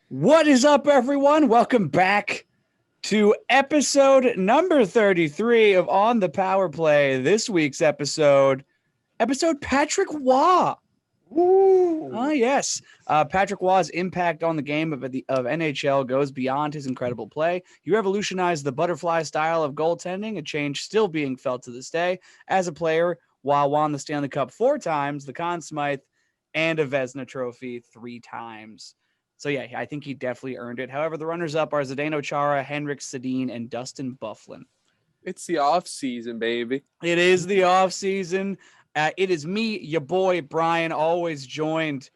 What is up, everyone? Welcome back to episode number 33 of On the Power Play. This week's episode Patrick Waugh. Ooh. Oh, yes. Patrick Waugh's impact on the game of NHL goes beyond his incredible play. He revolutionized the butterfly style of goaltending, a change still being felt to this day. As a player, Waugh won the Stanley Cup 4 times, the Conn Smythe, and a Vezina Trophy 3 times. So, yeah, I think he definitely earned it. However, the runners-up are Zdeno Chara, Henrik Sedin, and Dustin Byfuglien. It's the off season, baby. It is the off season. It is me, your boy, Brian, always joined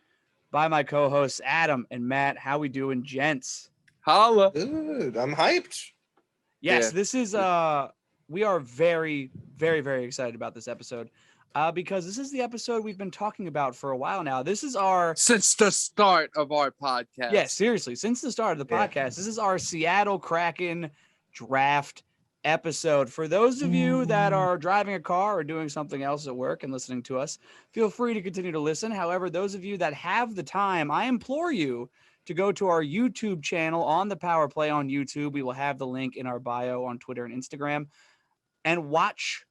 by my co-hosts, Adam and Matt. How we doing, gents? Holla. Good. I'm hyped. Yes, Yeah. this is, we are very, very, very excited about this episode because this is the episode we've been talking about for a while now. This is our... Since the start of our podcast. Yeah, seriously, since the start of the podcast, this is our Seattle Kraken draft episode. For those of you that are driving a car or doing something else at work and listening to us, feel free to continue to listen. However, those of you that have the time, I implore you to go to our YouTube channel, On the Power Play on YouTube. We will have the link in our bio on Twitter and Instagram, and watch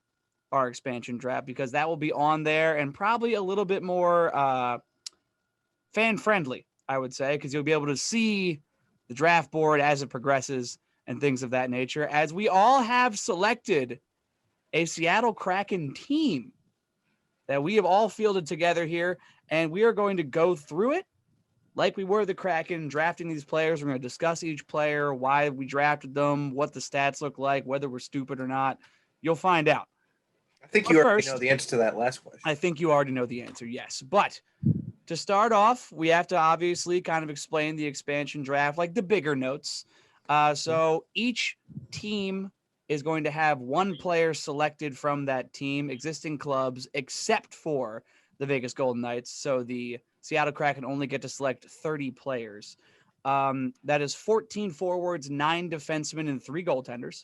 our expansion draft because that will be on there and probably a little bit more fan friendly, I would say, because you'll be able to see the draft board as it progresses and things of that nature, as we all have selected a Seattle Kraken team that we have all fielded together here, and we are going to go through it like we were the Kraken, drafting these players. We're going to discuss each player, why we drafted them, what the stats look like, whether we're stupid or not. You'll find out. I think But you already first- know the answer to that last question. I think you already know the answer, yes. But to start off, we have to obviously kind of explain the expansion draft, like the bigger notes. So each team is going to have one player selected from that team, existing clubs, except for the Vegas Golden Knights. So the Seattle Kraken only get to select 30 players. That is 14 forwards, 9 defensemen, and 3 goaltenders.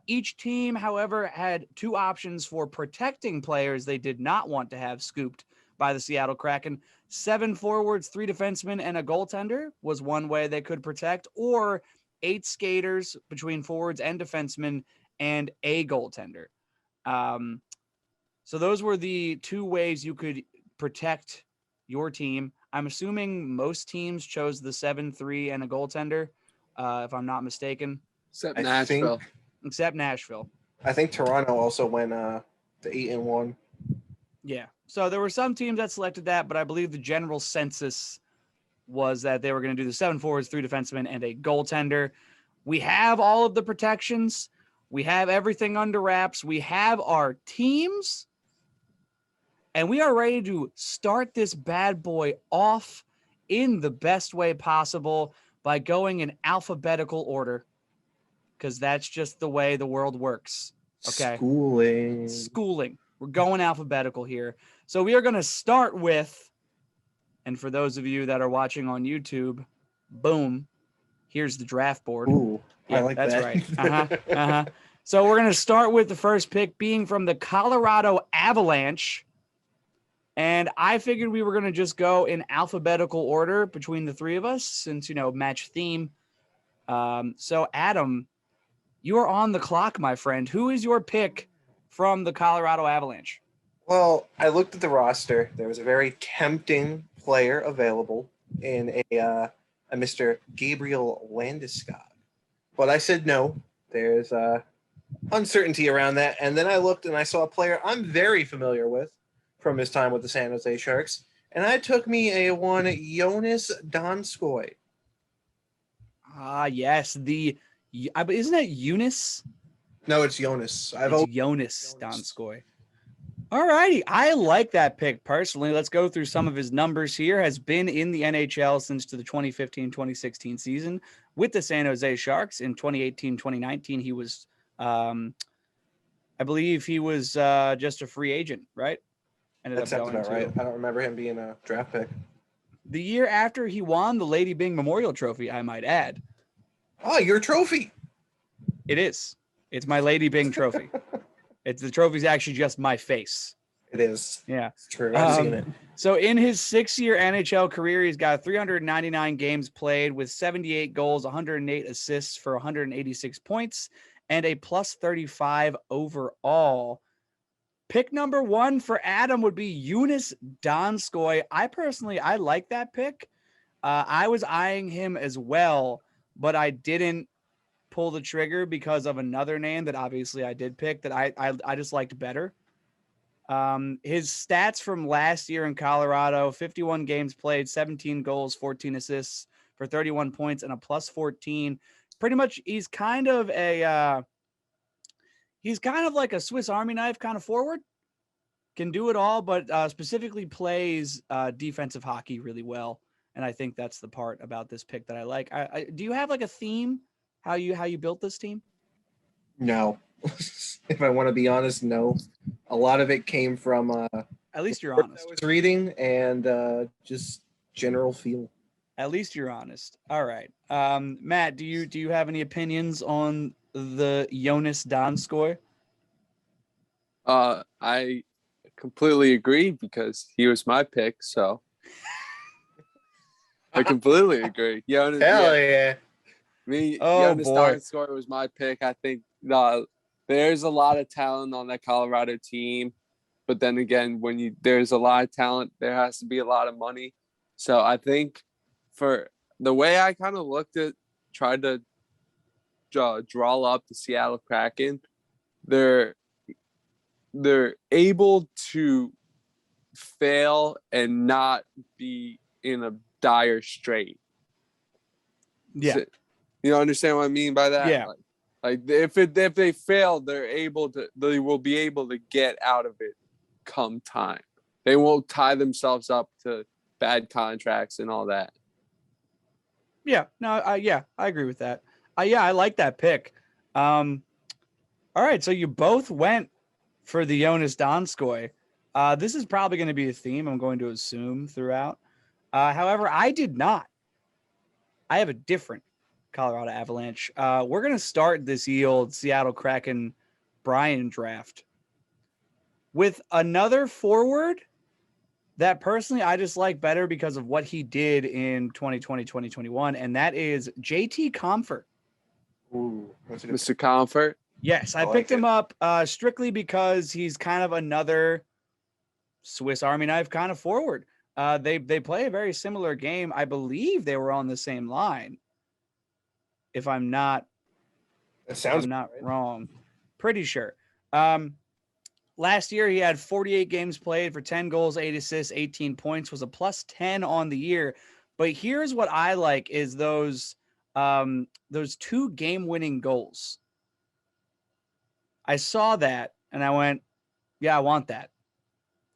Each team, however, had 2 options for protecting players they did not want to have scooped by the Seattle Kraken. 7 forwards, 3 defensemen, and a goaltender was one way they could protect, or 8 skaters between forwards and defensemen and a goaltender. So those were the 2 ways you could protect your team. I'm assuming most teams chose the 7-3 and a goaltender, if I'm not mistaken, Except I Nashville. except Nashville. I think Toronto also went the 8-1. Yeah. So there were some teams that selected that, but I believe the general census was that they were going to do the 7 forwards, 3 defensemen, and a goaltender. We have all of the protections. We have everything under wraps. We have our teams. And we are ready to start this bad boy off in the best way possible by going in alphabetical order, because that's just the way the world works. Okay. Schooling. We're going alphabetical here. So we are going to start with, and for those of you that are watching on YouTube, boom, here's the draft board. Ooh, I like that's that. right. So we're going to start with the first pick being from the Colorado Avalanche. And I figured we were going to just go in alphabetical order between the 3 of us since, match theme. So Adam, you are on the clock, my friend. Who is your pick from the Colorado Avalanche? Well, I looked at the roster. There was a very tempting player available in a Mr. Gabriel Landeskog. But I said no. There's uncertainty around that. And then I looked and I saw a player I'm very familiar with from his time with the San Jose Sharks. And I took me a one Jonas Donskoy. Yes. Isn't it Eunice? No, it's Jonas. It's Jonas Donskoy. All righty. I like that pick personally. Let's go through some of his numbers here. Has been in the NHL since to the 2015-2016 season with the San Jose Sharks. In 2018-2019, he was, I believe he was just a free agent, right? That sounds about right. I don't remember him being a draft pick. The year after he won the Lady Byng Memorial Trophy, I might add. Oh, your trophy. It is. It's my Lady Byng trophy. The trophy's actually just my face. It is. Yeah. It's true. I've seen it. So in his 6-year NHL career, he's got 399 games played with 78 goals, 108 assists for 186 points, and a plus 35 overall. Pick number 1 for Adam would be Joonas Donskoi. I like that pick. I was eyeing him as well, but I didn't pull the trigger because of another name that obviously I did pick that I just liked better. His stats from last year in Colorado: 51 games played, 17 goals, 14 assists for 31 points and a plus 14. Pretty much, he's kind of like a Swiss Army knife kind of forward. Can do it all, but specifically plays defensive hockey really well. And I think that's the part about this pick that I like. Do you have like a theme how you built this team? No. If I want to be honest, no. A lot of it came from At least you're honest. I was reading and just general feel. At least you're honest. All right. Matt, do you have any opinions on the Joonas Donskoi? I completely agree because he was my pick, so I completely agree. Hell yeah. Joonas Donskoi was my pick. I think there's a lot of talent on that Colorado team, but then again, when there's a lot of talent, there has to be a lot of money. So I think for the way I kind of tried to draw up the Seattle Kraken, they're able to fail and not be in a dire strait. Yeah. So, you understand what I mean by that? Yeah. Like if they fail, they will be able to get out of it come time. They won't tie themselves up to bad contracts and all that. Yeah. No, I agree with that. I like that pick. All right. So you both went for the Joonas Donskoi. This is probably going to be a theme I'm going to assume throughout. However, I did not. I have a different Colorado Avalanche. We're going to start this old Seattle Kraken Brian draft with another forward that personally I just like better because of what he did in 2020, 2021, and that is JT Comfort. Ooh, that's a good Mr. Comfort. Yes, I picked him up strictly because he's kind of another Swiss Army knife kind of forward. They play a very similar game. I believe they were on the same line. If I'm not wrong, pretty sure. Last year he had 48 games played for 10 goals, 8 assists, 18 points, was a plus 10 on the year. But here's what I like is those 2 game-winning goals. I saw that and I went, yeah, I want that.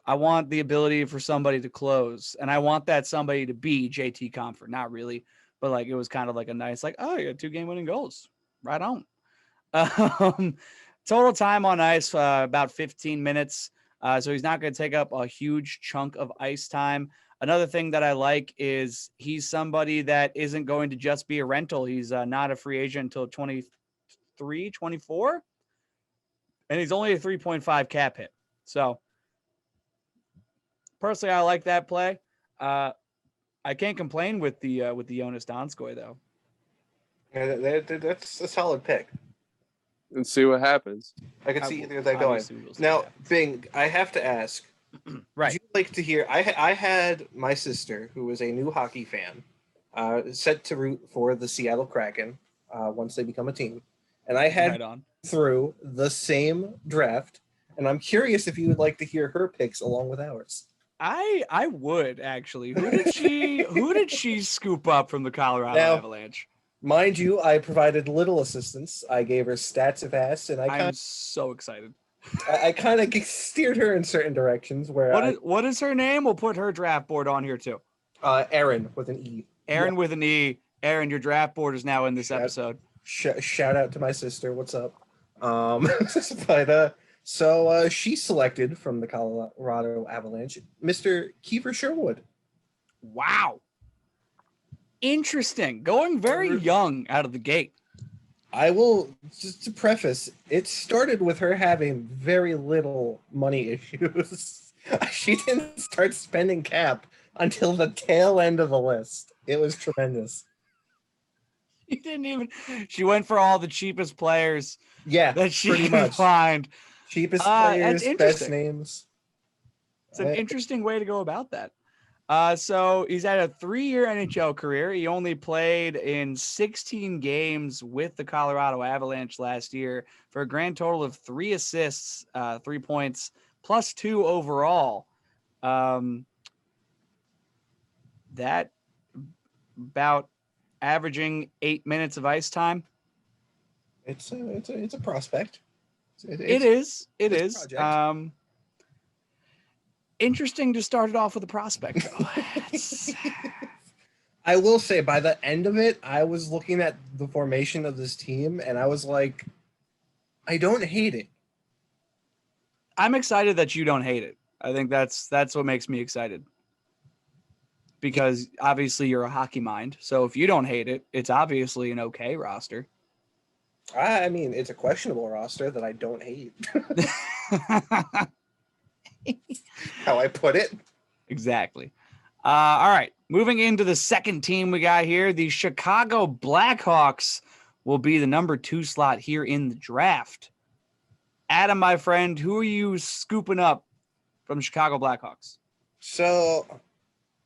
I want the ability for somebody to close, and I want that somebody to be JT Comfort. Not really, but like it was kind of like a nice, like, oh, you got 2 game-winning goals. Right on. Total time on ice, about 15 minutes. So he's not going to take up a huge chunk of ice time. Another thing that I like is he's somebody that isn't going to just be a rental. He's not a free agent until 23, 24. And he's only a 3.5 cap hit. So personally, I like that play. I can't complain with the Joonas Donskoi though. Yeah, that's a solid pick. And see what happens. I can see either that going. Now, Bing, I have to ask. Right. Would you like to hear? I had my sister, who was a new hockey fan, set to root for the Seattle Kraken once they become a team, and I had through the same draft. And I'm curious if you would like to hear her picks along with ours. I would actually. Who did she scoop up from the Colorado Avalanche? Mind you, I provided little assistance. I gave her stats of ass, and I'm so excited. I kind of steered her in certain directions. What is her name? We'll put her draft board on here too. Erin with an E. Erin with an E. Erin, your draft board is now in this episode. Shout out to my sister. What's up? So she selected from the Colorado Avalanche, Mr. Kiefer Sherwood. Wow. Interesting. Going very young out of the gate. I will, just to preface, it started with her having very little money issues. She didn't start spending cap until the tail end of the list. It was tremendous. She went for all the cheapest players that she pretty could much. find. Cheapest players, that's best names. It's an interesting way to go about that. So he's had a 3-year NHL career. He only played in 16 games with the Colorado Avalanche last year for a grand total of 3 assists, 3 points, plus 2 overall. That about averaging 8 minutes of ice time. It's a prospect. It is. Project. Interesting to start it off with a prospect, though. I will say, by the end of it, I was looking at the formation of this team, and I was like, I don't hate it. I'm excited that you don't hate it. I think that's what makes me excited. Because obviously you're a hockey mind. So if you don't hate it, it's obviously an okay roster. I mean, it's a questionable roster that I don't hate. How I put it. Exactly. All right. Moving into the second team we got here, the Chicago Blackhawks will be the number 2 slot here in the draft. Adam, my friend, who are you scooping up from Chicago Blackhawks? So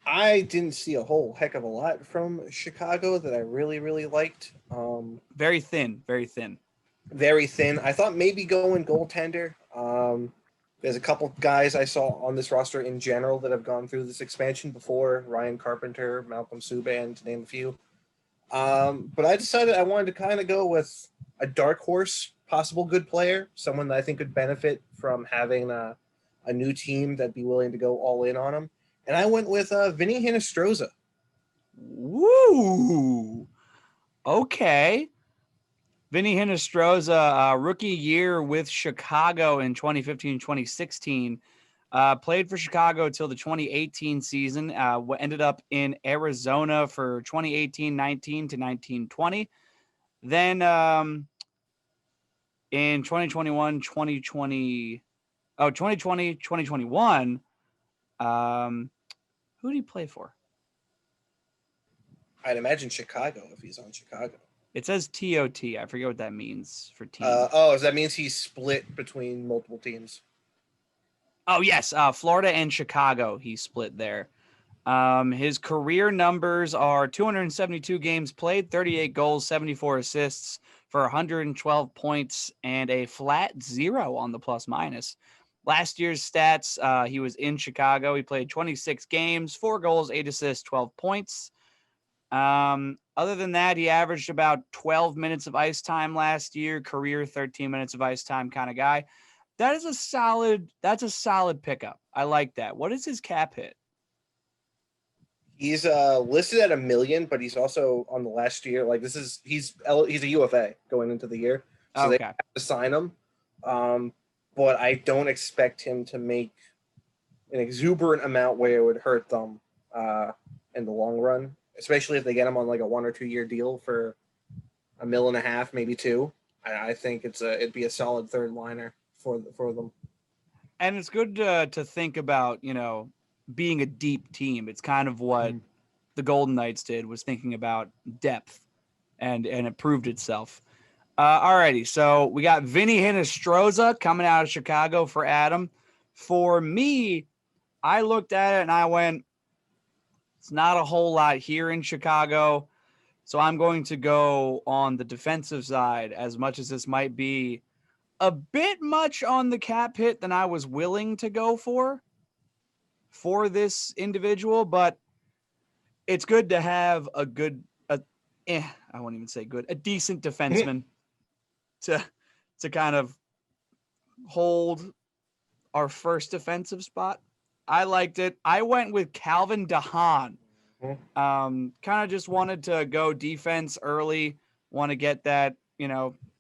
I didn't see a whole heck of a lot from Chicago that I really, really liked. Very thin. Very thin. I thought maybe going goaltender. There's a couple guys I saw on this roster in general that have gone through this expansion before. Ryan Carpenter, Malcolm Subban, to name a few. But I decided I wanted to kind of go with a dark horse, possible good player, someone that I think could benefit from having a new team that'd be willing to go all in on him. And I went with Vinny Hinostroza. Woo! Okay. Vinny Hinostroza, rookie year with Chicago in 2015-2016. Played for Chicago until the 2018 season. Ended up in Arizona for 2018-19 to 19-20. Then in 2020, 2021, who did he play for? I'd imagine Chicago if he's on Chicago. It says TOT. I forget what that means for team. So that means he's split between multiple teams. Oh, yes. Florida and Chicago, he split there. His career numbers are 272 games played, 38 goals, 74 assists for 112 points, and a flat 0 on the plus minus. Last year's stats, he was in Chicago. He played 26 games, 4 goals, 8 assists, 12 points. Other than that, he averaged about 12 minutes of ice time last year, career 13 minutes of ice time kind of guy. That's a solid pickup. I like that. What is his cap hit? He's listed at $1 million, but he's also on the last year. Like he's a UFA going into the year, so they have to sign him. But I don't expect him to make an exuberant amount where it would hurt them in the long run, especially if they get him on like a 1 or 2 year deal for $1.5 million, maybe $2 million. I think it'd be a solid third liner for them. And it's good to think about, being a deep team. It's kind of what the Golden Knights did, was thinking about depth, and it proved itself. Alrighty, so we got Vinny Hinostroza coming out of Chicago for Adam. For me, I looked at it and I went, it's not a whole lot here in Chicago, so I'm going to go on the defensive side, as much as this might be a bit much on the cap hit than I was willing to go for this individual, but it's good to have a decent defenseman to kind of hold our first defensive spot. I liked it. I went with Calvin DeHaan. Kind of just wanted to go defense early, want to get that,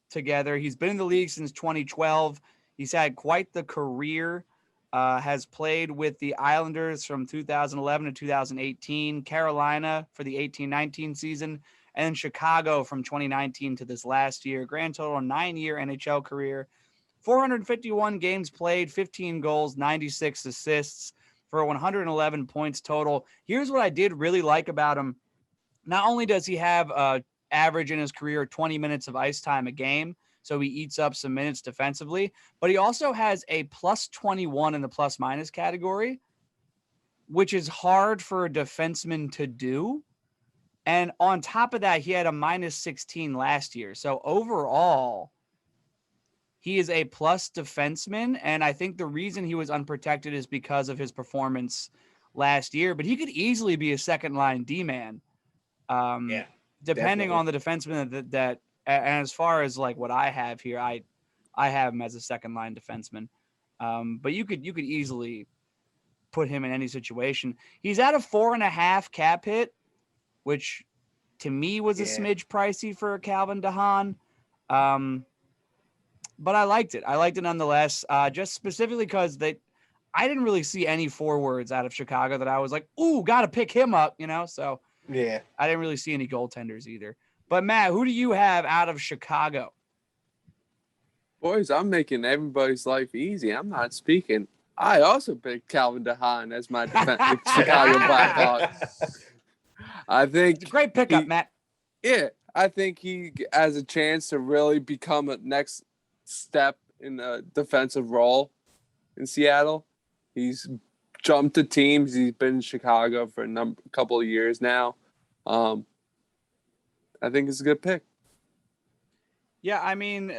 together. He's been in the league since 2012. He's had quite the career. Has played with the Islanders from 2011 to 2018, Carolina for the 18-19 season, and Chicago from 2019 to this last year. Grand total 9-year NHL career. 451 games played, 15 goals, 96 assists for 111 points total. Here's what I did really like about him. Not only does he have average in his career 20 minutes of ice time a game, so he eats up some minutes defensively, but he also has a plus 21 in the plus minus category, which is hard for a defenseman to do. And on top of that, he had a minus 16 last year. So overall, he is a plus defenseman. And I think the reason he was unprotected is because of his performance last year, but he could easily be a second line D-man. Depending definitely. on the defenseman that, and as far as like what I have here, I have him as a second line defenseman. But you could easily put him in any situation. He's at a 4.5 cap hit, which to me was a smidge pricey for Calvin DeHaan. But I liked it. I liked it nonetheless, just specifically because I didn't really see any forwards out of Chicago that I was like, ooh, got to pick him up, So yeah, I didn't really see any goaltenders either. But Matt, who do you have out of Chicago? Boys, I'm making everybody's life easy. I'm not speaking. I also picked Calvin DeHaan as my Chicago Blackhawks. I think it's a great pickup, Matt. Yeah, I think he has a chance to really become a next step in a defensive role in Seattle. He's jumped to teams. He's been in Chicago for a couple of years now. I think it's a good pick. Yeah, I mean,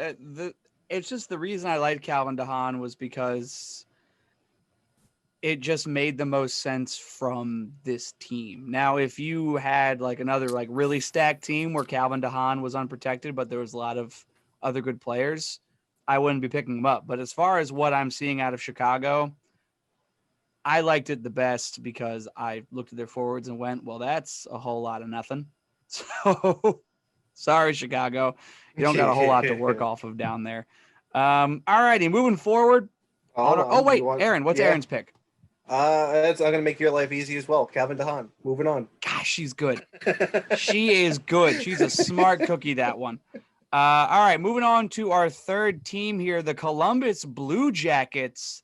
it's just the reason I liked Calvin DeHaan was because it just made the most sense from this team. Now, if you had like another like really stacked team where Calvin DeHaan was unprotected, but there was a lot of other good players, I wouldn't be picking him up. But as far as what I'm seeing out of Chicago, I liked it the best because I looked at their forwards and went, well, that's a whole lot of nothing. So sorry, Chicago. You don't got a whole lot to work off of down there. All righty, moving forward. Aaron, what's Aaron's pick? I'm going to make your life easy as well. Calvin DeHaan. Moving on. Gosh, she's good. She is good. She's a smart cookie, that one. All right, moving on to our third team here. The Columbus Blue Jackets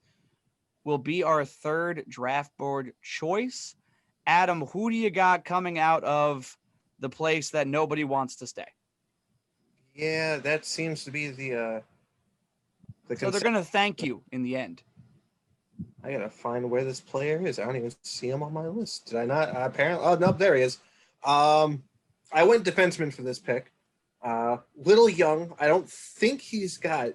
will be our third draft board choice. Adam, who do you got coming out of the place that nobody wants to stay? Yeah, that seems to be the so they're going to thank you in the end. I got to find where this player is. I don't even see him on my list. Did I not? Apparently. Oh, no, there he is. I went defenseman for this pick. Little young. I don't think he's got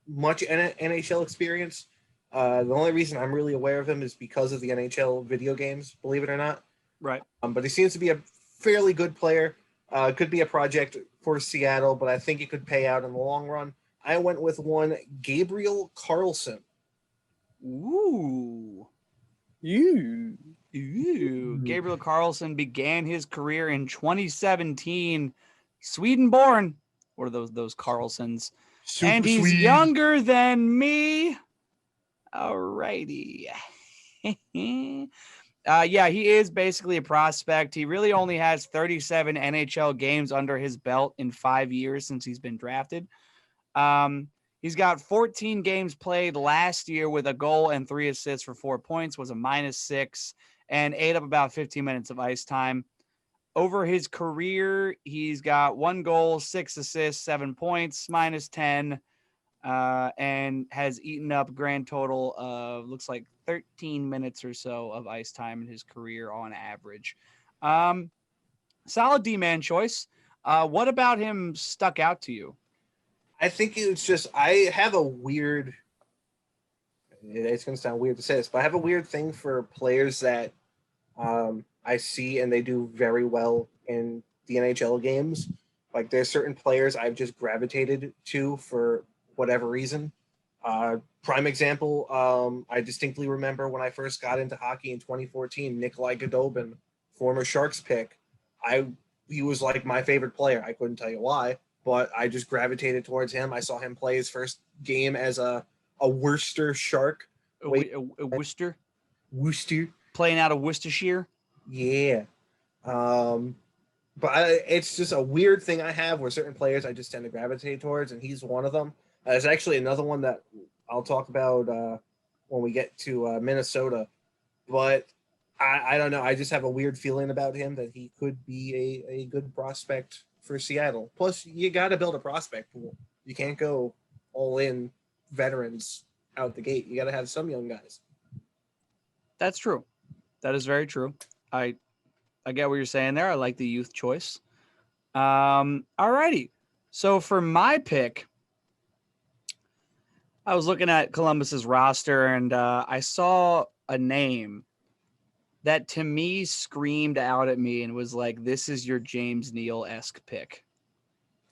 much NHL experience. The only reason I'm really aware of him is because of the NHL video games, believe it or not. Right. But he seems to be a fairly good player. Could be a project for Seattle, but I think it could pay out in the long run. I went with one Gabriel Carlsson. Ooh. Gabriel Carlsson began his career in 2017. Sweden-born. What are those Carlsons? And he's younger than me. All righty. Yeah, he is basically a prospect. He really only has 37 NHL games under his belt in 5 years since he's been drafted. He's got 14 games played last year with a goal and 3 assists for 4 points, was a -6, and ate up about 15 minutes of ice time. Over his career, he's got 1 goal, 6 assists, 7 points, -10, and has eaten up a grand total of, looks like 13 minutes or so of ice time in his career on average. Solid D-man choice. What about him stuck out to you? I think it's just, I have a weird, it's going to sound weird to say this, but I have a weird thing for players that I see and they do very well in the NHL games. Like there's certain players I've just gravitated to for whatever reason. Prime example, I distinctly remember when I first got into hockey in 2014, Nikolai Goudobin, former Sharks pick. He was like my favorite player. I couldn't tell you why, but I just gravitated towards him. I saw him play his first game as a Worcester Shark. Worcester? Worcester. Playing out of Worcestershire? Yeah. But it's just a weird thing I have where certain players I just tend to gravitate towards, and he's one of them. There's actually another one that I'll talk about when we get to Minnesota, but I don't know. I just have a weird feeling about him that he could be a good prospect for Seattle. Plus, you got to build a prospect pool. You can't go all in veterans out the gate. You got to have some young guys. That's true. That is very true. I get what you're saying there. I like the youth choice. Alrighty. So for my pick, I was looking at Columbus's roster and I saw a name that to me screamed out at me and was like, this is your James Neal-esque pick.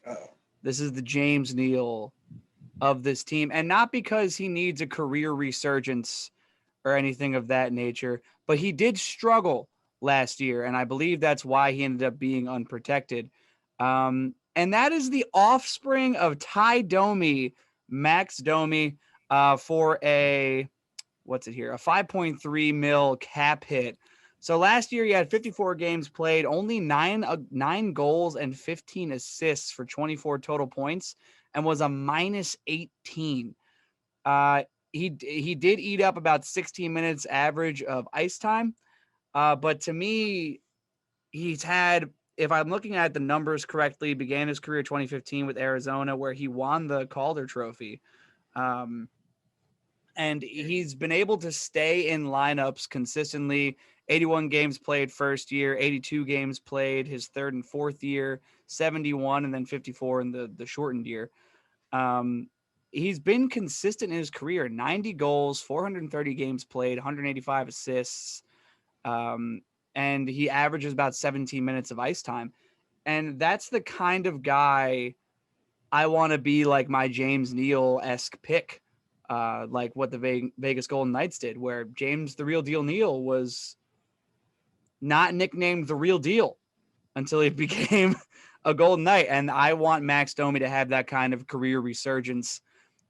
Uh-oh. This is the James Neal of this team. And not because he needs a career resurgence or anything of that nature, but he did struggle last year. And I believe that's why he ended up being unprotected. And that is the offspring of Ty Domi, Max Domi, for a 5.3 mil cap hit. So last year he had 54 games played, only nine goals and 15 assists for 24 total points, and was a -18. He did eat up about 16 minutes average of ice time, but to me, he's had, if I'm looking at the numbers correctly, began his career 2015 with Arizona, where he won the Calder Trophy. And he's been able to stay in lineups consistently. 81 games played first year, 82 games played his third and fourth year, 71 and then 54 in the shortened year. He's been consistent in his career, 90 goals, 430 games played, 185 assists. And he averages about 17 minutes of ice time. And that's the kind of guy I want to be like my James Neal-esque pick, like what the Vegas Golden Knights did, where James the Real Deal Neal was not nicknamed the Real Deal until he became a Golden Knight. And I want Max Domi to have that kind of career resurgence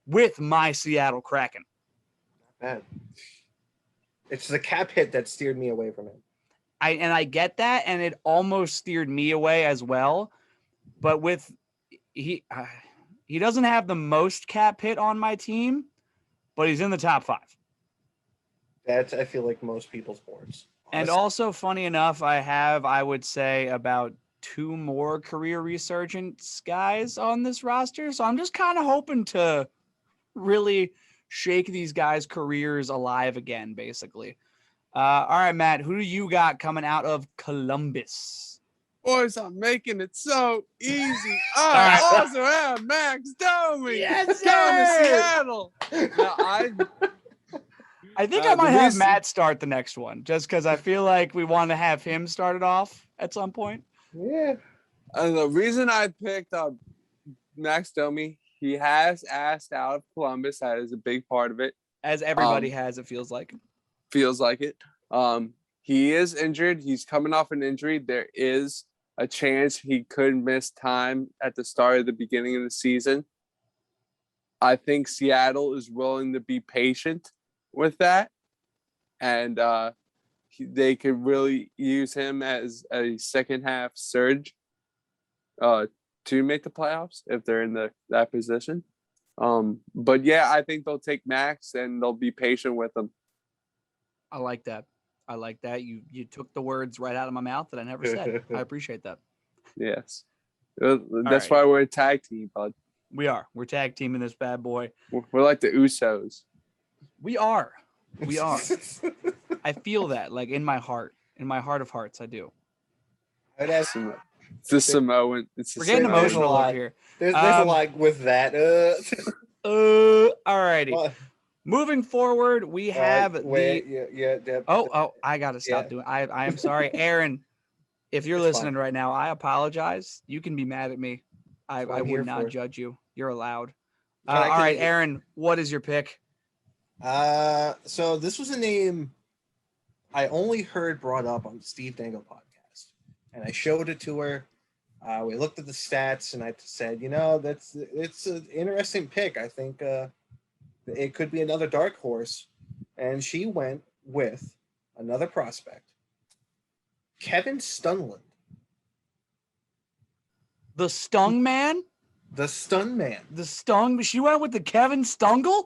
with my Seattle Kraken. Not bad. It's the cap hit that steered me away from him. I get that, and it almost steered me away as well. But with he doesn't have the most cap hit on my team, but he's in the top 5. That's, I feel like, most people's boards. And also, funny enough, I would say about 2 more career resurgence guys on this roster. So I'm just kind of hoping to really shake these guys' careers alive again, basically. All right, Matt, who do you got coming out of Columbus? Boys, I'm making it so easy. I also have Max Domi. Yes, going to Seattle. Now, I think I might have Matt start the next one, just because I feel like we want to have him start it off at some point. Yeah. The reason I picked Max Domi, he has asked out of Columbus. That is a big part of it. As everybody has, it feels like. Feels like it. He is injured. He's coming off an injury. There is a chance he could miss time at the start of the beginning of the season. I think Seattle is willing to be patient with that, and they could really use him as a second half surge to make the playoffs if they're in that position. But yeah, I think they'll take Max and they'll be patient with him. I like that. You took the words right out of my mouth that I never said. I appreciate that. Yes. That's why we're a tag team, bud. We are. We're tag teaming this bad boy. We're like the Usos. We are. I feel that, like, in my heart of hearts, I do. It's the Samoan. We're getting emotional over here. There's a lot with that. All righty. Moving forward, we have I gotta stop doing. I am sorry, Aaron. If you're listening right now, I apologize. You can be mad at me. I would not judge you. You're allowed. All right, Aaron, what is your pick? So this was a name I only heard brought up on the Steve Dangle podcast, and I showed it to her. We looked at the stats, and I said, it's an interesting pick. I think it could be another dark horse. And she went with another prospect, Kevin Stunland. The Stung Man? The Stun Man. The Stung. She went with the Kevin Stungle?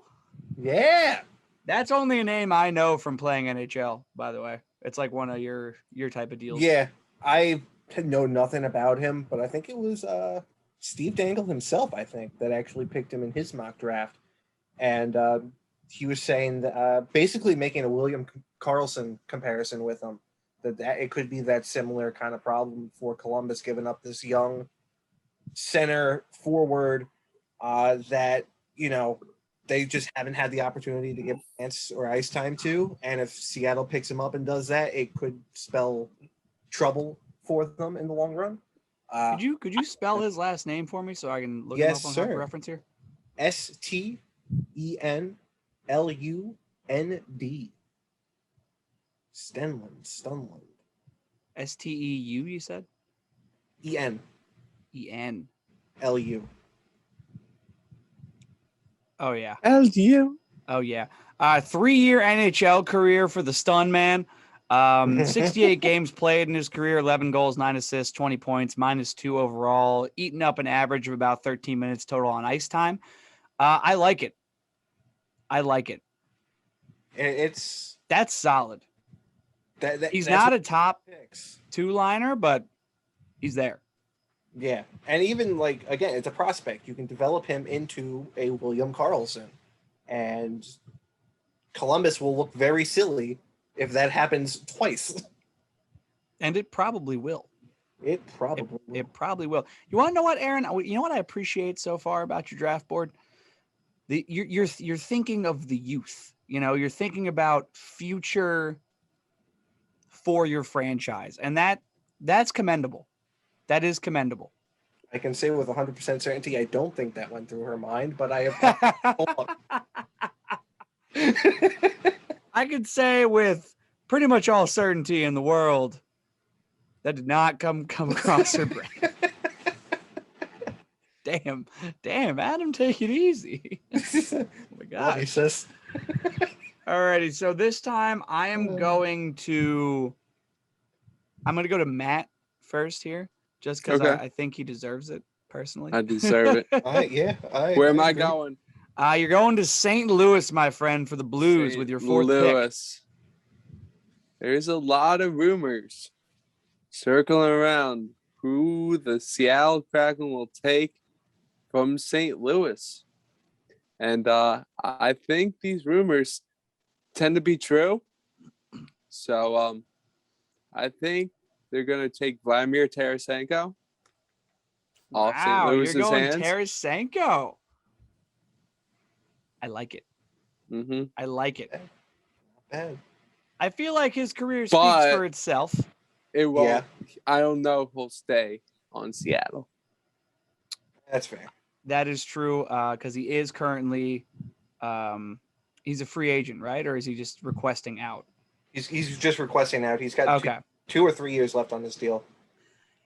Yeah. That's only a name I know from playing NHL, by the way. It's like one of your type of deals. Yeah. I know nothing about him, but I think it was Steve Dangle himself, I think, that actually picked him in his mock draft. And he was saying that basically making a William Karlsson comparison with him, that it could be that similar kind of problem for Columbus giving up this young center forward that, they just haven't had the opportunity to give chance or ice time to. And if Seattle picks him up and does that, it could spell trouble for them in the long run. Could you spell his last name for me so I can look him up on Hockey Reference here? Stenlund. Stunland. STEU, you said? EN. LU. Oh, yeah. LU. Oh, yeah. 3-year NHL career for the Stun Man. 68 games played in his career, 11 goals, 9 assists, 20 points, -2 overall, eating up an average of about 13 minutes total on ice time. I like it. That's solid. He's not a top two-liner, but he's there. Yeah. And even again, it's a prospect. You can develop him into a William Karlsson. And Columbus will look very silly if that happens twice. And it probably will. It probably will. You want to know what, Aaron? You know what I appreciate so far about your draft board? You're thinking of the youth. You're thinking about future for your franchise, and that's commendable. That is commendable. I can say with 100% certainty, I don't think that went through her mind, but I have. I could say with pretty much all certainty in the world that did not come across her brain. Damn, Adam, take it easy. Oh my God. Alrighty, so this time I'm going to go to Matt first here, just because I think he deserves it personally. I deserve it. Where am I going? You're going to St. Louis, my friend, for the Blues with your fourth pick. There's a lot of rumors circling around who the Seattle Kraken will take from St. Louis. And I think these rumors tend to be true. So I think they're going to take Vladimir Tarasenko off St. Louis's you're going hands. Tarasenko. I like it. Mm-hmm. I like it. Not bad. I feel like his career speaks for itself. It won't. Yeah. I don't know if he'll stay on Seattle. That's fair. That is true, because he is currently he's a free agent, right? Or is he just requesting out? He's just requesting out. He's got 2 or 3 years left on this deal.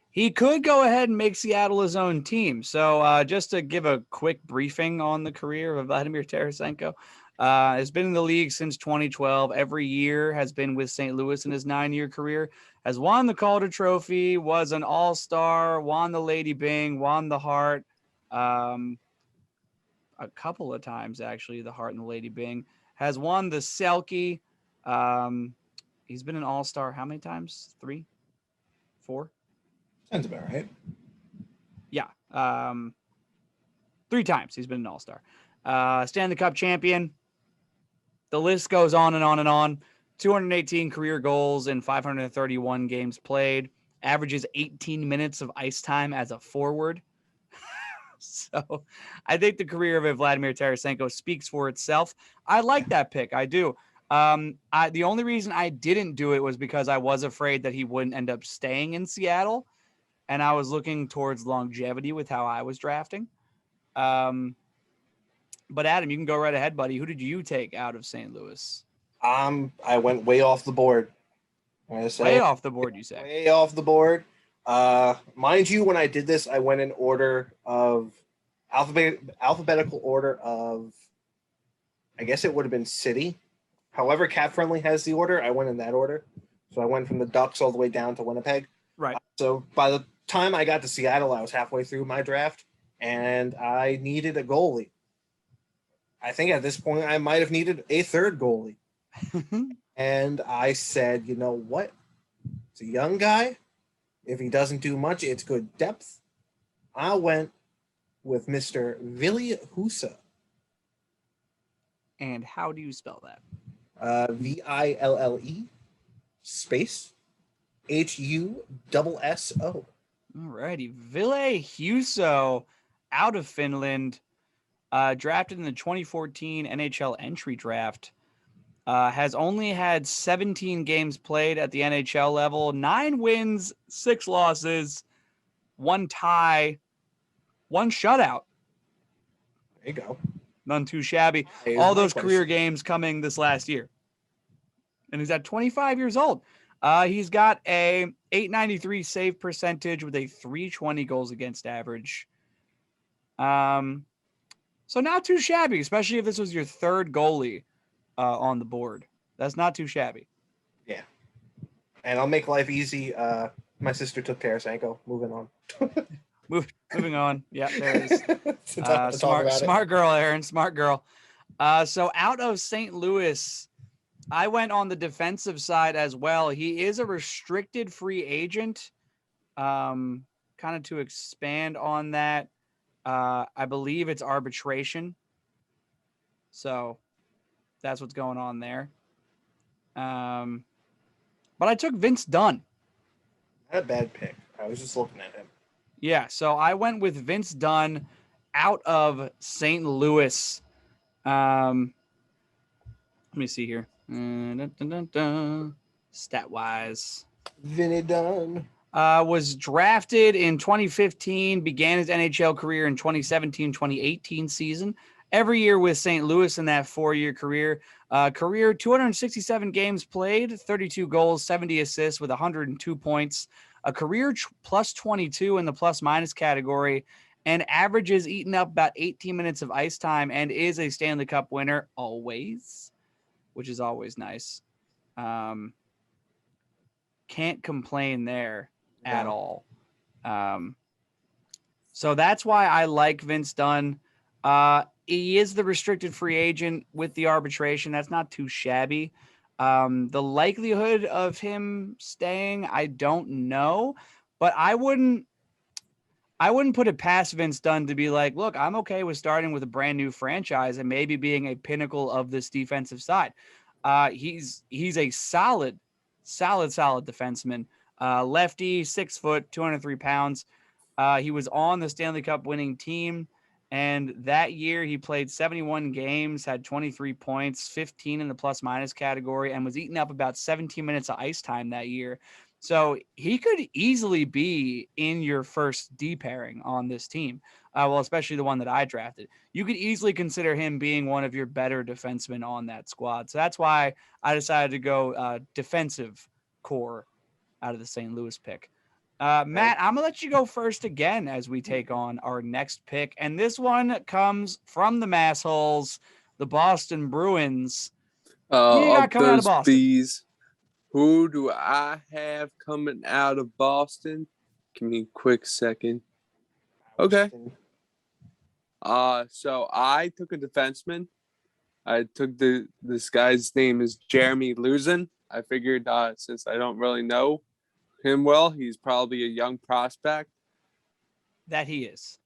He could go ahead and make Seattle his own team. So just to give a quick briefing on the career of Vladimir Tarasenko, has been in the league since 2012. Every year has been with St. Louis in his 9-year career. Has won the Calder Trophy, was an All-Star, won the Lady Byng, won the Hart, a couple of times actually, the Hart and the Lady Byng. Has won the Selke. He's been an All-Star how many times? 3? 4? Sounds about right. Yeah. 3 times he's been an All-Star. Stanley Cup champion. The list goes on and on and on. 218 career goals in 531 games played. Averages 18 minutes of ice time as a forward. So I think the career of Vladimir Tarasenko speaks for itself. I like that pick. I do. The only reason I didn't do it was because I was afraid that he wouldn't end up staying in Seattle. And I was looking towards longevity with how I was drafting. But Adam, you can go right ahead, buddy. Who did you take out of St. Louis? I went way off the board. Way off the board, you say? Way off the board. Mind you, when I did this, I went in order of alphabetical order of, I guess it would have been city. However, Cap Friendly has the order. I went in that order. So I went from the Ducks all the way down to Winnipeg. Right. So by the time I got to Seattle, I was halfway through my draft. and I needed a goalie. I think at this point I might have needed a third goalie. And I said, you know what? It's a young guy. If he doesn't do much, it's good depth. I went with Mr. Ville Husa. And how do you spell that? Ville space HUSSO. Alrighty. Ville Huso out of Finland, drafted in the 2014 NHL entry draft. Has only had 17 games played at the NHL level, 9 wins, 6 losses, 1 tie, 1 shutout. There you go. None too shabby. All those career games coming this last year. And he's at 25 years old. He's got a .893 save percentage with a .320 goals against average. So not too shabby, especially if this was your third goalie on the board. That's not too shabby. Yeah. And I'll make life easy. My sister took Tarasenko. Moving on. Moving on. Yeah, there it is. Smart girl, Aaron. Smart girl. So out of St. Louis, I went on the defensive side as well. He is a restricted free agent. Kind of to expand on that, I believe it's arbitration. So that's what's going on there. But I took Vince Dunn. Not a bad pick. I was just looking at him. Yeah, so I went with Vince Dunn out of St. Louis. Let me see here. Stat-wise. Vinny Dunn. Was drafted in 2015, began his NHL career in 2017-2018 season. Every year with St. Louis in that 4-year career. Career 267 games played, 32 goals, 70 assists with 102 points. A career plus 22 in the plus-minus category, and averages eaten up about 18 minutes of ice time, and is a Stanley Cup winner always, which is always nice. Can't complain there at all. So that's why I like Vince Dunn. He is the restricted free agent with the arbitration. That's not too shabby. The likelihood of him staying, I don't know, but I wouldn't put it past Vince Dunn to be like, look, I'm okay with starting with a brand new franchise and maybe being a pinnacle of this defensive side. He's a solid defenseman. Lefty, 6 foot, 203 pounds. He was on the Stanley Cup winning team. And that year he played 71 games, had 23 points, 15 in the plus minus category, and was eating up about 17 minutes of ice time that year. So he could easily be in your first D pairing on this team. Well, especially the one that I drafted. You could easily consider him being one of your better defensemen on that squad. So that's why I decided to go defensive core out of the St. Louis pick. Matt, I'm going to let you go first again as we take on our next pick. And this one comes from the Massholes, the Boston Bruins. Who you got coming out of Boston? Bees, who do I have coming out of Boston? Give me a quick second. Okay. So I took a defenseman. I took this guy's name is Jeremy Luzin. I figured since I don't really know him well, he's probably a young prospect. That he is.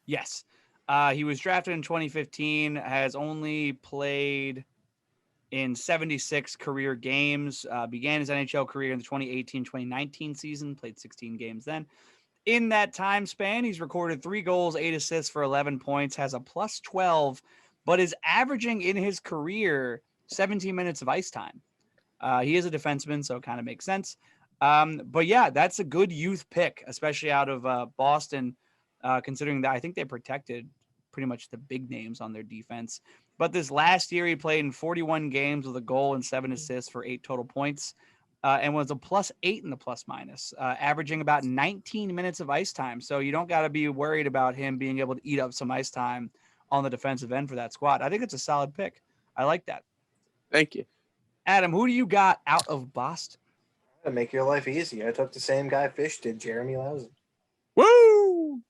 Yes. He was drafted in 2015, has only played in 76 career games, began his NHL career in the 2018-2019 season, played 16 games then. In that time span, he's recorded 3 goals, 8 assists for 11 points, has a plus 12, but is averaging in his career 17 minutes of ice time. He is a defenseman, so it kind of makes sense. But yeah, that's a good youth pick, especially out of Boston, considering that I think they protected pretty much the big names on their defense. But this last year, he played in 41 games with a goal and 7 assists for 8 total points, and was a plus 8 in the plus minus, averaging about 19 minutes of ice time. So you don't got to be worried about him being able to eat up some ice time on the defensive end for that squad. I think it's a solid pick. I like that. Thank you. Adam, who do you got out of Boston? To make your life easy, I took the same guy Fish did, Jeremy Luzin. Woo!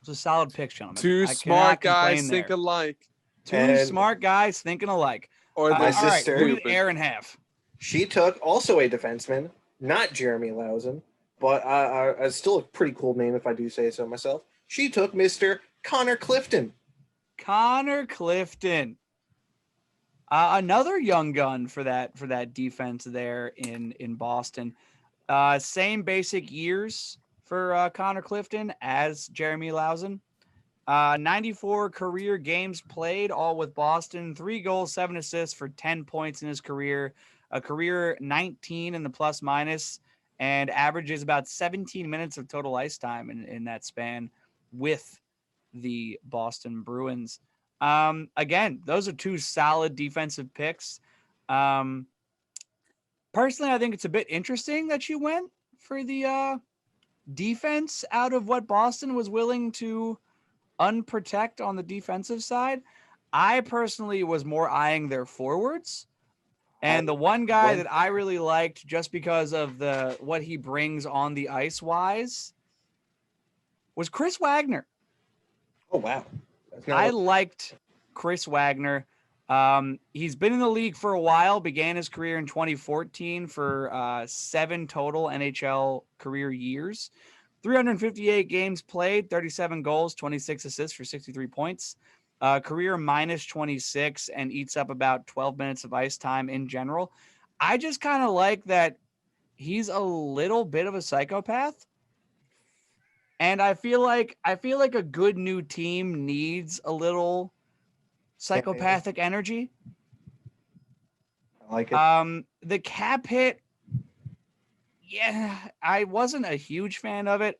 It's a solid pick, gentlemen. Two smart guys think alike. Two smart guys thinking alike. Or my all right, sister. who did Aaron have? She took also a defenseman, not Jeremy Lausen, but still a pretty cool name if I do say so myself. She took Mr. Connor Clifton. Connor Clifton. Another young gun for that defense there in Boston. Same basic years for Connor Clifton as Jeremy Lausen. 94 career games played, all with Boston. 3 goals, 7 assists for 10 points in his career. A career 19 in the plus minus, and averages about 17 minutes of total ice time in that span with the Boston Bruins. Again, those are 2 solid defensive picks. Personally, I think it's a bit interesting that you went for the defense out of what Boston was willing to unprotect on the defensive side. I personally was more eyeing their forwards. And the one guy that I really liked just because of what he brings on the ice wise was Chris Wagner. Oh, wow. I liked Chris Wagner. He's been in the league for a while, began his career in 2014 for 7 total NHL career years. 358 games played, 37 goals, 26 assists for 63 points. Career minus 26 and eats up about 12 minutes of ice time in general. I just kind of like that he's a little bit of a psychopath. And I feel like a good new team needs a little psychopathic energy. I like it. The cap hit, yeah, I wasn't a huge fan of it.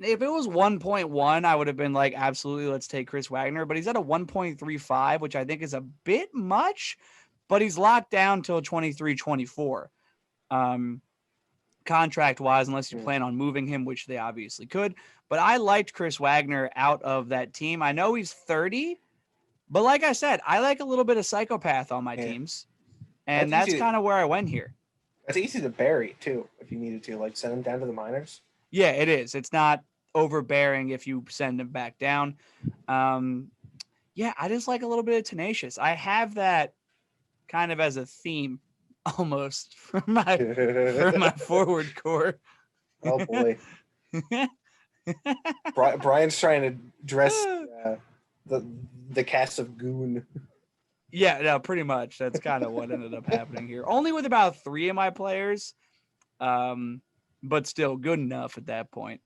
If it was 1.1, I would have been like, absolutely, let's take Chris Wagner. But he's at a 1.35, which I think is a bit much, but he's locked down till 23-24. Contract-wise, unless you plan on moving him, which they obviously could. But I liked Chris Wagner out of that team. I know he's 30, but like I said, I like a little bit of psychopath on my teams. And that's kind of where I went here. That's easy to bury, too, if you needed to. Like, send him down to the minors. Yeah, it is. It's not overbearing if you send him back down. Yeah, I just like a little bit of tenacious. I have that kind of as a theme almost for my forward core. Oh boy. Brian's trying to dress the cast of goon. Yeah, no, pretty much. That's kind of what ended up happening here. Only with about 3 of my players. But still good enough at that point.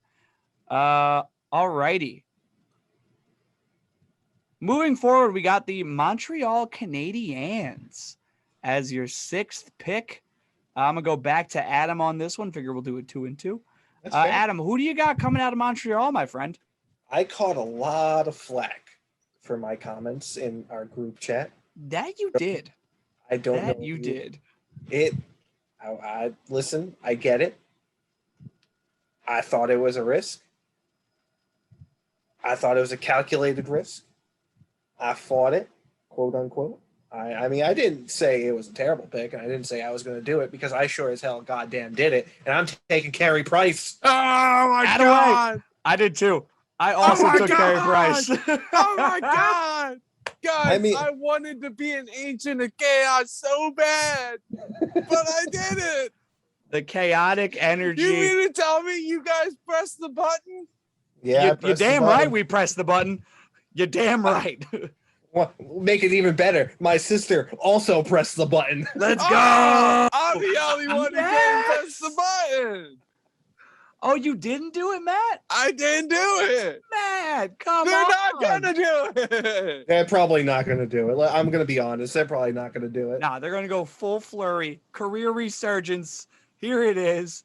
All righty. Moving forward, we got the Montreal Canadiens as your 6th pick. I'm going to go back to Adam on this one. Figure we'll do it 2 and 2. Adam, who do you got coming out of Montreal, my friend? I caught a lot of flack for my comments in our group chat. That you did. I don't know. That you did. I listen, I get it. I thought it was a risk. I thought it was a calculated risk. I fought it, quote unquote. I mean, I didn't say it was a terrible pick, and I didn't say I was going to do it because I sure as hell goddamn did it, and I'm taking Carey Price. Oh my God! I did too. I also took Carey Price. Oh my God! Guys, I wanted to be an agent of chaos so bad, but I did it. The chaotic energy. You mean to tell me you guys pressed the button? Yeah, you're damn right we pressed the button. You're damn right. Well, make it even better. My sister also pressed the button. Let's go. I'm the only one who didn't press the button. Oh, you didn't do it, Matt? I didn't do it. Matt, come They're on. They're not going to do it. They're probably not going to do it. I'm going to be honest. They're probably not going to do it. Nah, they're going to go full flurry. Career resurgence. Here it is.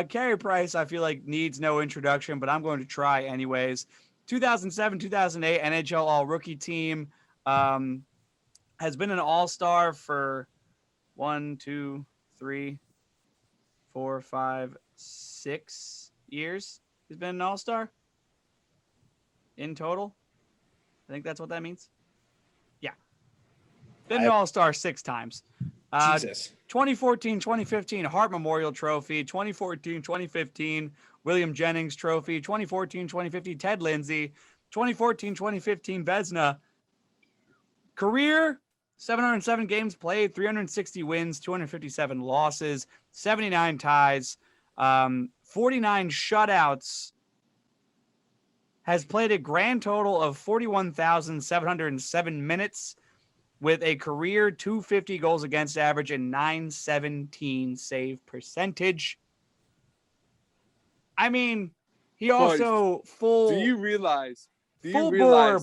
Carey Price, I feel like, needs no introduction, but I'm going to try anyways. 2007, 2008 NHL All-Rookie team. Has been an all-star for 1, 2, 3, 4, 5, 6 years. He's been an all-star in total. I think that's what that means. Yeah. Been an all-star 6 times. Jesus. 2014, 2015 Hart Memorial Trophy. 2014, 2015 William Jennings Trophy, 2014-2015 Ted Lindsay, 2014-2015 Vezina. Career, 707 games played, 360 wins, 257 losses, 79 ties, 49 shutouts. Has played a grand total of 41,707 minutes with a career 250 goals against average and 917 save percentage. I mean, he also Do you realize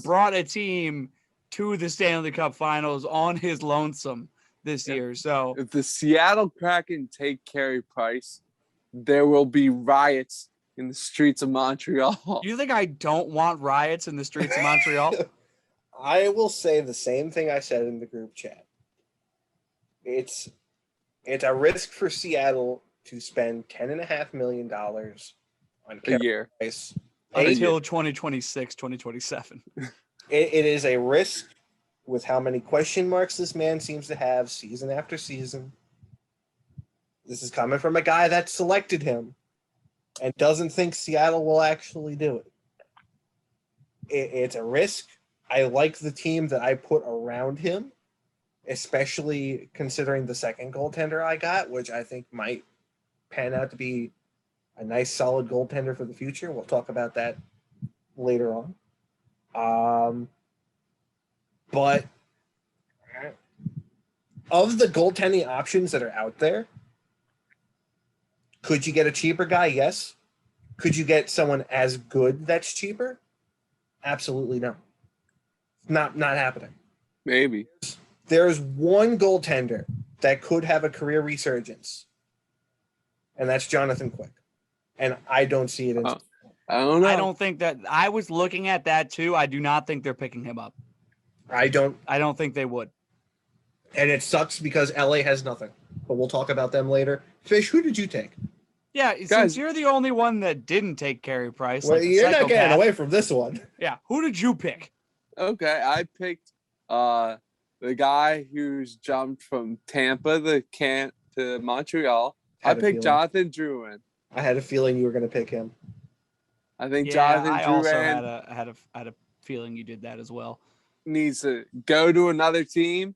brought a team to the Stanley Cup Finals on his lonesome this year. So if the Seattle Kraken take Carey Price, there will be riots in the streets of Montreal. You think I don't want riots in the streets of Montreal? I will say the same thing I said in the group chat. It's a risk for Seattle to spend $10.5 million on a year Price until 2026, 2027. It is a risk with how many question marks this man seems to have season after season. This is coming from a guy that selected him and doesn't think Seattle will actually do it. It's a risk. I like the team that I put around him, especially considering the second goaltender I got, which I think might pan out to be a nice, solid goaltender for the future. We'll talk about that later on. But of the goaltending options that are out there, could you get a cheaper guy? Yes. Could you get someone as good that's cheaper? Absolutely no. Not happening. Maybe. There's one goaltender that could have a career resurgence, and that's Jonathan Quick. And I don't see it. I don't know. I don't think that. I was looking at that too. I do not think they're picking him up. I don't think they would. And it sucks because LA has nothing. But we'll talk about them later. Fish, who did you take? Yeah, since you're the only one that didn't take Carey Price. Well, like you're not getting away from this one. Yeah, who did you pick? Okay, I picked the guy who's jumped from Tampa to Montreal. I picked Jonathan Drouin. I had a feeling you were going to pick him. I think Jonathan Drouin. I also had a feeling you did that as well. Needs to go to another team,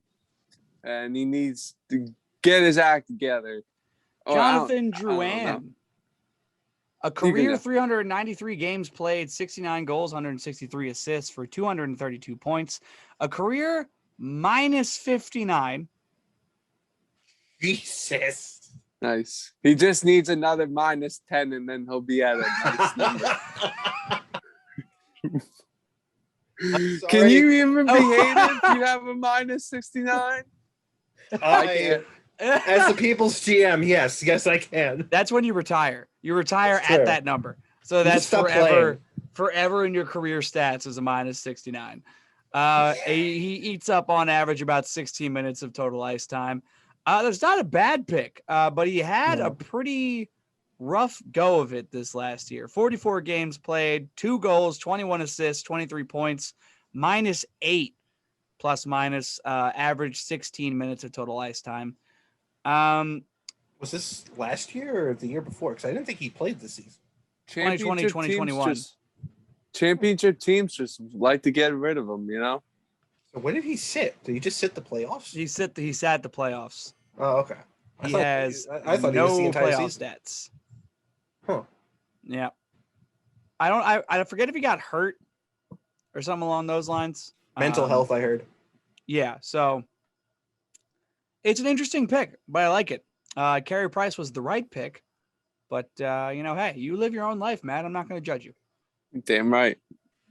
and he needs to get his act together. Jonathan Drouin, a career 393 games played, 69 goals, 163 assists for 232 points. A career minus 59. Jesus. Nice. He just needs another minus 10, and then he'll be at a nice number. Can you even be hated if you have a minus 69? I can't. As the people's GM, yes, I can. That's when you retire. You retire at that number. So that's forever in your career stats as a minus 69. He eats up on average about 16 minutes of total ice time. That's not a bad pick, but he had a pretty rough go of it this last year. 44 games played, 2 goals, 21 assists, 23 points, -8 plus minus, average 16 minutes of total ice time. Was this last year or the year before? Because I didn't think he played this season. 2020, 2021. Championship teams just like to get rid of him, you know? So when did he sit? Did he just sit the playoffs? He sat the playoffs. Oh, okay. He has I thought no he was the entire playoff season. stats. Huh. Yeah. I forget if he got hurt or something along those lines. Mental health, I heard. Yeah, so it's an interesting pick, but I like it. Carey Price was the right pick, but hey, you live your own life, Matt. I'm not going to judge you. Damn right.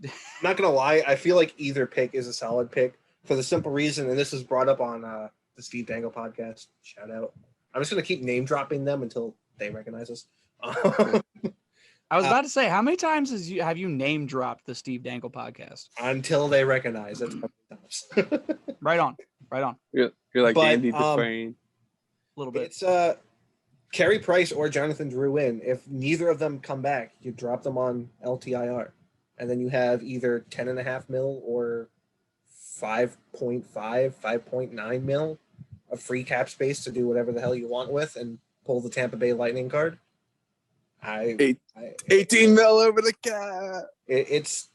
I'm not gonna lie, I feel like either pick is a solid pick for the simple reason, and this was brought up on the Steve Dangle podcast. Shout out. I'm just gonna keep name dropping them until they recognize us. I was about to say, how many times have you name dropped the Steve Dangle podcast? Until they recognize it. Right on. You're like Andy Dufresne. A little bit. It's Carey Price or Jonathan Drouin. If neither of them come back, you drop them on LTIR. And then you have either 10.5 mil or 5.5, 5.9 mil of free cap space to do whatever the hell you want with and pull the Tampa Bay Lightning card. I 18 mil over the cap. It's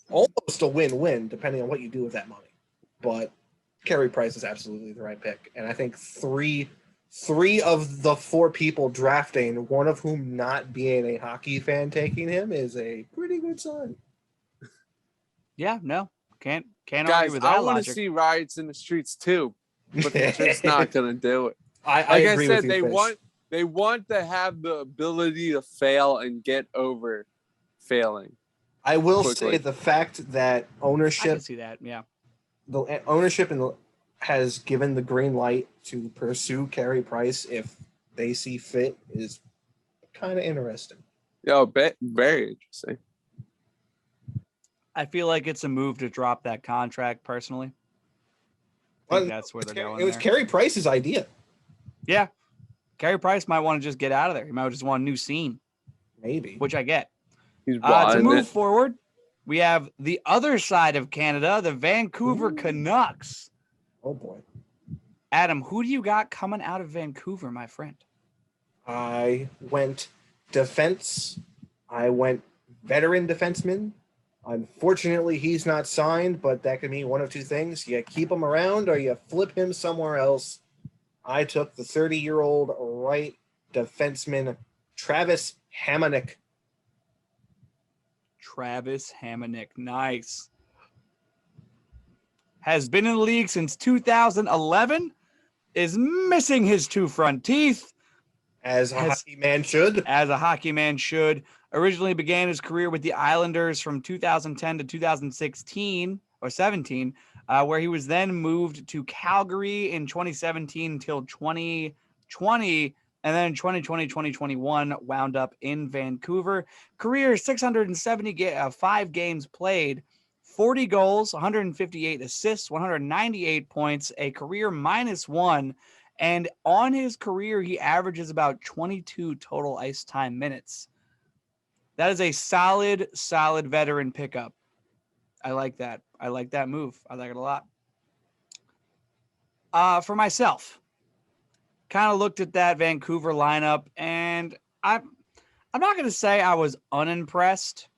almost a win-win depending on what you do with that money. But Carey Price is absolutely the right pick. And I think three of the 4 people drafting, one of whom not being a hockey fan taking him, is a pretty good sign. Yeah, no. Can't argue Guys, with that I want to logic. see riots in the streets too, but they're just not gonna do it. I agree said, with you, they want to have the ability to fail and get over failing. I will quickly. say the fact that I ownership can see that, yeah. the ownership has given the green light to pursue Carey Price if they see fit is kind of interesting. Yo, very interesting. I feel like it's a move to drop that contract personally. I think that's where they're going. It was Carey Price's idea. Yeah. Carey Price might want to just get out of there. He might just want a new scene. Maybe. Which I get. He's to move forward, we have the other side of Canada, the Vancouver Canucks. Oh, boy. Adam, who do you got coming out of Vancouver, my friend? I went defense. I went veteran defenseman. Unfortunately, he's not signed, but that could mean one of two things. You keep him around or you flip him somewhere else. I took the 30-year-old right defenseman, Travis Hamonic. Travis Hamonic. Nice. Has been in the league since 2011. Is missing his 2 front teeth. As a hockey man should. As a hockey man should. Originally began his career with the Islanders from 2010 to 2016 or 17, where he was then moved to Calgary in 2017 until 2020. And then 2020, 2021 wound up in Vancouver. Career 675 games played, 40 goals, 158 assists, 198 points, a career -1. And on his career, he averages about 22 total ice time minutes. That is a solid veteran pickup. I like that. I like that move. I like it a lot. For myself, kind of looked at that Vancouver lineup, and I'm not going to say I was unimpressed,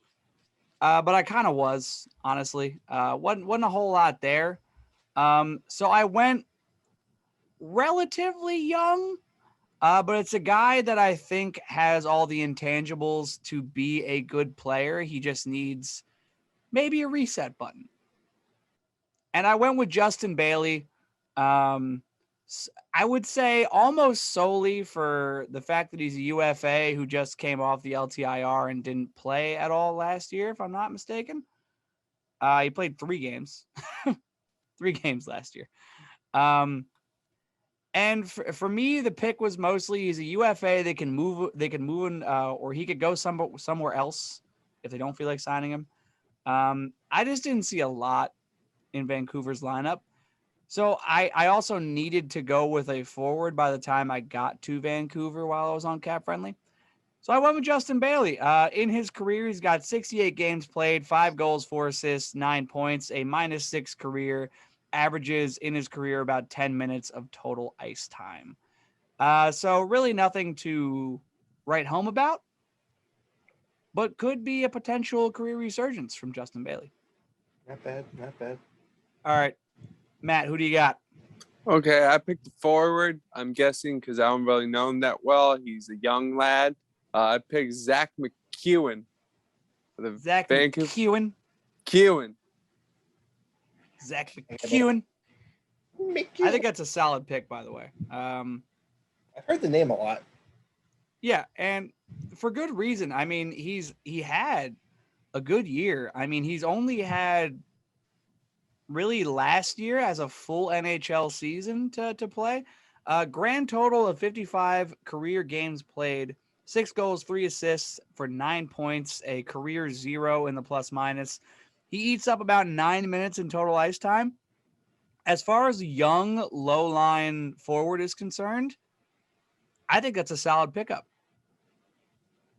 but I kind of was, honestly. Wasn't a whole lot there. So I went relatively young, but it's a guy that I think has all the intangibles to be a good player. He just needs maybe a reset button. And I went with Justin Bailey. I would say almost solely for the fact that he's a UFA who just came off the LTIR and didn't play at all last year, if I'm not mistaken. He played 3 games. 3 games last year. And for me, the pick was mostly he's a UFA. They can move in, or he could go somewhere else if they don't feel like signing him. I just didn't see a lot in Vancouver's lineup. So I also needed to go with a forward by the time I got to Vancouver while I was on Cap Friendly. So I went with Justin Bailey. In his career, he's got 68 games played, 5 goals, 4 assists, 9 points, a -6 career, averages in his career about 10 minutes of total ice time. So really nothing to write home about, but could be a potential career resurgence from Justin Bailey. Not bad. All right, Matt, who do you got? Okay, I picked the forward. I'm guessing because I don't really know him that well. He's a young lad. I picked Zach McEwen. Zach McEwen. Zach McEwen. I think that's a solid pick, by the way. I've heard the name a lot. Yeah, and for good reason. I mean, he had a good year. I mean, he's only had really last year as a full NHL season to play. Grand total of 55 career games played, 6 goals, 3 assists for 9 points, a career 0 in the plus-minus. He eats up about 9 minutes in total ice time. As far as young, low-line forward is concerned, I think that's a solid pickup.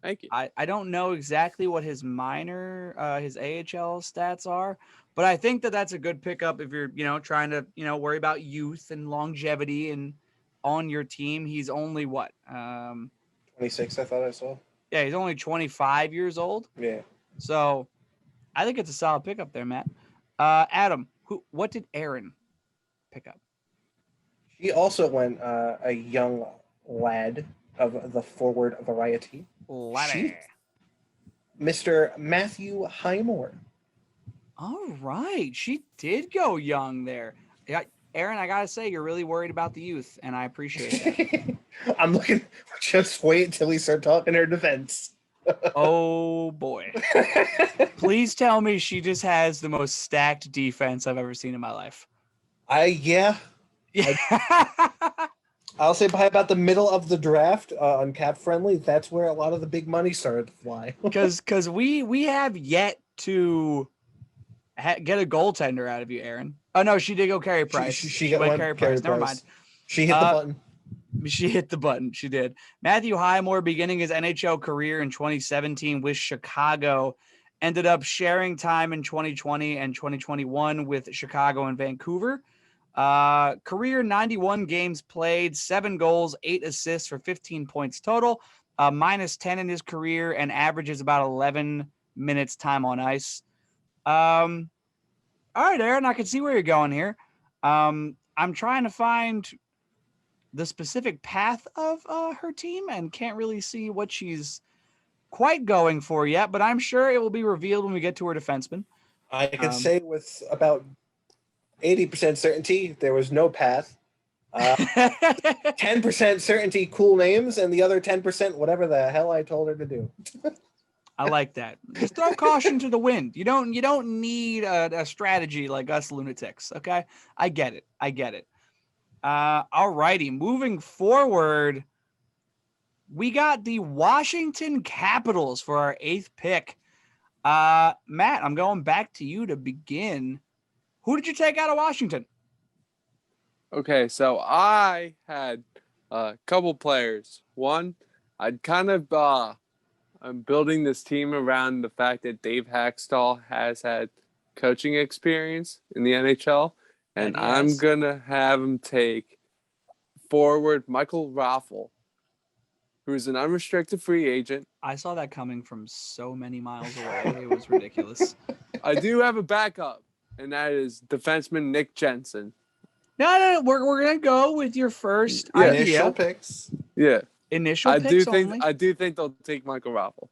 Thank you. I don't know exactly what his his AHL stats are, but I think that that's a good pickup if you're, trying to, worry about youth and longevity and on your team. He's only what? 26, I thought I saw. Yeah, he's only 25 years old. Yeah. So I think it's a solid pickup there, Matt. Adam, what did Aaron pick up? He also went a young lad of the forward variety. Laddie. Mr. Matthew Highmore. All right. She did go young there. Yeah, Aaron, I got to say, you're really worried about the youth, and I appreciate that. I'm looking. Just wait until we start talking her defense. Oh, boy. Please tell me she just has the most stacked defense I've ever seen in my life. Yeah. I'll say by about the middle of the draft on Cap Friendly, that's where a lot of the big money started to fly. Because we have yet to get a goaltender out of you, Aaron. Oh, no, she did go Carey Price. She got went one. Carey Price. Never mind. She hit the button. She hit the button. She did. Matthew Highmore, beginning his NHL career in 2017 with Chicago, ended up sharing time in 2020 and 2021 with Chicago and Vancouver. Career 91 games played, 7 goals, 8 assists for 15 points total, minus 10 in his career, and averages about 11 minutes time on ice. All right, Aaron, I can see where you're going here. I'm trying to find the specific path of her team and can't really see what she's quite going for yet, but I'm sure it will be revealed when we get to her defenseman. I can say with about 80% certainty there was no path. 10% certainty, cool names, and the other 10% whatever the hell I told her to do. I like that. Just throw caution to the wind. You don't need a strategy like us lunatics. Okay, I get it. All righty. Moving forward, we got the Washington Capitals for our 8th pick. Matt, I'm going back to you to begin. Who did you take out of Washington? Okay, so I had a couple players. One, I'd kind of I'm building this team around the fact that Dave Hackstall has had coaching experience in the NHL, and I'm gonna have him take forward Michael Raffl, who's an unrestricted free agent. I saw that coming from so many miles away. It was ridiculous. I do have a backup, and that is defenseman Nick Jensen. No, we're gonna go with your first initial picks. Yeah, initial picks only. I do think they'll take Michael Raffl.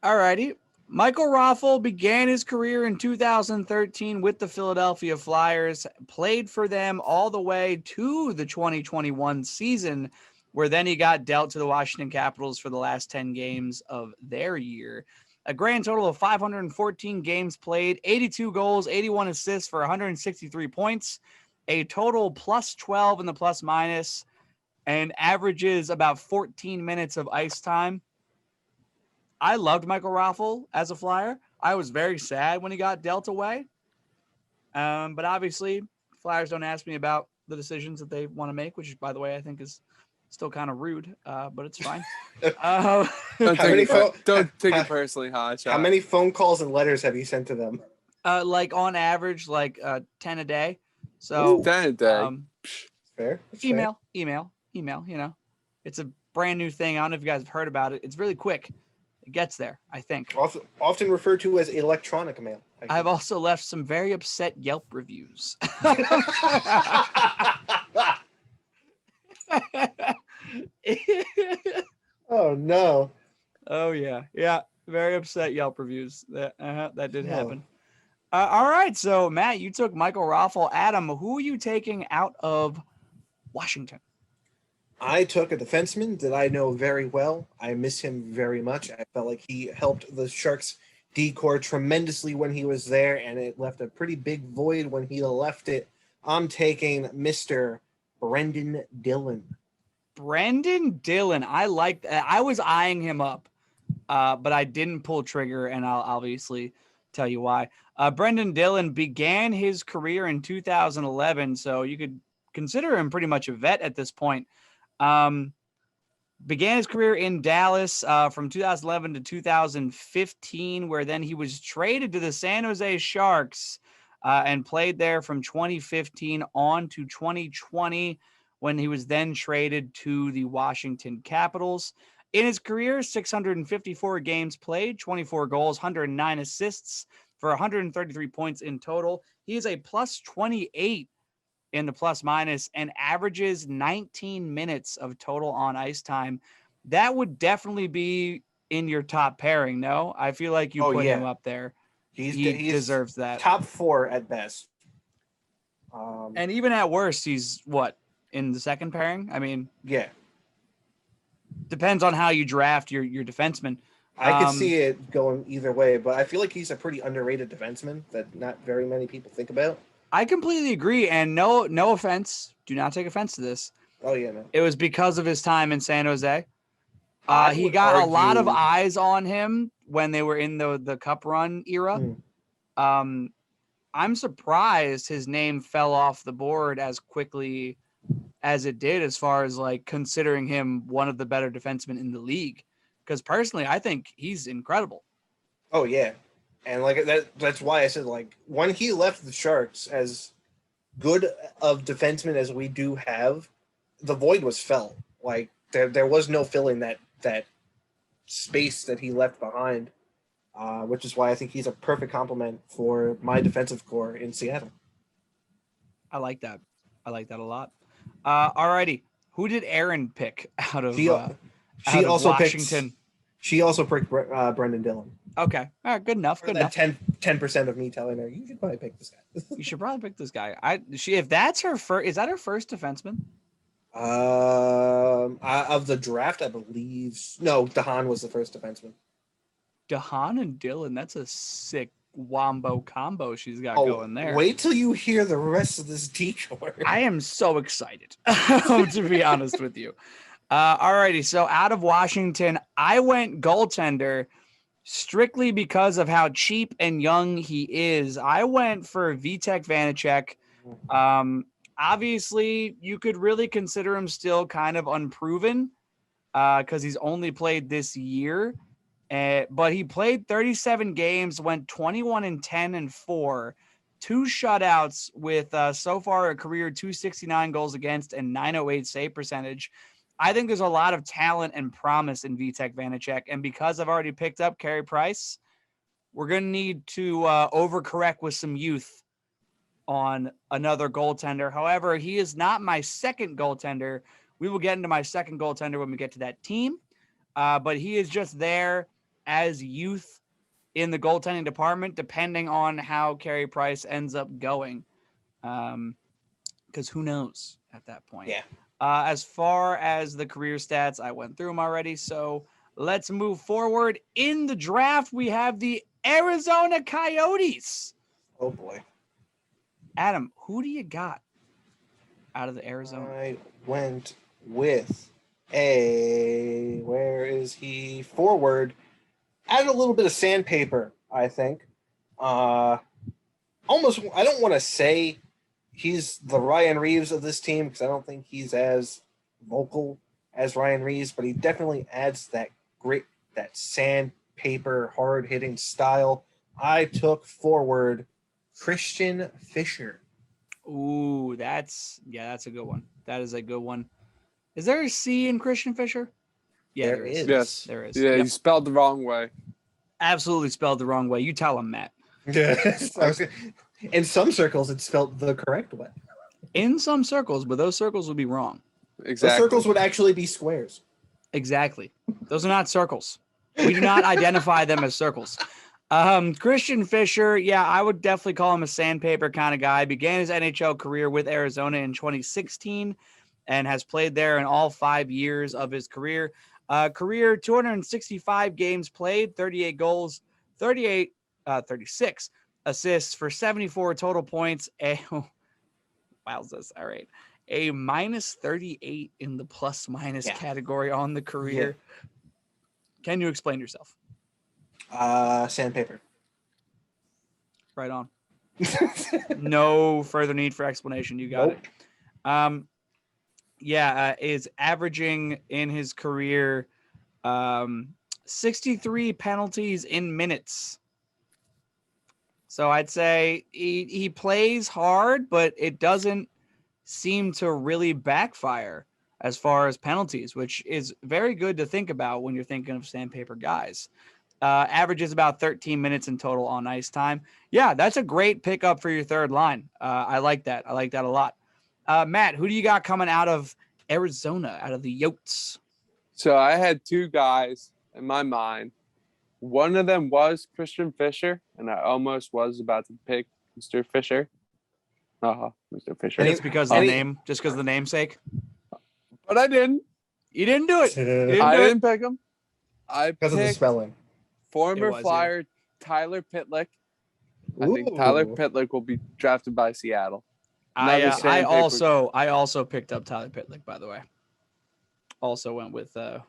All righty. Michael Raffl began his career in 2013 with the Philadelphia Flyers, played for them all the way to the 2021 season, where then he got dealt to the Washington Capitals for the last 10 games of their year. A grand total of 514 games played, 82 goals, 81 assists for 163 points, a total plus 12 in the plus minus, and averages about 14 minutes of ice time. I loved Michael Raffl as a Flyer. I was very sad when he got dealt away. But obviously, Flyers don't ask me about the decisions that they want to make, which, by the way, I think is still kind of rude, but it's fine. Don't take it personally, Hodge. How many phone calls and letters have you sent to them? Like on average, 10 a day. So 10 a day. Fair. Email. You know, it's a brand new thing. I don't know if you guys have heard about it. It's really quick. It gets there, I think. Often referred to as electronic mail. I've also left some very upset Yelp reviews. Oh, no. Oh, yeah. Yeah. Very upset Yelp reviews. That did happen. All right. So, Matt, you took Michael Raffl. Adam, who are you taking out of Washington? I took a defenseman that I know very well. I miss him very much. I felt like he helped the Sharks D-corps tremendously when he was there, and it left a pretty big void when he left it. I'm taking Mr. Brendan Dillon. Brendan Dillon. I like that. I was eyeing him up, but I didn't pull trigger, and I'll obviously tell you why. Brendan Dillon began his career in 2011, so you could consider him pretty much a vet at this point. Began his career in Dallas from 2011 to 2015, where then he was traded to the San Jose Sharks and played there from 2015 on to 2020, when he was then traded to the Washington Capitals. In his career, 654 games played, 24 goals, 109 assists for 133 points in total. He is a plus 28 in the plus minus and averages 19 minutes of total on ice time. That would definitely be in your top pairing, no? I feel like you put him up there. He deserves that. Top 4 at best. And even at worst, he's what, in the second pairing? I mean, yeah. Depends on how you draft your defenseman. I could see it going either way, but I feel like he's a pretty underrated defenseman that not very many people think about. I completely agree, and no offense. Do not take offense to this. Oh, yeah, no. It was because of his time in San Jose. He got a lot of eyes on him when they were in the Cup run era. I'm surprised his name fell off the board as quickly as it did, as far as like considering him one of the better defensemen in the league. Because personally, I think he's incredible. Oh, yeah. And like that's why I said, like, when he left the Sharks, as good of defenseman as we do have, the void was felt. Like there was no filling that space that he left behind, which is why I think he's a perfect complement for my defensive core in Seattle. I like that. I like that a lot. Alrighty. Who did Aaron pick out of Washington? She also picked Brendan Dillon. Okay. All right. Good enough. Good enough. 10% of me telling her, you should probably pick this guy. You should probably pick this guy. If that's her first, is that her first defenseman? Of the draft, I believe. No, DeHaan was the first defenseman. DeHaan and Dillon. That's a sick wombo combo she's got going there. Wait till you hear the rest of this detour. I am so excited, to be honest with you. Alrighty, so out of Washington, I went goaltender strictly because of how cheap and young he is. I went for Vitek Vanacek. Obviously, you could really consider him still kind of unproven because he's only played this year. But he played 37 games, went 21-10-4, 2 shutouts with so far a career 269 goals against and 908 save percentage. I think there's a lot of talent and promise in Vitek Vanacek. And because I've already picked up Carey Price, we're going to need to overcorrect with some youth on another goaltender. However, he is not my second goaltender. We will get into my second goaltender when we get to that team. But he is just there as youth in the goaltending department, depending on how Carey Price ends up going. Because who knows at that point. Yeah. As far as the career stats, I went through them already. So let's move forward. In the draft, we have the Arizona Coyotes. Oh, boy. Adam, who do you got out of the Arizona? I went with where is he? Forward. Added a little bit of sandpaper, I think. Almost, I don't want to say he's the Ryan Reeves of this team because I don't think he's as vocal as Ryan Reeves, but he definitely adds that grit, that sandpaper, hard-hitting style. I took forward Christian Fischer. Ooh, that's a good one. That is a good one. Is there a C in Christian Fischer? Yeah, there is. Yes, there is. Yeah, you spelled the wrong way. Absolutely spelled the wrong way. You tell him, Matt. Yes. In some circles, it's spelled the correct way. In some circles, but those circles would be wrong. Exactly. Those circles would actually be squares. Exactly. Those are not circles. We do not identify them as circles. Christian Fischer, yeah, I would definitely call him a sandpaper kind of guy. Began his NHL career with Arizona in 2016 and has played there in all 5 years of his career. Career 265 games played, 38 goals, 36 assists for 74 total points. Wowzers. All right. A minus 38 in the plus minus category on the career. Yeah. Can you explain yourself? Sandpaper. Right on. No further need for explanation. You got it. Is averaging in his career 63 penalties in minutes. So I'd say he plays hard, but it doesn't seem to really backfire. as far as penalties, which is very good to think about when you're thinking of sandpaper guys. Averages about 13 minutes in total on ice time. Yeah, that's a great pickup for your third line. I like that. I like that a lot. Matt, who do you got coming out of Arizona, out of the Yotes? So I had two guys in my mind. One of them was Christian Fisher, and I almost was about to pick Mr. Fisher. Mr. Fisher. And it's because of the name, just because of the namesake. But I didn't. You didn't do it. I didn't pick him. I because of the picked spelling. former Flyer Tyler Pitlick. I think Tyler Pitlick will be drafted by Seattle. I also picked up Tyler Pitlick, by the way. Also went with the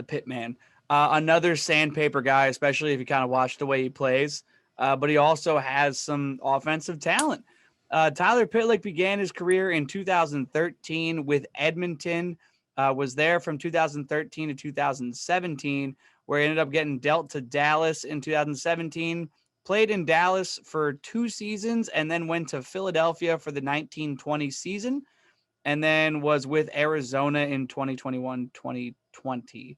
Pit Man. Another sandpaper guy, especially if you kind of watch the way he plays. But he also has some offensive talent. Tyler Pitlick began his career in 2013 with Edmonton. Was there from 2013 to 2017, where he ended up getting dealt to Dallas in 2017. Played in Dallas for 2 seasons and then went to Philadelphia for the 1920 season, and then was with Arizona in 2021-2020.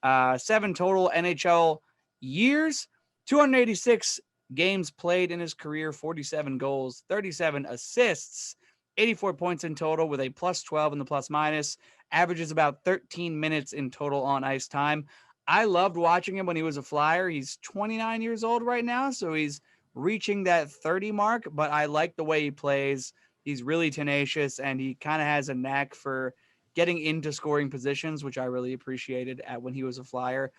7 total NHL years, 286 games played in his career, 47 goals, 37 assists, 84 points in total with a +12 in the plus minus, averages about 13 minutes in total on ice time. I loved watching him when he was a Flyer. He's 29 years old right now, so he's reaching that 30 mark, but I like the way he plays. He's really tenacious, and he kind of has a knack for getting into scoring positions, which I really appreciated when he was a Flyer.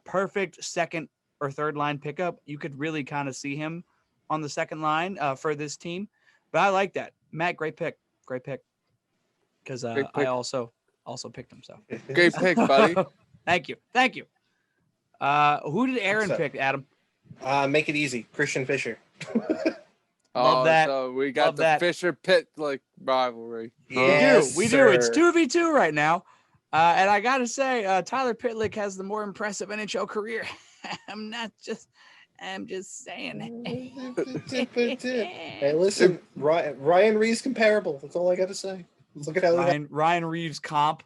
Perfect second or third line pickup. You could really kind of see him on the second line for this team, but I like that. Matt, great pick. Because I also picked him. So great pick, buddy. Thank you. Who did Aaron pick, Adam? Make it easy. Christian Fisher. Love that. So we got the Fisher Pitlick rivalry. Yes, we do. It's 2v2 right now. And I got to say, Tyler Pitlick has the more impressive NHL career. I'm just saying. Hey, listen, Ryan Reeves comparable. That's all I got to say. Look at how Ryan Reeves comp.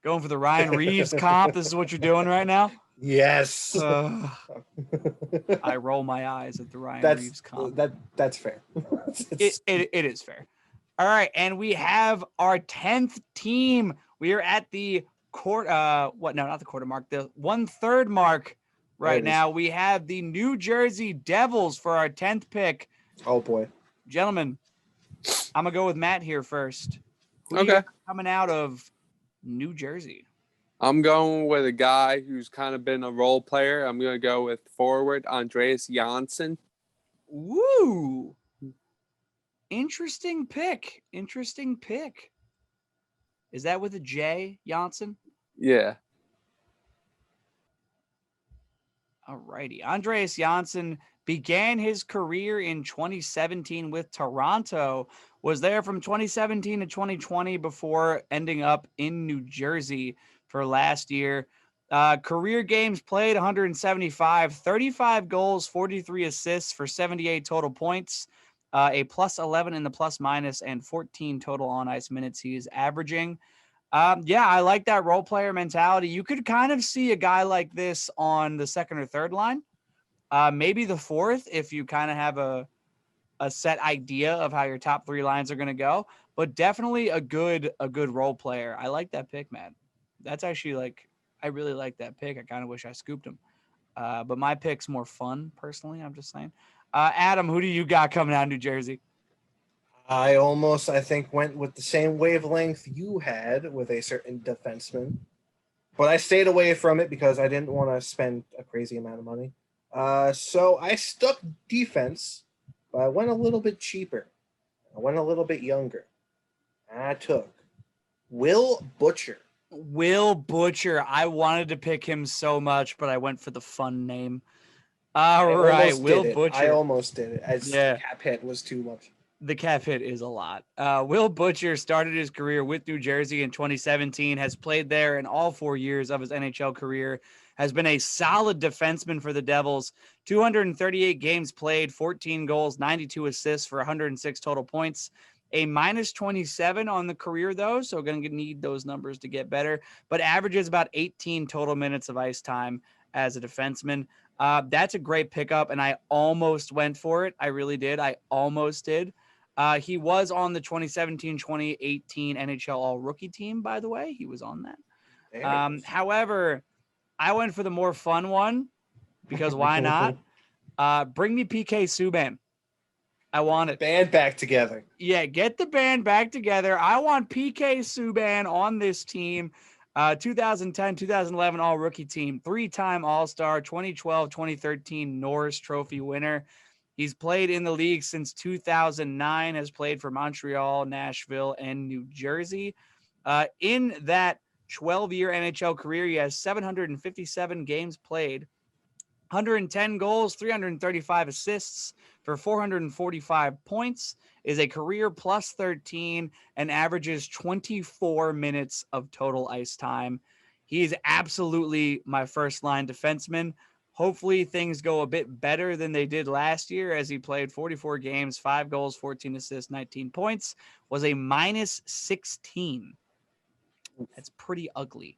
Going for the Ryan Reeves comp. This is what you're doing right now? Yes. I roll my eyes at the Ryan Reeves comp. That's fair. It is fair. All right, and we have our 10th team. We are at the not the quarter mark, the 1/3 mark right now. We have the New Jersey Devils for our 10th pick. Oh boy. Gentlemen, I'm gonna go with Matt here first. Who okay. Coming out of New Jersey. I'm going with a guy who's kind of been a role player. I'm going to go with forward Andreas Janssen. Woo! Interesting pick. Is that with a J, Janssen? Yeah. All righty. Andreas Janssen began his career in 2017 with Toronto, was there from 2017 to 2020 before ending up in New Jersey for last year. Career games played 175, 35 goals, 43 assists for 78 total points, a +11 in the plus minus, and 14 total on ice minutes he is averaging. I like that role player mentality. You could kind of see a guy like this on the second or third line, maybe the fourth if you kind of have a set idea of how your top 3 lines are going to go, but definitely a good role player. I like that pick, man. That's actually I really like that pick. I kind of wish I scooped him. But my pick's more fun personally. I'm just saying. Adam, who do you got coming out of New Jersey? I think went with the same wavelength you had with a certain defenseman, but I stayed away from it because I didn't want to spend a crazy amount of money. So I stuck defense, but I went a little bit cheaper. I went a little bit younger. I took Will Butcher. I wanted to pick him so much, but I went for the fun name. All right, Will Butcher. I almost did it. The cap hit was too much. The cap hit is a lot. Will Butcher started his career with New Jersey in 2017, has played there in all 4 years of his NHL career, has been a solid defenseman for the Devils, 238 games played, 14 goals, 92 assists for 106 total points, A minus 27 on the career, though, so going to need those numbers to get better, but averages about 18 total minutes of ice time as a defenseman. That's a great pickup, and I almost went for it. I really did. I almost did. He was on the 2017-2018 NHL All-Rookie team, by the way. He was on that. However, I went for the more fun one because why not? Bring me PK Subban. I want it. Band back together. Yeah, get the band back together. I want PK Subban on this team. 2010, 2011 All-Rookie team, 3-time All-Star, 2012, 2013 Norris Trophy winner. He's played in the league since 2009, has played for Montreal, Nashville, and New Jersey. In that 12-year NHL career, he has 757 games played, 110 goals, 335 assists for 445 points, is a career plus 13, and averages 24 minutes of total ice time. He is absolutely my first-line defenseman. Hopefully things go a bit better than they did last year as he played 44 games, 5 goals, 14 assists, 19 points, was a minus 16. That's pretty ugly,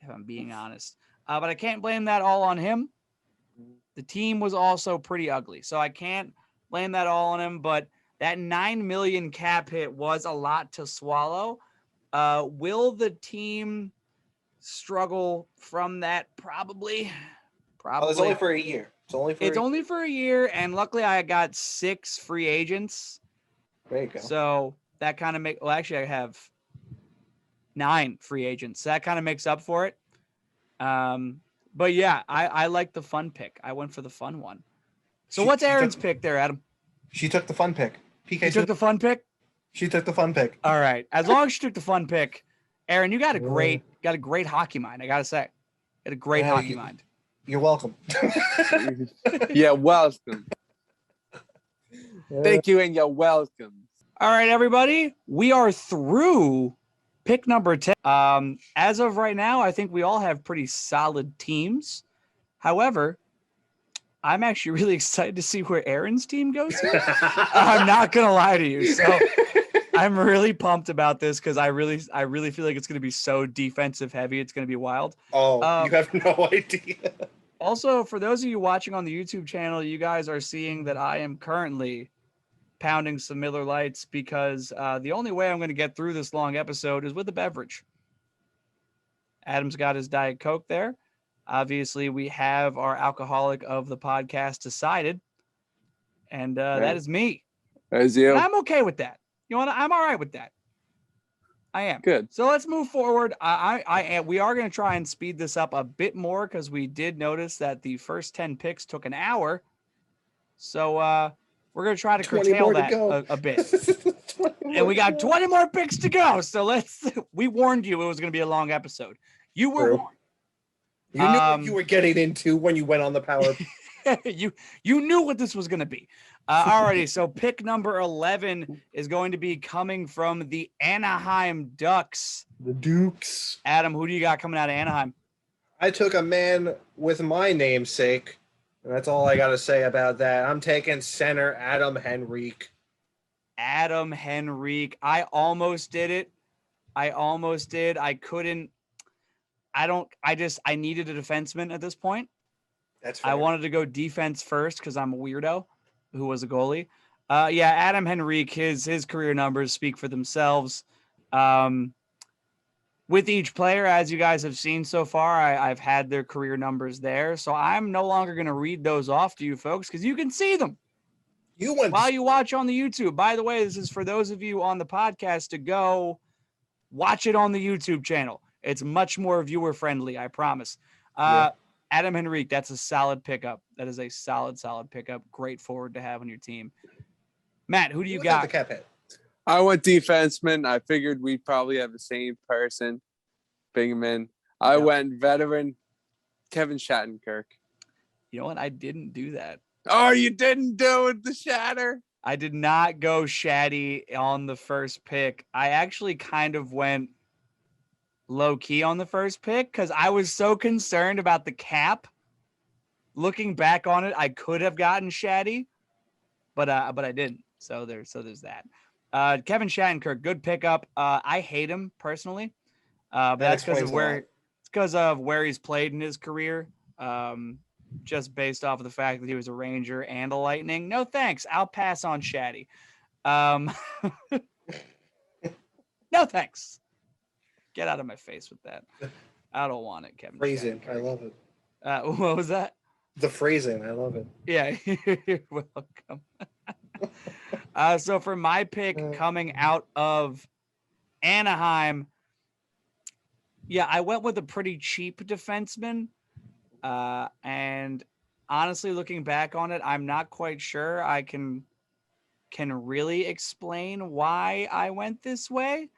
if I'm being honest. But I can't blame that all on him. The team was also pretty ugly, so I can't blame that all on him, but that $9 million cap hit was a lot to swallow. Will the team struggle from that? Probably. Well, it's only for a year. It's only for a year, and luckily I got 6 free agents. There you go. So that kind of well, actually I have 9 free agents. So that kind of makes up for it. But yeah, I like the fun pick. I went for the fun one. So what's Aaron's pick there, Adam? She took the fun pick. PK took the fun pick? She took the fun pick. All right. As long as she took the fun pick, Aaron, you got a great hockey mind, I gotta say. Got a great hockey mind. You're welcome. Yeah, welcome. Thank you, and you're welcome. All right, everybody. We are through pick number 10. As of right now, I think we all have pretty solid teams. However, I'm actually really excited to see where Aaron's team goes here. I'm not going to lie to you. So I'm really pumped about this because I really feel like it's going to be so defensive heavy. It's going to be wild. Oh, you have no idea. Also, for those of you watching on the YouTube channel, you guys are seeing that I am currently pounding some Miller Lights because the only way I'm going to get through this long episode is with a beverage. Adam's got his Diet Coke there. Obviously, we have our alcoholic of the podcast decided, and that is me. That is you. And I'm okay with that. You know what? I'm all right with that. I am. Good. So let's move forward. We are going to try and speed this up a bit more because we did notice that the first 10 picks took an hour. So we're going to try to curtail that a bit. And we got 20 more picks to go. So we warned you it was going to be a long episode. You were warned. You knew what you were getting into when you went on the power. you knew what this was going to be. Alrighty, so pick number 11 is going to be coming from the Anaheim Ducks. The Dukes. Adam, who do you got coming out of Anaheim? I took a man with my namesake, and that's all I got to say about that. I'm taking center Adam Henrique. Adam Henrique. I almost did it. I couldn't. I needed a defenseman at this point. That's fair. I wanted to go defense first because I'm a weirdo who was a goalie. Yeah, Adam Henrique, his career numbers speak for themselves. With each player, as you guys have seen so far, I've had their career numbers there. So I'm no longer going to read those off to you folks because you can see them while you watch on the YouTube. By the way, this is for those of you on the podcast to go watch it on the YouTube channel. It's much more viewer friendly, I promise. Adam Henrique, that's a solid pickup. That is a solid pickup. Great forward to have on your team. Matt, who do you got? The cap hit. I went defenseman. I figured we'd probably have the same person. Bingman. I went veteran Kevin Shattenkirk. You know what? I didn't do that. Oh, you didn't do it, the Shatter? I did not go Shatty on the first pick. I actually kind of went low key on the first pick because I was so concerned about the cap. Looking back on it, I could have gotten Shatty, but I didn't. So there's that. Kevin Shattenkirk, good pickup. I hate him personally. But that's because of where he's played in his career. Just based off of the fact that he was a Ranger and a Lightning. No thanks. I'll pass on Shatty. No thanks. Get out of my face with that. I don't want it, Kevin. Phrasing, I love it. What was that? The phrasing, I love it. Yeah, you're welcome. So for my pick coming out of Anaheim, yeah, I went with a pretty cheap defenseman. And honestly, looking back on it, I'm not quite sure I can really explain why I went this way.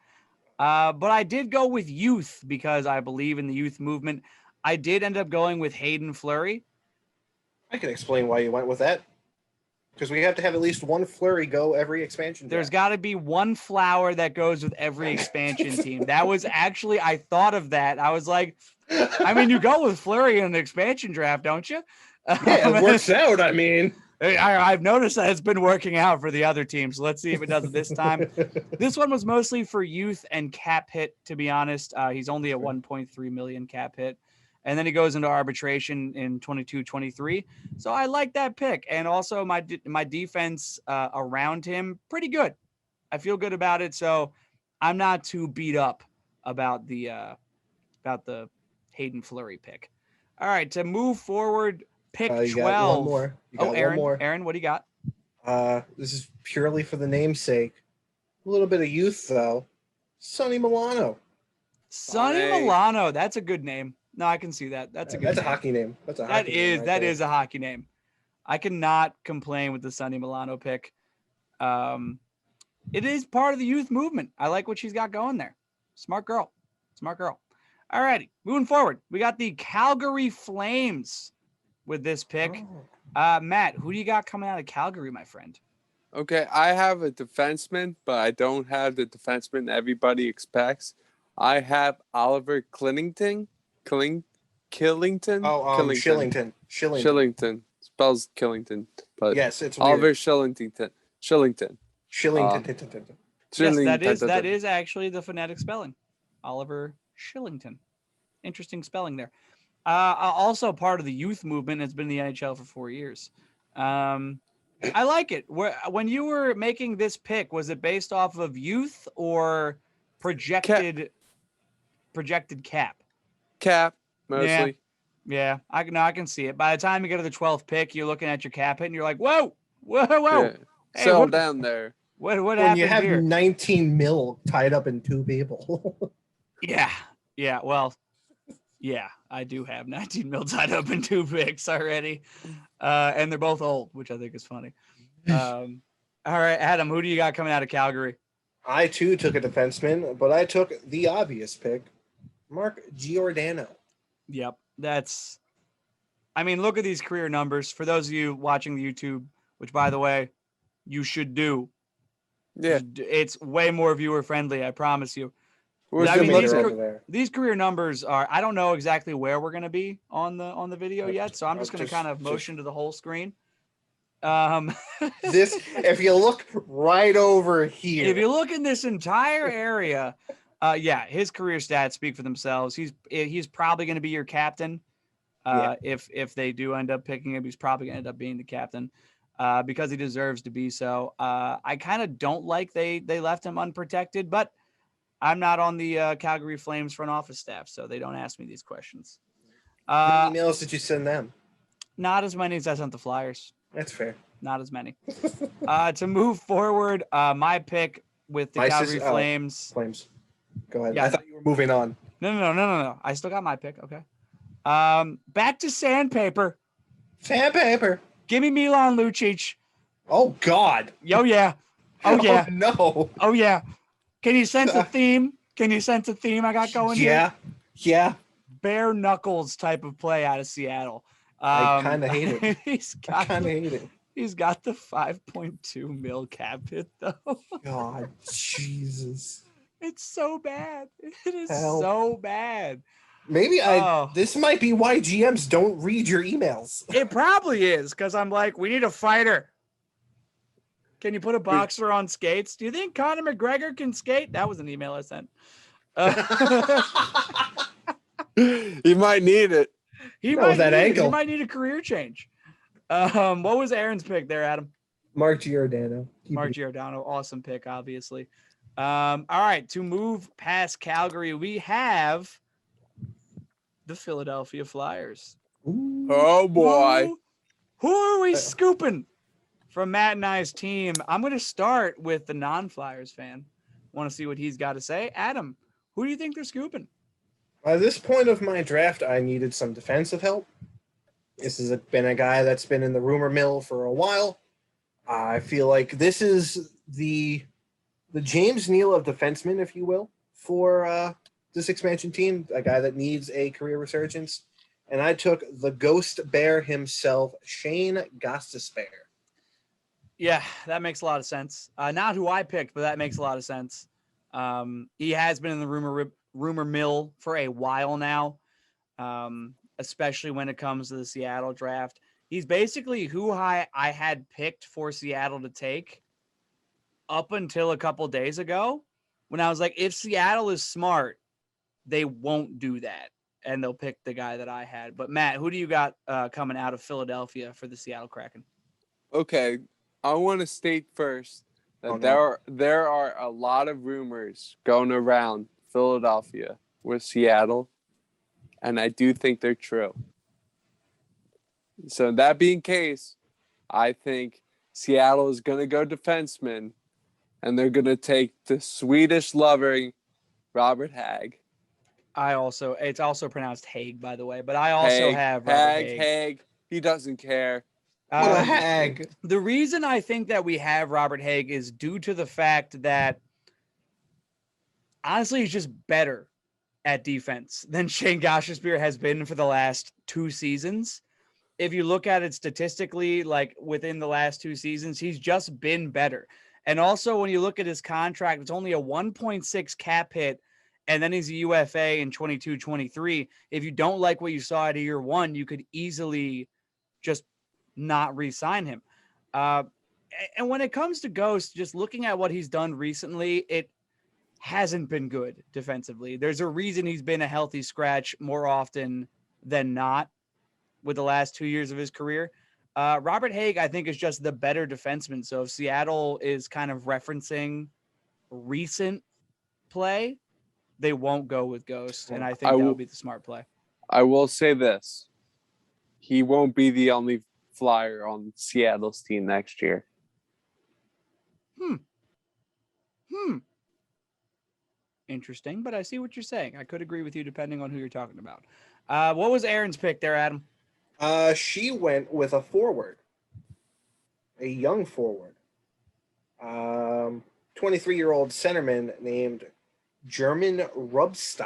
But I did go with youth because I believe in the youth movement. I did end up going with Hayden Fleury. I can explain why you went with that. Because we have to have at least one Fleury go every expansion. There's got to be one flower that goes with every expansion team. That was actually, I thought of that. I was like, I mean, you go with Fleury in the expansion draft, don't you? Yeah, it works out. I mean, I've noticed that it's been working out for the other teams. Let's see if it does it this time. This one was mostly for youth and cap hit, to be honest. He's only at 1.3 million cap hit. And then he goes into arbitration in 22-23. So I like that pick. And also my defense around him, pretty good. I feel good about it. So I'm not too beat up about the Hayden Fleury pick. All right, to move forward, pick 12. Got one more. Aaron, one more. Aaron, what do you got? This is purely for the namesake. A little bit of youth, though. Sonny Milano. Sonny Milano. That's a good name. No, I can see that. That's a good. That's name. A hockey name. That is a hockey name. I cannot complain with the Sonny Milano pick. It is part of the youth movement. I like what she's got going there. Smart girl. All righty, moving forward. We got the Calgary Flames with this pick. Matt, who do you got coming out of Calgary, my friend? Okay, I have a defenseman, but I don't have the defenseman everybody expects. I have Oliver Killington. Shillington. Shillington. Spells Killington, but yes, it's Oliver weird. Shillington. Yes, that is actually the phonetic spelling. Oliver Shillington. Interesting spelling there. Also part of the youth movement, has been in the NHL for 4 years. I like it. When you were making this pick, was it based off of youth or projected cap? Cap, mostly. Yeah. I can see it. By the time you get to the 12th pick, you're looking at your cap hit and you're like, whoa. Yeah. Hey, settle down there. What when happened you have here? 19 mil tied up in two people. Yeah. Well, yeah, I do have 19 mil tied up in 2 picks already. And they're both old, which I think is funny. All right, Adam, who do you got coming out of Calgary? I, too, took a defenseman, but I took the obvious pick, Mark Giordano. Yep, look at these career numbers. For those of you watching the YouTube, which, by the way, you should do. Yeah. It's way more viewer-friendly, I promise you. These career numbers are, I don't know exactly where we're going to be on the video yet, so I'm just going to kind of motion to the whole screen. If you look right over here. If you look in this entire area, his career stats speak for themselves. He's probably going to be your captain. If they do end up picking him, he's probably going to end up being the captain because he deserves to be so. I kind of don't like they left him unprotected, but I'm not on the Calgary Flames front office staff, so they don't ask me these questions. How many emails did you send them? Not as many as I sent the Flyers. That's fair. Not as many. To move forward, my pick with the Calgary Flames. Flames. Go ahead. Yeah. I thought you were moving on. No. I still got my pick. Okay. Back to Sandpaper. Sandpaper. Give me Milan Lucic. Oh, God. Oh, yeah. Oh, yeah. Oh, no. Oh, yeah. Can you sense a theme? I got going here? Yeah. Bare knuckles type of play out of Seattle. I kind of hate it. He's got the 5.2 mil cap hit, though. God, Jesus. It's so bad. It is so bad. Maybe this might be why GMs don't read your emails. It probably is, because I'm like, we need a fighter. Can you put a boxer on skates? Do you think Conor McGregor can skate? That was an email I sent. He might need it. He might need a career change. What was Aaron's pick there, Adam? Mark Giordano. Mark Giordano, awesome pick, obviously. All right, to move past Calgary, we have the Philadelphia Flyers. Ooh. Oh boy. Who are we scooping from Matt and I's team? I'm going to start with the non-Flyers fan. Want to see what he's got to say. Adam, who do you think they're scooping? At this point of my draft, I needed some defensive help. This has been a guy that's been in the rumor mill for a while. I feel like this is the James Neal of defensemen, if you will, for this expansion team, a guy that needs a career resurgence. And I took the Ghost Bear himself, Shane Gostisbehere. Yeah, that makes a lot of sense. Not who I picked, but that makes a lot of sense. He has been in the rumor mill for a while now, especially when it comes to the Seattle draft. He's basically who I had picked for Seattle to take up until a couple days ago, when I was like, if Seattle is smart, they won't do that, and they'll pick the guy that I had. But Matt, who do you got coming out of Philadelphia for the Seattle Kraken? Okay, I want to state first that there are a lot of rumors going around Philadelphia with Seattle, and I do think they're true. So that being the case, I think Seattle is going to go defenseman, and they're going to take the Swedish loving Robert Hagg. It's also pronounced Haig, by the way, but I also have Robert Hagg. He doesn't care. What a hag. The reason I think that we have Robert Hagg is due to the fact that, honestly, he's just better at defense than Shane Gostisbehere has been for the last 2 seasons. If you look at it statistically, like within the last 2 seasons, he's just been better. And also, when you look at his contract, it's only a 1.6 cap hit, and then he's a UFA in 22-23. If you don't like what you saw at year 1, you could easily just not re-sign him. And when it comes to Ghost, just looking at what he's done recently, it hasn't been good defensively. There's a reason he's been a healthy scratch more often than not with the last 2 years of his career. Robert Hagg, I think, is just the better defenseman. So if Seattle is kind of referencing recent play, they won't go with Ghost. And I think that would be the smart play. I will say this. He won't be the only Flyer on Seattle's team next year. Interesting, but I see what you're saying. I could agree with you depending on who you're talking about. What was Aaron's pick there, Adam? She went with a forward, a young forward, 23-year-old centerman named German Rubstov.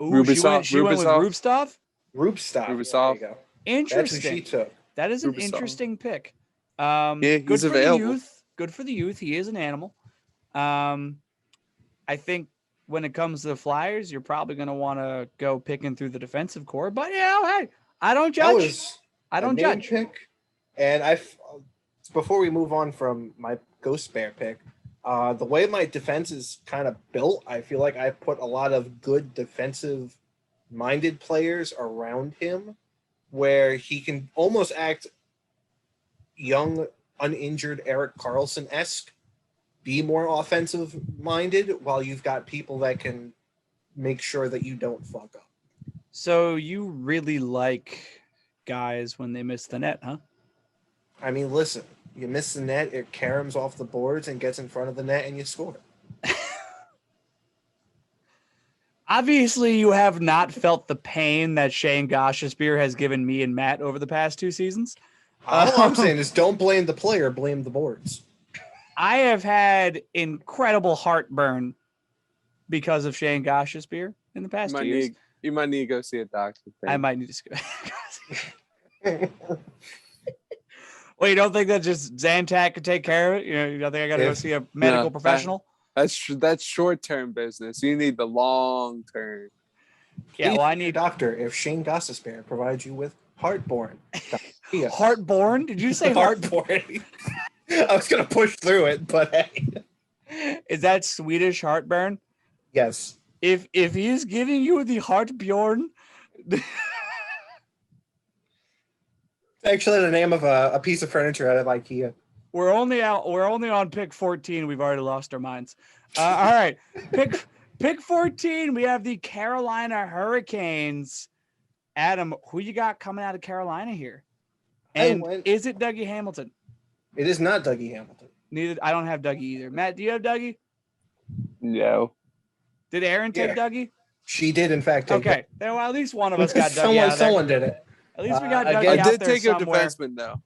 Ooh, she went with Rubstov? Rubstov. There you go. Interesting. That's who she took. That is an interesting pick. Yeah, good he's for available. The youth. Good for the youth. He is an animal. I think when it comes to the Flyers, you're probably going to want to go picking through the defensive core. But hey, I don't judge. I don't judge. Pick. And before we move on from my Ghost Bear pick, the way my defense is kind of built, I feel like I put a lot of good defensive-minded players around him, where he can almost act young, uninjured Erik Karlsson-esque, be more offensive-minded, while you've got people that can make sure that you don't fuck up. So you really like guys when they miss the net, huh? I mean, listen, you miss the net, it caroms off the boards and gets in front of the net, and you score. Obviously, you have not felt the pain that Shane Gostisbehere has given me and Matt over the past 2 seasons. All I'm saying is don't blame the player, blame the boards. I have had incredible heartburn because of Shane Gostisbehere in the past 2 years. You might need to go see a doctor. I might need to. Well, you don't think that just Zantac could take care of it? You don't think I got to go see a medical professional? That's short-term business. You need the long-term. Yeah, well, I need doctor. If Shane Gostisbehere provides you with heartburn. Heartborn? Did you say heartborn? I was gonna push through it, but hey. Is that Swedish heartburn? Yes. If he's giving you the heartbjorn, Actually the name of a piece of furniture out of IKEA. we're only on pick 14. We've already lost our minds. All right. Pick 14. We have the Carolina Hurricanes. Adam, who you got coming out of Carolina here? And is it Dougie Hamilton? It is not Dougie Hamilton. I don't have Dougie either. Matt, do you have Dougie? No. Did Aaron take Dougie? She did, in fact, take it. Well, at least one of us got Dougie. Someone did it. At least we got Dougie I out did there take somewhere. a defenseman, though.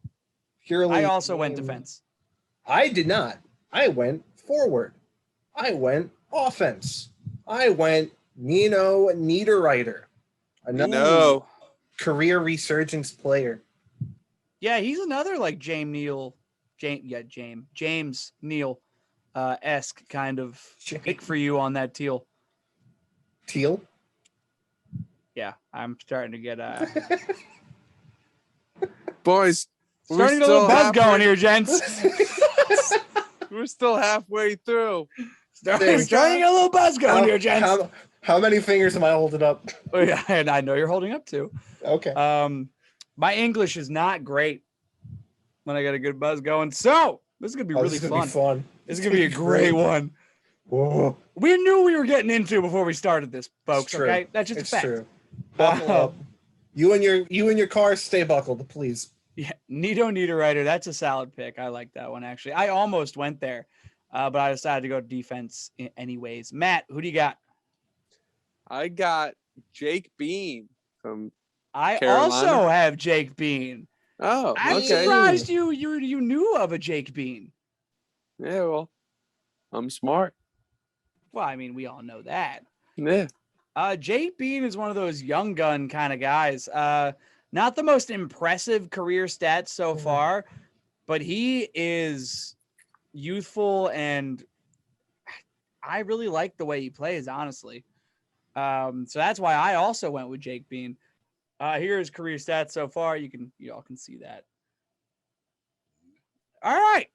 Purely I also went defense. I did not. I went forward. I went offense. I went Nino Niederreiter. Another career resurgence player. Yeah, he's another like James Neal esque kind of pick for you on that teal. Teal? Yeah, I'm starting to get boys. Starting a little buzz going here, gents. We're still halfway through. Starting a little buzz going here, gents. How many fingers am I holding up? Oh yeah, and I know you're holding up too. Okay. My English is not great when I got a good buzz going. So this is gonna be really fun. This is gonna be a great one. Whoa. We knew we were getting into before we started this, folks. Okay, that's just a fact. True. Buckle up. You and your car, stay buckled, please. Yeah, Niederreiter. That's a solid pick. I like that one actually. I almost went there, but I decided to go defense anyways. Matt, who do you got? I got Jake Bean from I Carolina. also have Jake Bean. Oh, I'm surprised you knew of a Jake Bean. Yeah, well, I'm smart. Well, I mean, we all know that. Yeah. Jake Bean is one of those young gun kind of guys. Not the most impressive career stats so far, but he is youthful and I really like the way he plays, honestly. So that's why I also went with Jake Bean. Here's career stats so far. You all can see that. All right.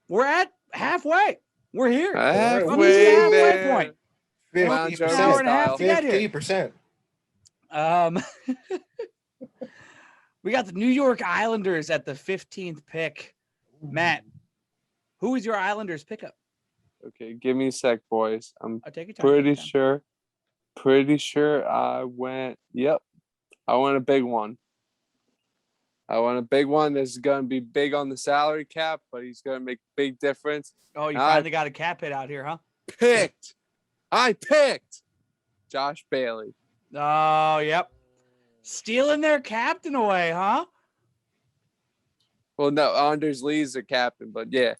We're at halfway. We're here. Halfway point. 50%. We got the New York Islanders at the 15th pick. Matt, who is your Islanders pickup? Okay, give me a sec, boys. I'm take your time, pretty sure I went. Yep, I want a big one. I want a big one that's going to be big on the salary cap, but he's going to make a big difference. Oh, you finally got a cap hit out here, huh? I picked Josh Bailey. Oh, yep. Stealing their captain away, huh? Well, no, Anders Lee's the captain, but yeah.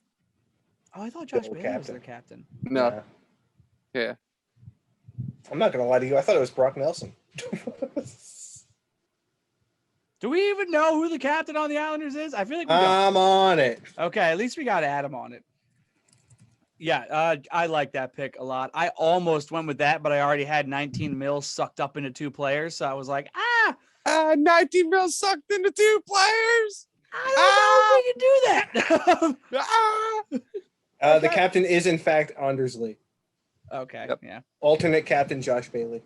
Oh, I thought Josh Bailey was their captain. No. Yeah. I'm not going to lie to you. I thought it was Brock Nelson. Do we even know who the captain on the Islanders is? I feel like we don't. I'm on it. Okay, at least we got Adam on it. Yeah, I like that pick a lot. I almost went with that, but I already had 19 mil sucked up into two players, so I was like, 19 mil sucked into two players. I don't know if we can do that. The captain is in fact Anders Lee. Okay, yep. Yeah. Alternate captain Josh Bailey.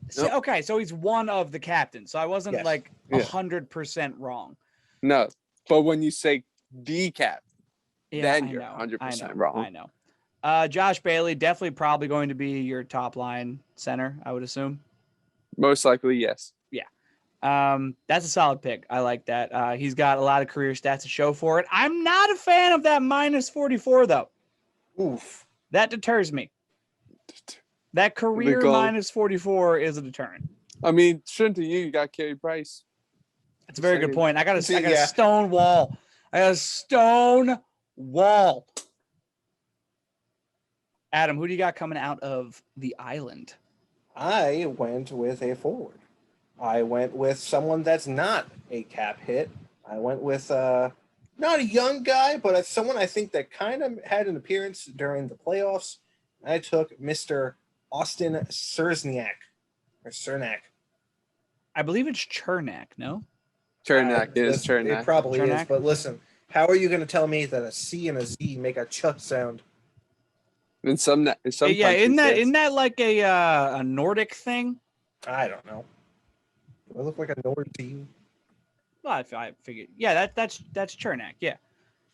So, okay, so he's one of the captains. So I wasn't like 100% wrong. No, but when you say the captain, then you're 100% wrong. I know. Josh Bailey, definitely probably going to be your top line center, I would assume. Most likely, yes. Yeah. That's a solid pick. I like that. He's got a lot of career stats to show for it. I'm not a fan of that minus 44, though. Oof. That deters me. That career minus 44 is a deterrent. I mean, shouldn't you got Carey Price? That's a very good point. I got a stone wall. I got a stone wall. Adam, who do you got coming out of the island? I went with a forward. I went with someone that's not a cap hit. I went with not a young guy, but someone I think that kind of had an appearance during the playoffs. I took Mr. Austin Cernak. I believe it's Chernak, no? Chernak is Chernak. It probably is, but listen, How are you going to tell me that a C and a Z make a ch sound? In some Yeah, countries, isn't that like a Nordic thing? I don't know. Do I look like a Nord to you? Well, I figured. Yeah, that's Chernak. Yeah,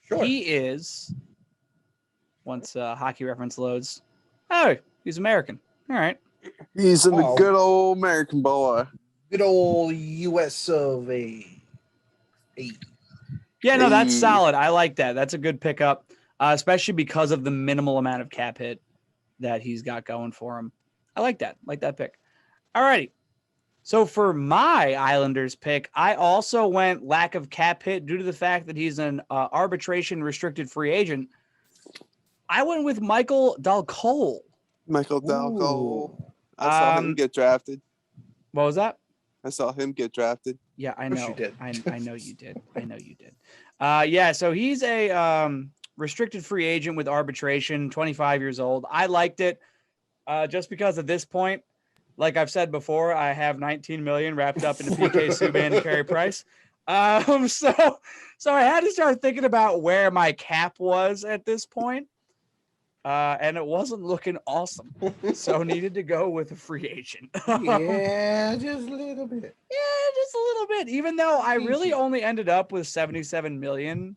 Sure. he is. Once hockey reference loads, oh, he's American. All right. he's a good old American boy. Good old U.S. of A. Yeah, no, that's solid. I like that. That's a good pickup, especially because of the minimal amount of cap hit that he's got going for him. I like that. Like that pick. All righty. So for my Islanders pick, I also went lack of cap hit due to the fact that he's an arbitration restricted free agent. I went with Michael Dalcol. Michael Dalcol. I saw him get drafted. What was that? I saw him get drafted. Yeah, I know. Yes, you did. I know you did. I know you did. Yeah, so he's a restricted free agent with arbitration, 25 years old. I liked it just because at this point, like I've said before, I have 19 million wrapped up into PK Subban and Carey Price. So I had to start thinking about where my cap was at this point. And it wasn't looking awesome. So needed to go with a free agent. Yeah, just a little bit. Yeah, just a little bit. Even though I really only ended up with 77 million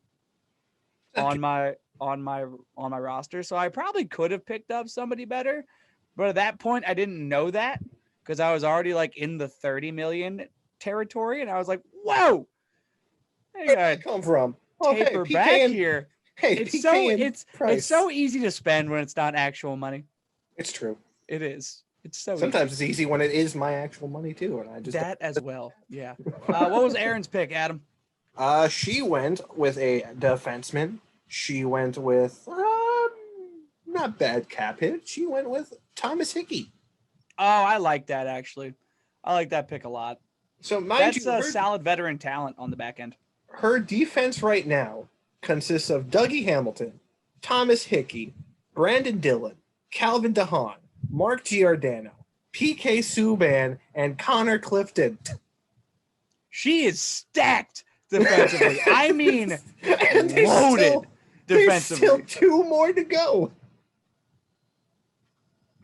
on my roster. So I probably could have picked up somebody better. But at that point, I didn't know that because I was already like in the 30 million territory. And I was like, whoa. Where did that come from? Taper back here. Hey, it's so easy to spend when it's not actual money. It's true. It is. It's so sometimes it's easy when it is my actual money too, and I just that as well. Yeah. What was Aaron's pick, Adam? She went with a defenseman. She went with not bad cap hit. She went with Thomas Hickey. Oh, I like that actually. I like that pick a lot. So that's a solid veteran talent on the back end. Her defense right now consists of Dougie Hamilton, Thomas Hickey, Brandon Dillon, Calvin DeHaan, Mark Giordano, PK Subban, and Connor Clifton. She is stacked defensively. I mean, loaded defensively. There's still 2 more to go.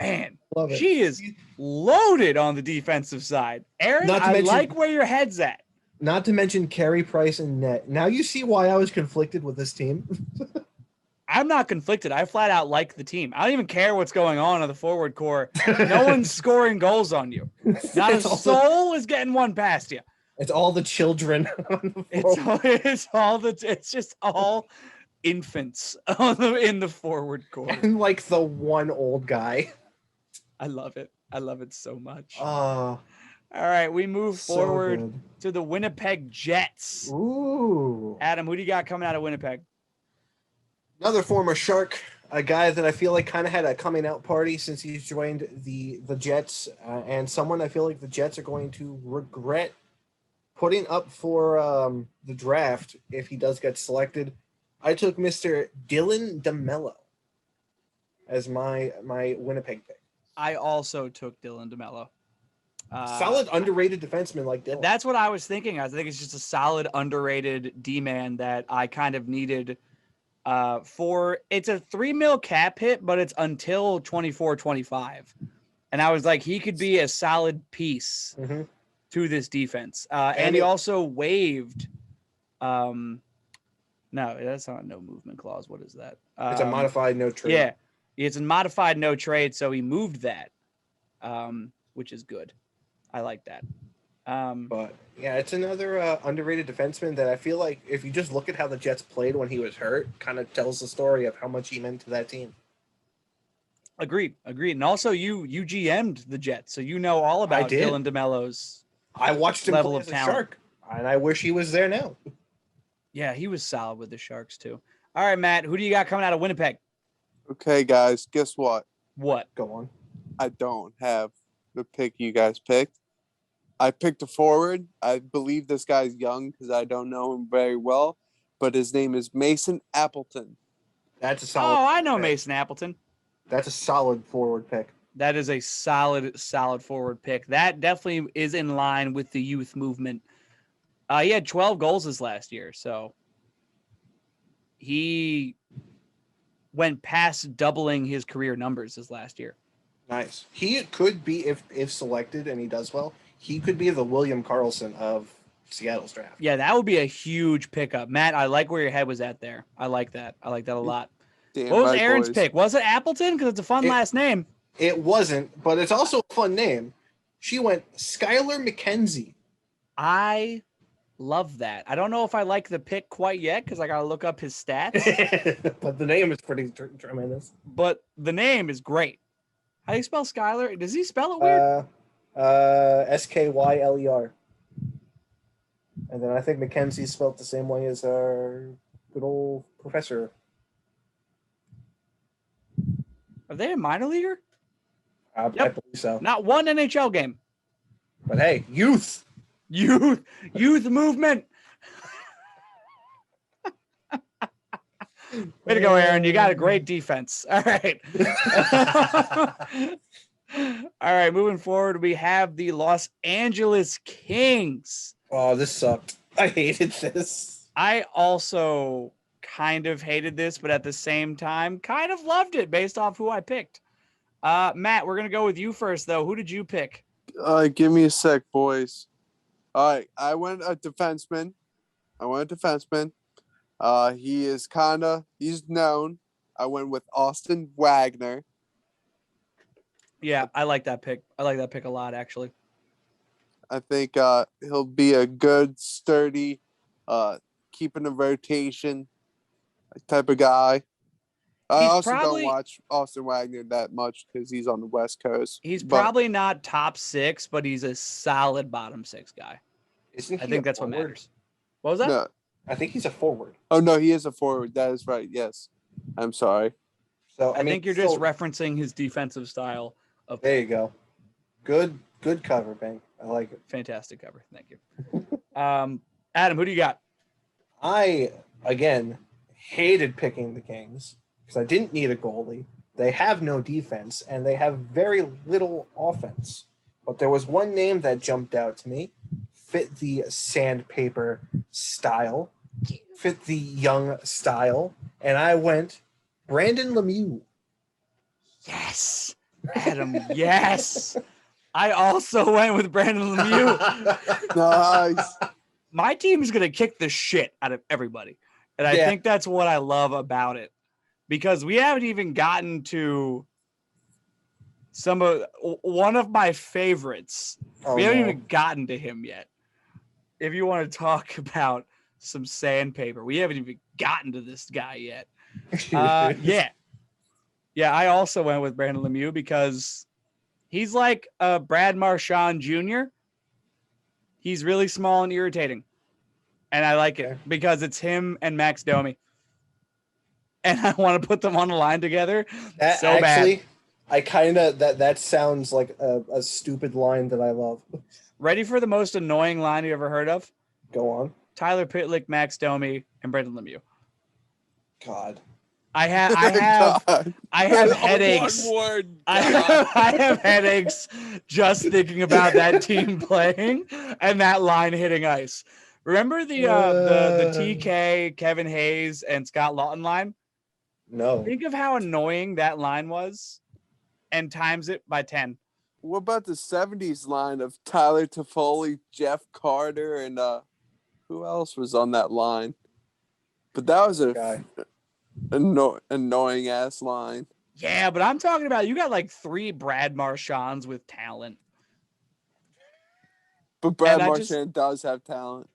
Man, she is loaded on the defensive side. Aaron, I like where your head's at. Not to mention Carey Price and net. Now you see why I was conflicted with this team. I'm not conflicted. I flat out like the team. I don't even care what's going on the forward core. No one's scoring goals on you. Not a soul is getting one past you. It's all the children. It's just all infants in the forward core. And like the one old guy. I love it. I love it so much. All right, we move forward to the Winnipeg Jets. Ooh. Adam, who do you got coming out of Winnipeg? Another former Shark, a guy that I feel like kind of had a coming out party since he's joined the Jets, and someone I feel like the Jets are going to regret putting up for the draft if he does get selected. I took Mr. Dylan DeMello as my Winnipeg pick. I also took Dylan DeMello. Solid underrated defenseman like Dylan. That's what I was thinking. I think it's just a solid underrated D-man that I kind of needed for. It's a $3 million cap hit, but it's until 24-25. And I was like, he could be a solid piece to this defense. And he also waived. No, that's not a no movement clause. What is that? It's a modified no trade. Yeah, it's a modified no trade. So he moved that, which is good. I like that. But yeah, it's another underrated defenseman that I feel like if you just look at how the Jets played when he was hurt, kind of tells the story of how much he meant to that team. Agreed. And also you GM'd the Jets, so you know all about Dylan DeMello's I watched him level play of as a talent. Shark, and I wish he was there now. Yeah, he was solid with the Sharks too. All right, Matt, who do you got coming out of Winnipeg? Okay, guys, guess what? What? Go on. I don't have the pick you guys picked. I picked a forward. I believe this guy's young because I don't know him very well, but his name is Mason Appleton. That's a solid. Oh, I know pick. Mason Appleton. That's a solid forward pick. That is a solid forward pick. That definitely is in line with the youth movement. He had 12 goals this last year, so he went past doubling his career numbers this last year. Nice. He could be, if selected and he does well, he could be the William Karlsson of Seattle's draft. Yeah, that would be a huge pickup. Matt, I like where your head was at there. I like that. I like that a lot. Damn what was right, Aaron's boys. pick? Was it Appleton? Because it's a fun last name. It wasn't, but it's also a fun name. She went Skylar McKenzie. I love that. I don't know if I like the pick quite yet because I got to look up his stats. But the name is pretty tremendous. But the name is great. How do you spell Skylar? Does he spell it weird? Skyler. And then I think Mackenzie spelled the same way as our good old professor. Are they a minor leaguer? I believe so. Not one NHL game. But hey, youth movement. Way to go, Aaron. You got a great defense. All right. All right, moving forward, we have the Los Angeles Kings. Oh, this sucked. I hated this. I also kind of hated this, but at the same time, kind of loved it based off who I picked. Matt, we're going to go with you first, though. Who did you pick? Give me a sec, boys. All right, I went a defenseman. He's known. I went with Austin Wagner. Yeah, I like that pick. I like that pick a lot, actually. I think he'll be a good, sturdy, keeping a rotation type of guy. I also don't watch Austin Wagner that much because he's on the West Coast. He's probably not top 6, but he's a solid bottom 6 guy. I think that's what matters. What was that? No. I think he's a forward. Oh, no, he is a forward. That is right. Yes. I'm sorry. So I think you're just referencing his defensive style. There you go. Good cover, Bang. I like it. Fantastic cover. Thank you. Adam, who do you got? I, again, hated picking the Kings because I didn't need a goalie. They have no defense, and they have very little offense. But there was one name that jumped out to me, fit the sandpaper style, fit the young style, and I went Brandon Lemieux. Yes. Adam, yes. I also went with Brandon Lemieux. Nice. My team is going to kick the shit out of everybody. And I think that's what I love about it. Because we haven't even gotten to one of my favorites. We haven't even gotten to him yet. If you want to talk about some sandpaper, we haven't even gotten to this guy yet. Yeah, I also went with Brandon Lemieux because he's like Brad Marchand Jr. He's really small and irritating. And I like it because it's him and Max Domi. And I want to put them on the line together bad. I kind of, that sounds like a stupid line that I love. Ready for the most annoying line you ever heard of? Go on. Tyler Pitlick, Max Domi, and Brandon Lemieux. God. I have headaches. I have headaches just thinking about that team playing and that line hitting ice. Remember the TK, Kevin Hayes, and Scott Lawton line? No. Think of how annoying that line was and times it by 10. What about the 70s line of Tyler Toffoli, Jeff Carter, and who else was on that line? But that was annoying ass line. Yeah, but I'm talking about you got like 3 Brad Marchands with talent. But Brad Marchand does have talent.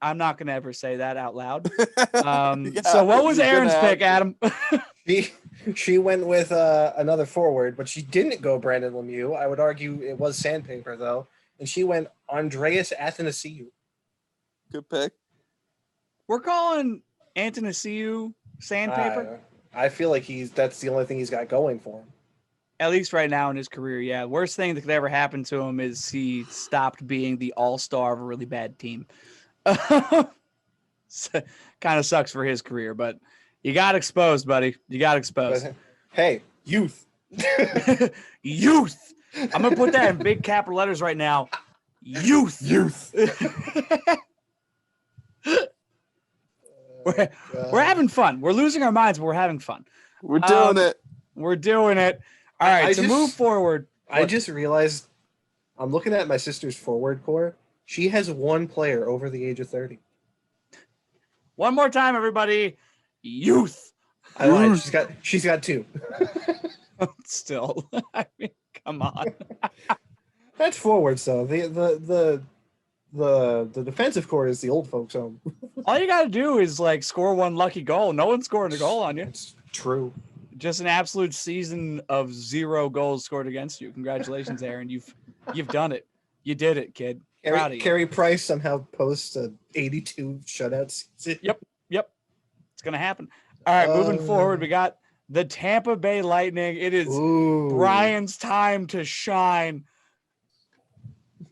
I'm not going to ever say that out loud. So what was Aaron's pick, Adam? She went with another forward, but she didn't go Brandon Lemieux. I would argue it was sandpaper, though. And she went Andreas Athanasiou. Good pick. We're calling Athanasiou sandpaper? I feel like that's the only thing he's got going for him. At least right now in his career, yeah. Worst thing that could ever happen to him is he stopped being the all-star of a really bad team. Kind of sucks for his career, but you got exposed, buddy. You got exposed. But, hey, youth. Youth. I'm going to put that in big capital letters right now. Youth. We're having fun. We're losing our minds, but we're having fun. We're doing it. We're doing it. All right, move forward. I just realized I'm looking at my sister's forward core. She has one player over the age of 30. One more time, everybody. Youth. I lied. She's got two. Still, I mean, come on. That's forwards, though. The defensive core is the old folks' home. All you got to do is like score one lucky goal. No one's scoring a goal on you. It's true. Just an absolute season of 0 goals scored against you. Congratulations, Aaron. You've done it. You did it, kid. Proud of you. Carey Price somehow posts a 82 shutout season. Yep. It's gonna happen. All right, moving forward, we got the Tampa Bay Lightning. It is Brian's time to shine.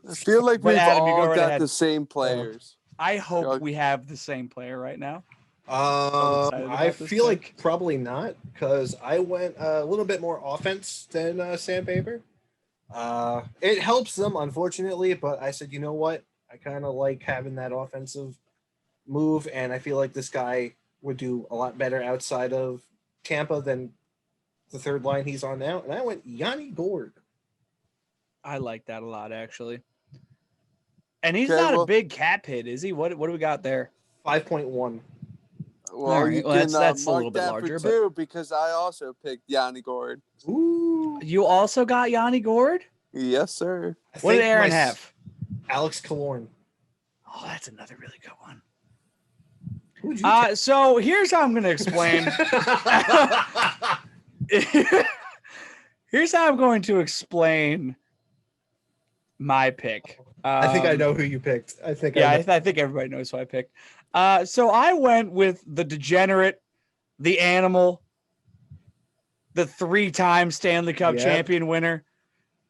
I feel like we've Adam, all got the same players. I hope we have the same player right now. I feel like probably not, because I went a little bit more offense than Sandpaper. It helps them, unfortunately, but I said, you know what? I kind of like having that offensive move, and I feel like this guy would do a lot better outside of Tampa than the third line he's on now. And I went Yanni Gourde. I like that a lot, actually. And he's not a big cap hit, is he? What do we got there? 5.1. Well, right, you can that's a little mark bit that larger, for two, because I also picked Yanni Gourde. Ooh. You also got Yanni Gourde? Yes, sir. What did Aaron have? Alex Killorn. Oh, that's another really good one. Who'd So here's how I'm going to explain. Here's how I'm going to explain my pick. I think I know who you picked. I think everybody knows who I picked. So I went with the degenerate, the animal, the 3-time Stanley Cup champion winner,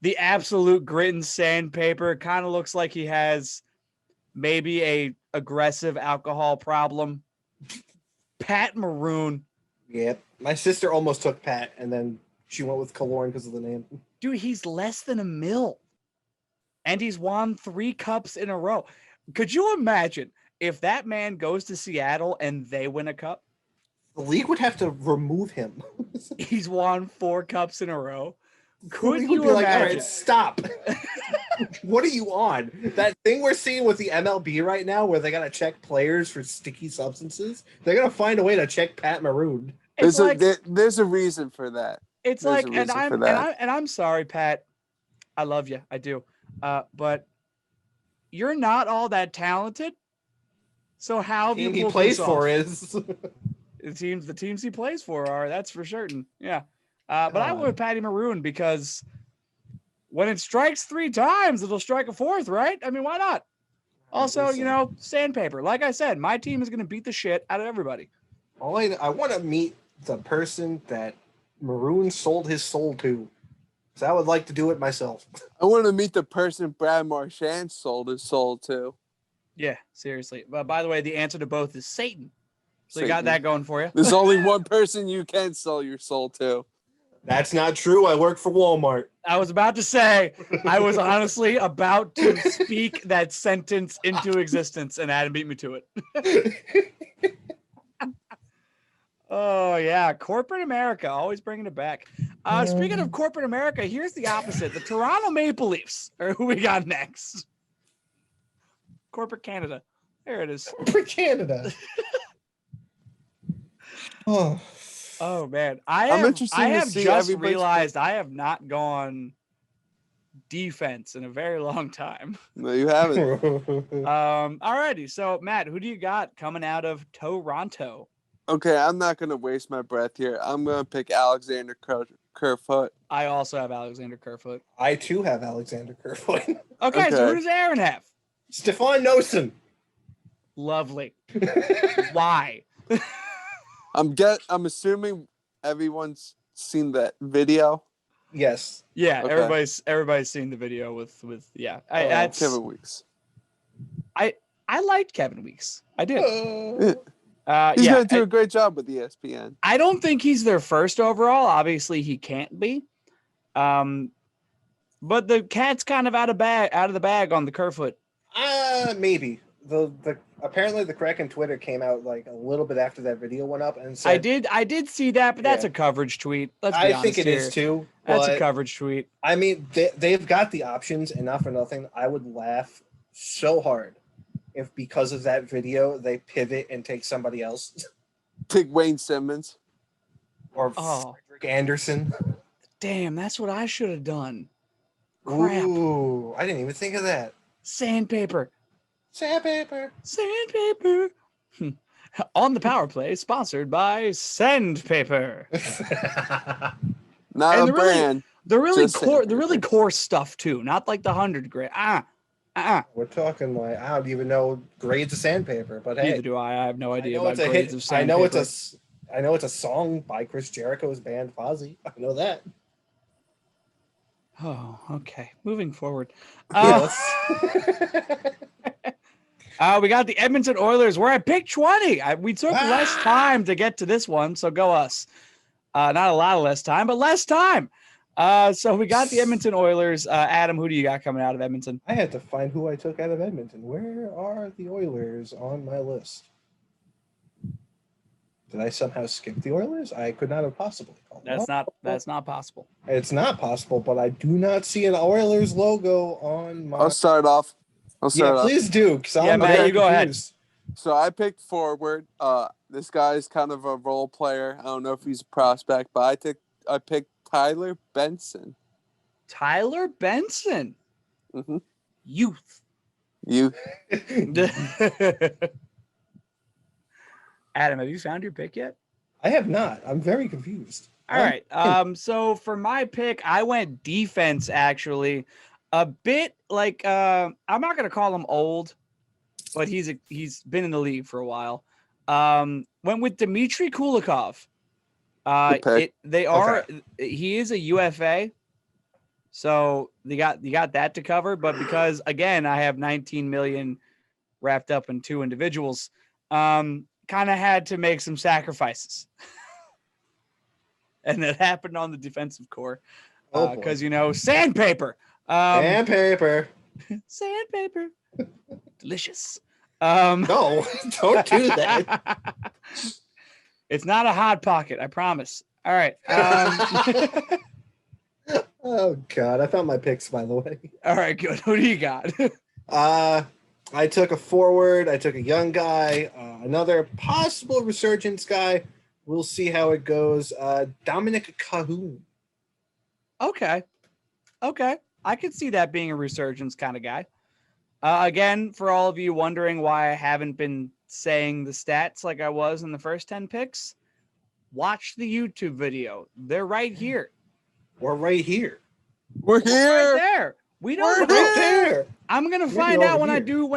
the absolute grit and sandpaper. Kind of looks like he has maybe a aggressive alcohol problem. Pat Maroon. Yep. My sister almost took Pat, and then she went with Killorn because of the name. Dude, he's less than $1 million. And he's won 3 cups in a row. Could you imagine if that man goes to Seattle and they win a cup? The league would have to remove him. He's won 4 cups in a row. Could you be imagine? Like, all right, stop. What are you on? That thing we're seeing with the MLB right now where they got to check players for sticky substances, they're going to find a way to check Pat Maroon. There's a reason for that. It's There's like, and I'm sorry, Pat. I love you. I do. But you're not all that talented. So how have you he plays for is the teams he plays for are, that's for certain. Yeah. But I went with Patty Maroon because when it strikes 3 times, it'll strike a 4th, right? I mean, why not? Also, sandpaper. Like I said, my team is going to beat the shit out of everybody. I want to meet the person that Maroon sold his soul to. So I would like to do it myself. I want to meet the person Brad Marchand sold his soul to. Yeah, seriously. But by the way, the answer to both is Satan. So you got that going for you. There's only one person you can sell your soul to. That's not true. I work for Walmart. I was about to say, I was honestly about to speak that sentence into existence, and Adam beat me to it. Oh, yeah. Corporate America, always bringing it back. Speaking of corporate America, here's the opposite. The Toronto Maple Leafs are who we got next. Corporate Canada. There it is. Corporate Canada. Oh, man. I have just realized I have not gone defense in a very long time. No, you haven't. Alrighty. So, Matt, who do you got coming out of Toronto? Okay, I'm not going to waste my breath here. I'm going to pick Alexander Kerfoot. I also have Alexander Kerfoot. I, too, have Alexander Kerfoot. Okay, so who does Aaron have? Stefan Noesen. Lovely. Why? I'm assuming everyone's seen that video. Yes. Yeah, okay. Everybody's seen the video with that's Kevin Weeks. I liked Kevin Weeks. I did. He's going to do a great job with ESPN. I don't think he's their first overall. Obviously, he can't be. But the cat's kind of out of the bag on the Kerfoot. Maybe. the apparently the Kraken Twitter came out like a little bit after that video went up and said I did see that, but that's a coverage tweet. Let's be honest. I think it is too. That's a coverage tweet. I mean, they've got the options, and not for nothing, I would laugh so hard if because of that video they pivot and take somebody else. Take Wayne Simmons. Or Frederick Anderson. Damn, that's what I should have done. Crap. Ooh, I didn't even think of that. Sandpaper. Sandpaper. On the power play, sponsored by Sandpaper. Not a brand. They're really coarse stuff too, not like the 100 grade. We're talking like I don't even know grades of sandpaper, but hey, neither do I. I have no idea about grades of sandpaper. I know it's a song by Chris Jericho's band Fozzy. I know that. Oh, okay. Moving forward. We got the Edmonton Oilers. We're at pick 20. We took less time to get to this one, so go us. Not a lot of less time, but less time. So we got the Edmonton Oilers. Adam, who do you got coming out of Edmonton? I had to find who I took out of Edmonton. Where are the Oilers on my list? Did I somehow skip the Oilers? I could not have possibly. That's not possible. It's not possible, but I do not see an Oilers logo on my. I'll start off. Please do. Matt, you go ahead. So I picked forward. This guy's kind of a role player. I don't know if he's a prospect, but I picked Tyler Benson. Tyler Benson. Mm-hmm. Youth. Adam, have you found your pick yet? I have not. I'm very confused. All right. So for my pick, I went defense, actually. A bit like I'm not going to call him old, but he's been in the league for a while. Went with Dmitry Kulikov. He is a UFA. So you got that to cover, but because again, I have 19 million wrapped up in two individuals, kind of had to make some sacrifices. And it happened on the defensive core. Because, sandpaper. Sandpaper. Sandpaper. Delicious. No, don't do that. It's not a hot pocket, I promise. All right. Oh, God. I found my picks, by the way. All right, good. Who do you got? I took a forward. I took a young guy. Another possible resurgence guy. We'll see how it goes. Dominic Cahoon. Okay. I could see that being a resurgence kind of guy. Again, for all of you wondering why I haven't been saying the stats like I was in the first 10 picks, watch the YouTube video. They're right here. We're right here. We're here. Right there. We don't We're right there. I'm going to find out when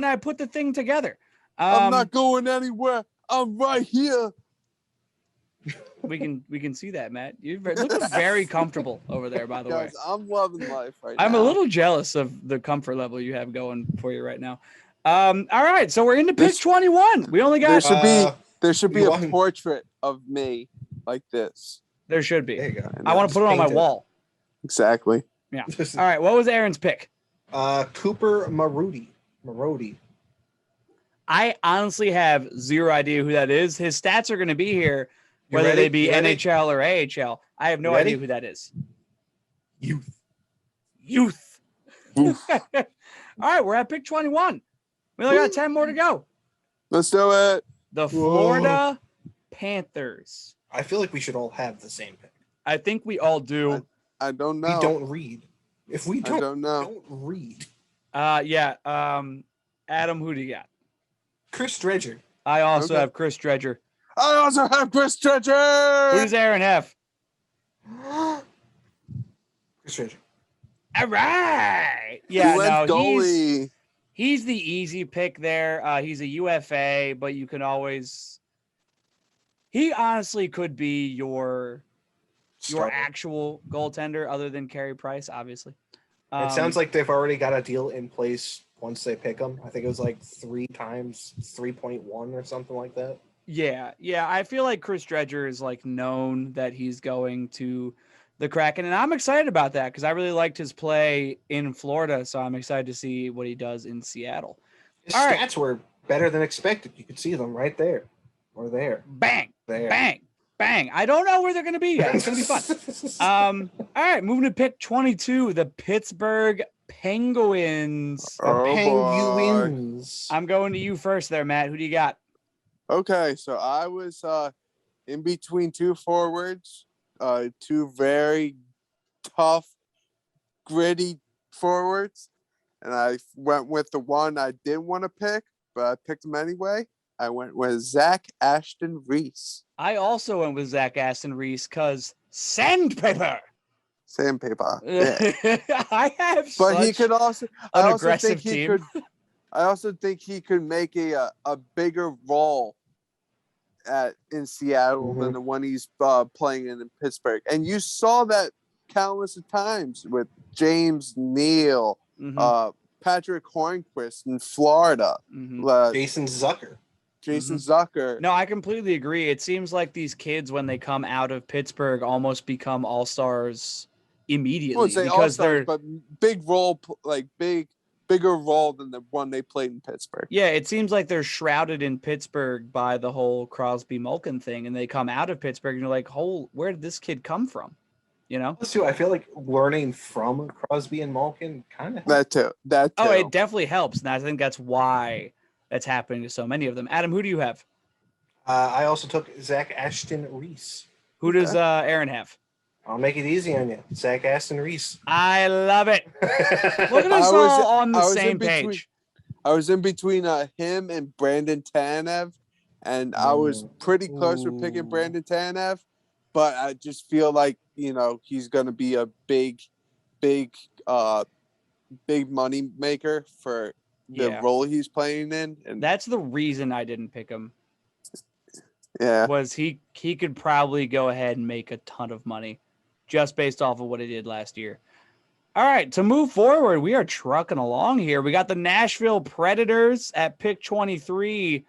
I put the thing together. I'm not going anywhere. I'm right here. We can see that, Matt. You're looking very comfortable over there, by the way. I'm loving life right now. I'm a little jealous of the comfort level you have going for you right now. All right, so we're into pick 21. We only got there should be a portrait of me like this. There should be. There you go. I want to put it on my wall. Exactly. Yeah. All right, what was Aaron's pick? Cooper Marody. I honestly have zero idea who that is. His stats are going to be here, whether they be NHL or AHL. I have no idea who that is. Youth. All right, we're at pick 21. We only got 10 more to go. Let's do it. The Florida Panthers. I feel like we should all have the same pick. I think we all do. I don't know. We don't read. If we don't read. Yeah. Adam, who do you got? Chris Dredger. I also have Chris Dredger. I also have Chris Dredger. Who does Aaron have? Chris Dredger. All right. Yeah, goalie. He's the easy pick there. He's a UFA, but you can always. He honestly could be your actual goaltender, other than Carey Price, obviously. It sounds like they've already got a deal in place once they pick him. I think it was like 3 times 3.1 or something like that. Yeah. I feel like Chris Dredger is like known that he's going to the Kraken, and I'm excited about that because I really liked his play in Florida, so I'm excited to see what he does in Seattle. His stats were better than expected. You could see them right there or there. Bang, There. bang, bang. I don't know where they're going to be yet. It's going to be fun. All right, moving to pick 22, the Pittsburgh Penguins. The Oh, Penguins. I'm going to you first there, Matt. Who do you got? Okay, so I was in between two forwards, two very tough, gritty forwards, and I went with the one I didn't want to pick, but I picked him anyway. I went with Zach Ashton Reese. I also went with Zach Aston Reese because sandpaper. Sandpaper. Yeah. I have But such he could also an I also aggressive think he team. could I also think he could make a bigger role in Seattle than the one he's playing in Pittsburgh. And you saw that countless of times with James Neal, Patrick Hornquist in Florida, Jason Zucker. Zucker. No, I completely agree. It seems like these kids, when they come out of Pittsburgh, almost become all-stars immediately because they're but big role, like bigger role than the one they played in Pittsburgh. Yeah, it seems like they're shrouded in Pittsburgh by the whole Crosby Malkin thing, and they come out of Pittsburgh and you're like, where did this kid come from? You know? Too, I feel like learning from Crosby and Malkin kind of that too. Oh, it definitely helps, and I think that's why that's happening to so many of them. Adam, who do you have? I also took Zach Ashton Reese. Who does Aaron have? I'll make it easy on you. Zach Aston Reese. I love it. Look at us all on the same page. I was in between him and Brandon Tanev, and I was pretty close with picking Brandon Tanev, but I just feel like, he's going to be a big money maker for the role he's playing in. And that's the reason I didn't pick him. Yeah. Was he could probably go ahead and make a ton of money just based off of what he did last year. All right, to move forward, we are trucking along here. We got the Nashville Predators at pick 23.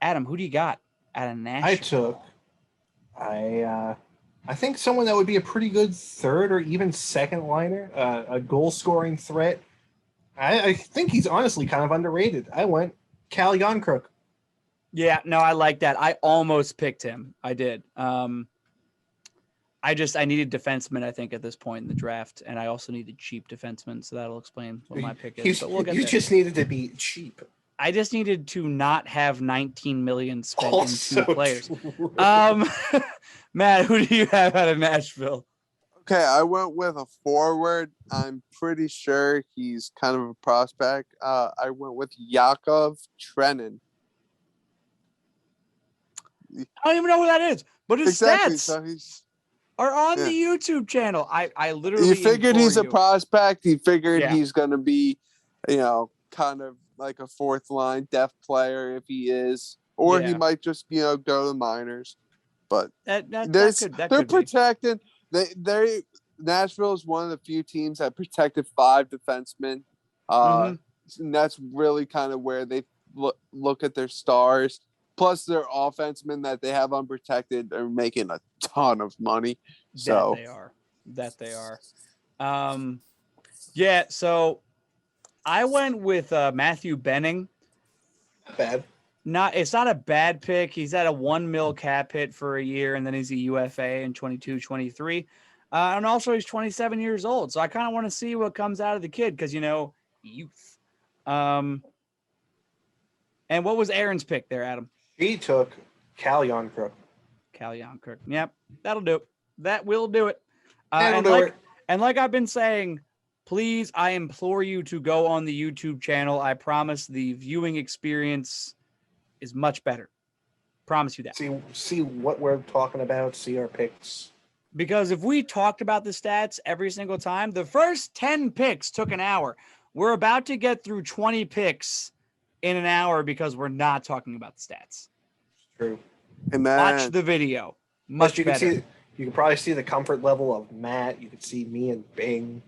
Adam, who do you got out of Nashville? I think someone that would be a pretty good third or even second liner, a goal scoring threat. I think he's honestly kind of underrated. I went Cal Yonkrook. Yeah, no, I like that. I almost picked him. I did. I needed defensemen, I think, at this point in the draft, and I also needed cheap defensemen, so that'll explain what my pick is. But we'll get there. Just needed to be cheap. I just needed to not have $19 million spent in two players. Matt, who do you have out of Nashville? Okay, I went with a forward. I'm pretty sure he's kind of a prospect. I went with Yakov Trenin. I don't even know who that is, but his stats so are on the YouTube channel. I literally. He figured he's a prospect. He figured he's going to be, kind of like a fourth line depth player if he is, or he might just go to minors. But they're protecting. They Nashville is one of the few teams that protected 5 defensemen. And that's really kind of where they look at their stars. Plus, their offensemen that they have unprotected are making a ton of money. So That they are. So I went with Matthew Benning. Not bad. It's not a bad pick. He's at a $1 million cap hit for a year, and then he's a UFA in 22-23. And also he's 27 years old. So I kind of want to see what comes out of the kid because, youth. And what was Aaron's pick there, Adam? He took Cal Yonkrook. Yep, that'll do it. That will do it. And like I've been saying, please, I implore you to go on the YouTube channel. I promise the viewing experience is much better. Promise you that. See what we're talking about. See our picks. Because if we talked about the stats every single time, the first 10 picks took an hour. We're about to get through 20 picks in an hour because we're not talking about the stats. True. Watch the video. Much better. You can probably see the comfort level of Matt. You can see me and Bing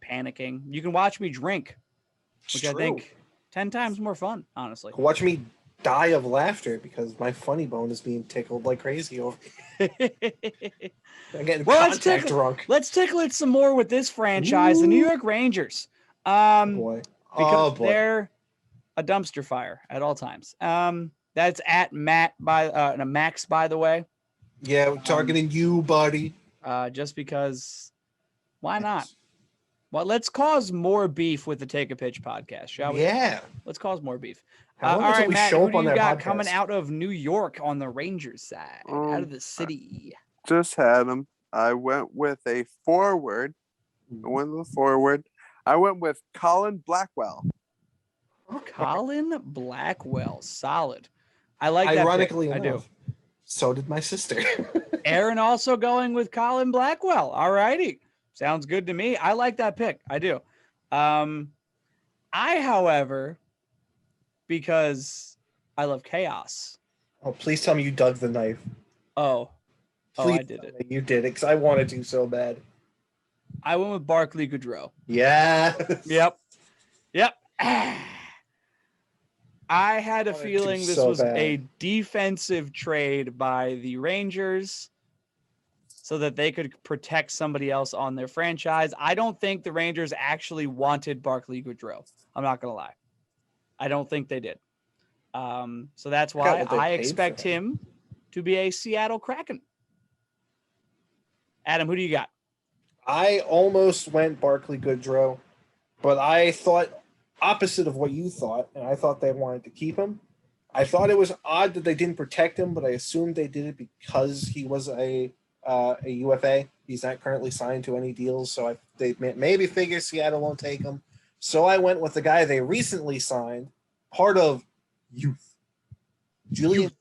panicking. You can watch me drink, which I think 10 times more fun, honestly. Watch me die of laughter because my funny bone is being tickled like crazy over. I'm getting contact drunk. Let's tickle it some more with this franchise, the New York Rangers. Boy. Because a dumpster fire at all times. That's at Max, by the way. Yeah, we're targeting you, buddy. Just because, why not? Well, let's cause more beef with the Take a Pitch podcast, shall we? Yeah. Let's cause more beef. How long All until right, we Matt, show who up do on you their got podcast? coming out of New York on the Rangers side, out of the city? Just had him. I went with a forward. I went with Colin Blackwell. Colin Blackwell, solid. I like that. Ironically pick. enough, I do. So did my sister. Aaron also going with Colin Blackwell. All righty. Sounds good to me. I like that pick. I do. However, because I love chaos. Oh, please tell me you dug the knife. Oh, Please I did it. You did it because I wanted to so bad. I went with Barclay Goodrow. Yeah. Yep. I had a feeling this was a defensive trade by the Rangers so that they could protect somebody else on their franchise. I don't think the Rangers actually wanted Barclay Goodrow. I'm not going to lie. I don't think they did. So that's why I expect him to be a Seattle Kraken. Adam, who do you got? I almost went Barclay Goodrow, but I thought opposite of what you thought, and I thought they wanted to keep him. I thought it was odd that they didn't protect him, but I assumed they did it because he was a UFA. He's not currently signed to any deals, so they maybe figure Seattle won't take him. So I went with the guy they recently signed, part of Youth, Julian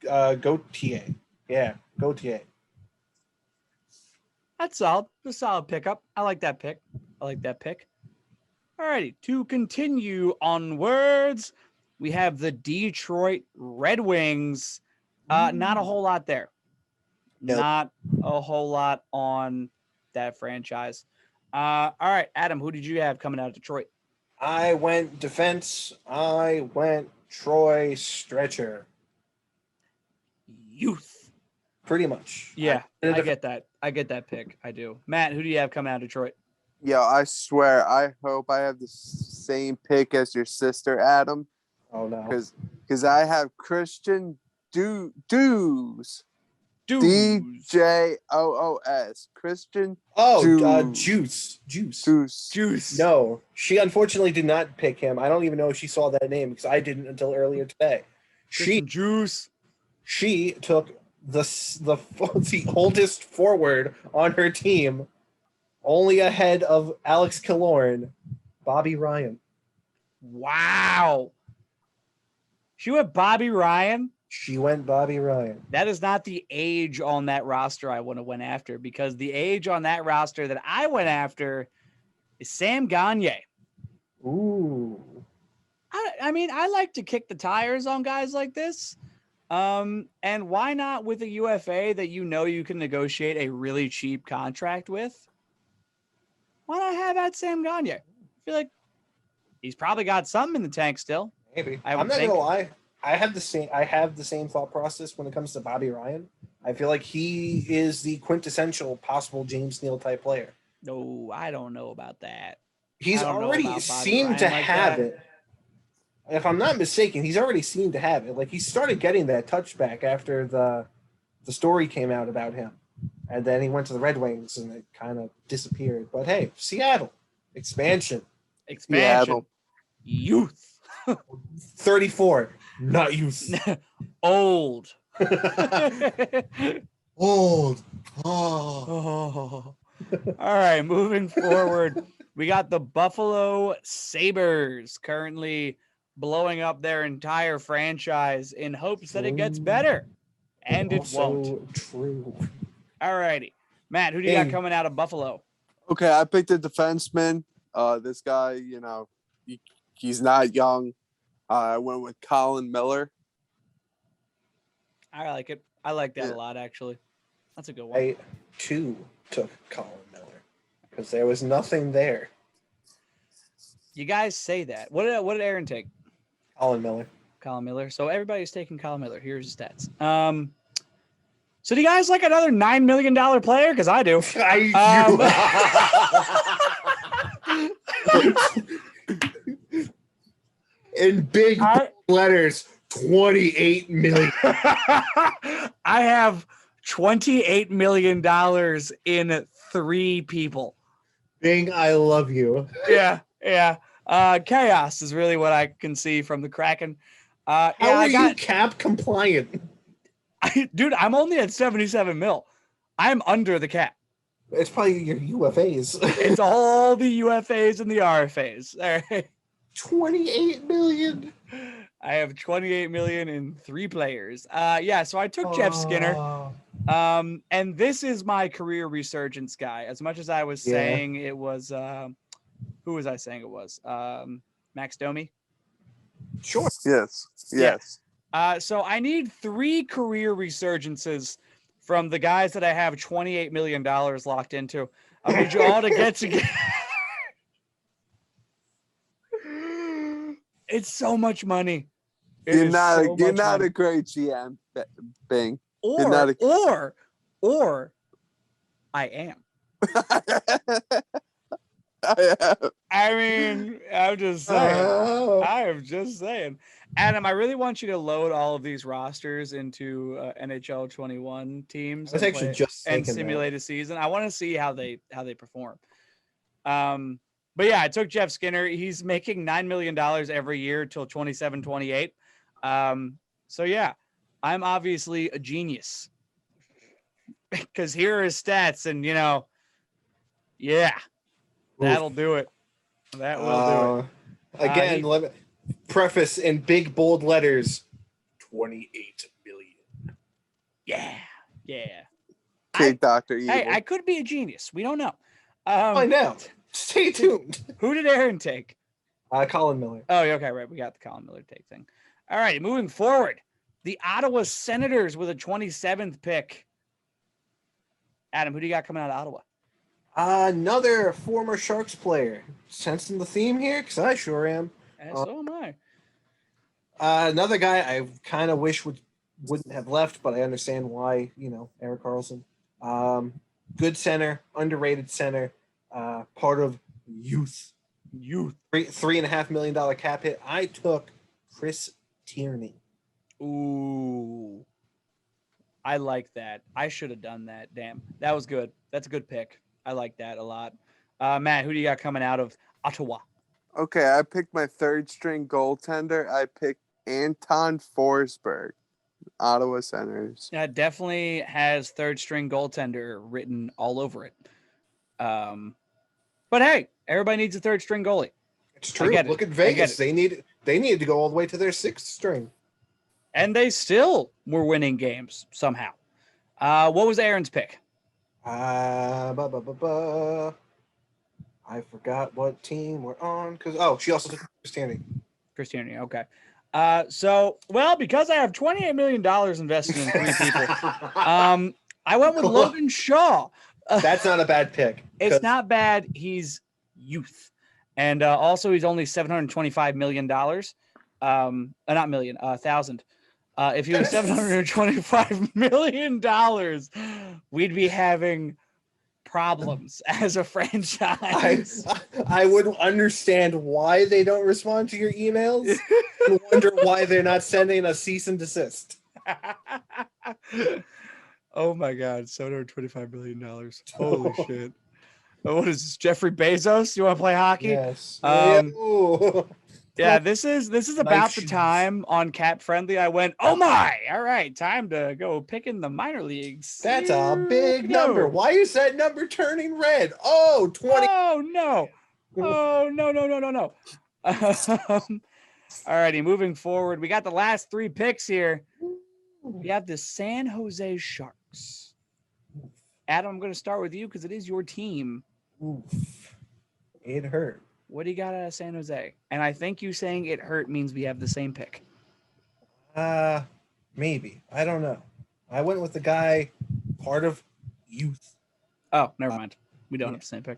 Gauthier. Yeah, Gauthier. That's solid. A solid pickup. I like that pick. All righty. To continue onwards, we have the Detroit Red Wings. Not a whole lot there. Nope. Not a whole lot on that franchise. All right, Adam, who did you have coming out of Detroit? I went defense. I went Troy Stretcher. Youth. Pretty much. Yeah, I get that. I get that pick. I do. Matt, who do you have coming out of Detroit? Yo, I swear, I hope I have the same pick as your sister, Adam. Oh, no. Because I have Christian Dues. DJOOS. Christian. Juice. No, she unfortunately did not pick him. I don't even know if she saw that name because I didn't until earlier today. She took the oldest forward on her team, only ahead of Alex Killorn, Bobby Ryan. Wow. She went Bobby Ryan? She went Bobby Ryan. That is not the age on that roster I would have went after, because the age on that roster that I went after is Sam Gagner. Ooh. I mean, I like to kick the tires on guys like this. And why not with a UFA that you know you can negotiate a really cheap contract with? Why not have at Sam Gagner? I feel like he's probably got something in the tank still. Maybe. I'm not gonna lie. I have the same thought process when it comes to Bobby Ryan. I feel like he is the quintessential possible James Neal type player. No, I don't know about that. He's already seemed to have it. If I'm not mistaken, he's already seemed to have it. Like, he started getting that touchback after the story came out about him. And then he went to the Red Wings and it kind of disappeared. But hey, Seattle. Expansion. Youth. 34. Not youth. Old. Old. Oh. All right, moving forward. We got the Buffalo Sabres currently blowing up their entire franchise in hopes that it gets better. And it won't. True. All righty. Matt, who do you got coming out of Buffalo? Okay, I picked a defenseman. This guy, he's not young. I went with Colin Miller. I like it. I like that a lot, actually. That's a good one. I, too, took Colin Miller because there was nothing there. You guys say that. What did Aaron take? Colin Miller. So everybody's taking Colin Miller. Here's his stats. So do you guys like another $9 million player? Because I do. In big letters, 28 million. I have $28 million in 3 people. Bing, I love you. Yeah. Chaos is really what I can see from the Kraken. How are you cap compliant? Dude, I'm only at 77 mil. I'm under the cap. It's probably your UFAs. It's all the UFAs and the RFAs. All right. 28 million. I have 28 million in 3 players. So I took Jeff Skinner. And this is my career resurgence guy. As much as I was saying it was who was I saying it was? Max Domi? Sure. Yes. So I need 3 career resurgences from the guys that I have $28 million locked into. I need you all to get together. It's so much money. You're not a great GM, Bing. Or I am. I mean, I'm just saying. I am just saying. Adam, I really want you to load all of these rosters into NHL 21 teams and simulate a season. I want to see how they perform. But yeah, I took Jeff Skinner. He's making $9 million every year till 27, 28. So yeah, I'm obviously a genius because here are his stats, and that'll do it. That will do it. Again, let me preface in big bold letters: 28 million. Yeah. Okay, Dr. Evil. Hey, I could be a genius. We don't know. Find out. Stay tuned. Who did Aaron take? Colin Miller. Oh, okay, right. We got the Colin Miller take thing. All right, moving forward. The Ottawa Senators with a 27th pick. Adam, who do you got coming out of Ottawa? Another former Sharks player. Sensing the theme here? Because I sure am. And so am I. Another guy I kind of wish wouldn't have left, but I understand why, Erik Karlsson. Good center, underrated center, part of youth. $3.5 million cap hit. I took Chris Tierney. Ooh. I like that. I should have done that. Damn. That was good. That's a good pick. I like that a lot. Matt, who do you got coming out of Ottawa? Okay, I picked my 3rd string goaltender. I picked Anton Forsberg, Ottawa Senators. Yeah, definitely has 3rd string goaltender written all over it. But hey, everybody needs a 3rd string goalie. It's true. Look at Vegas. They needed to go all the way to their 6th string. And they still were winning games somehow. What was Aaron's pick? I forgot what team we're on she also took Chris Tierney, okay. Because I have $28 million invested in 3 people, I went with Logan Shaw. That's not a bad pick. It's not bad. He's youth. And also he's only $725 million. Not million, 1,000. If he was $725 million, we'd be having problems as a franchise. I would understand why they don't respond to your emails and wonder why they're not sending a cease and desist. Oh my God, $725 million. Holy shit. What is this, Jeffrey Bezos? You want to play hockey? Yes. Yeah, this is about the time on Cap Friendly I went, oh my, all right, time to go pick in the minor leagues. That's a big number. Why is that number turning red? Oh, 20. Oh, no. Oh, no. All righty, moving forward. We got the last 3 picks here. We have the San Jose Sharks. Adam, I'm going to start with you because it is your team. Oof. It hurt. What do you got out of San Jose? And I think you saying it hurt means we have the same pick. Maybe. I don't know. I went with the guy, part of youth. Oh, never mind. We don't have the same pick.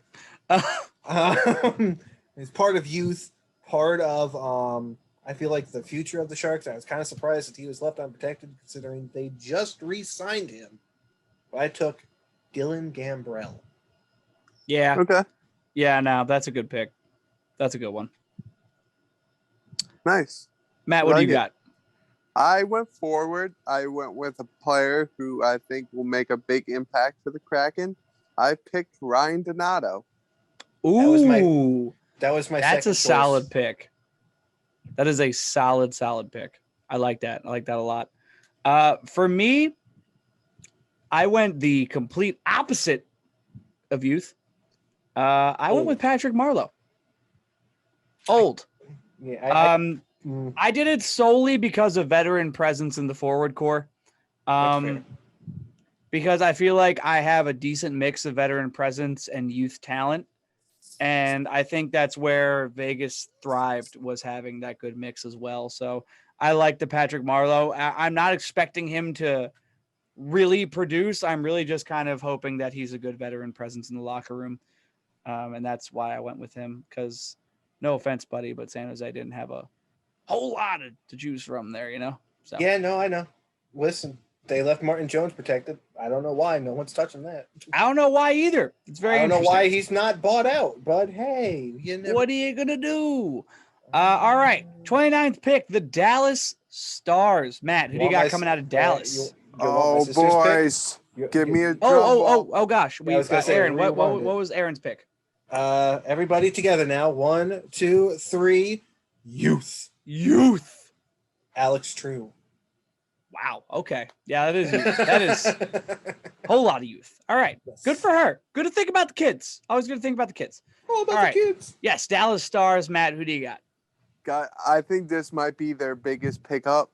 It's part of youth, part of I feel like the future of the Sharks. I was kind of surprised that he was left unprotected considering they just re-signed him. But I took Dylan Gambrell. Yeah. Okay. Yeah, no, that's a good pick. That's a good one. Nice. Matt, what do you got? I went forward. I went with a player who I think will make a big impact for the Kraken. I picked Ryan Donato. Ooh, that was my. That's second a solid choice. pick. That is a solid pick. I like that. I like that a lot. For me, I went the complete opposite of youth. I went with Patrick Marleau. Old. Yeah. I did it solely because of veteran presence in the forward core. Because I feel like I have a decent mix of veteran presence and youth talent. And I think that's where Vegas thrived, was having that good mix as well. So I like the Patrick Marleau. I'm not expecting him to really produce. I'm really just kind of hoping that he's a good veteran presence in the locker room. And that's why I went with him, because no offense, buddy, but San Jose didn't have a whole lot to choose from there, you know? So. Yeah, no, I know. Listen, they left Martin Jones protected. I don't know why. No one's touching that. I don't know why either. It's very interesting. I don't know why he's not bought out, but hey. What are you going to do? All right, 29th pick, the Dallas Stars. Matt, who do you got coming out of Dallas? Boys. Give me a drum ball. Oh, gosh. Aaron, what was Aaron's pick? Everybody together now. 1, 2, 3. Youth. Alex True. Wow. Okay. Yeah, that is a whole lot of youth. All right. Yes. Good for her. Good to think about the kids. Always good to think about the kids. All about the kids. Yes, Dallas Stars. Matt, who do you got? I think this might be their biggest pickup.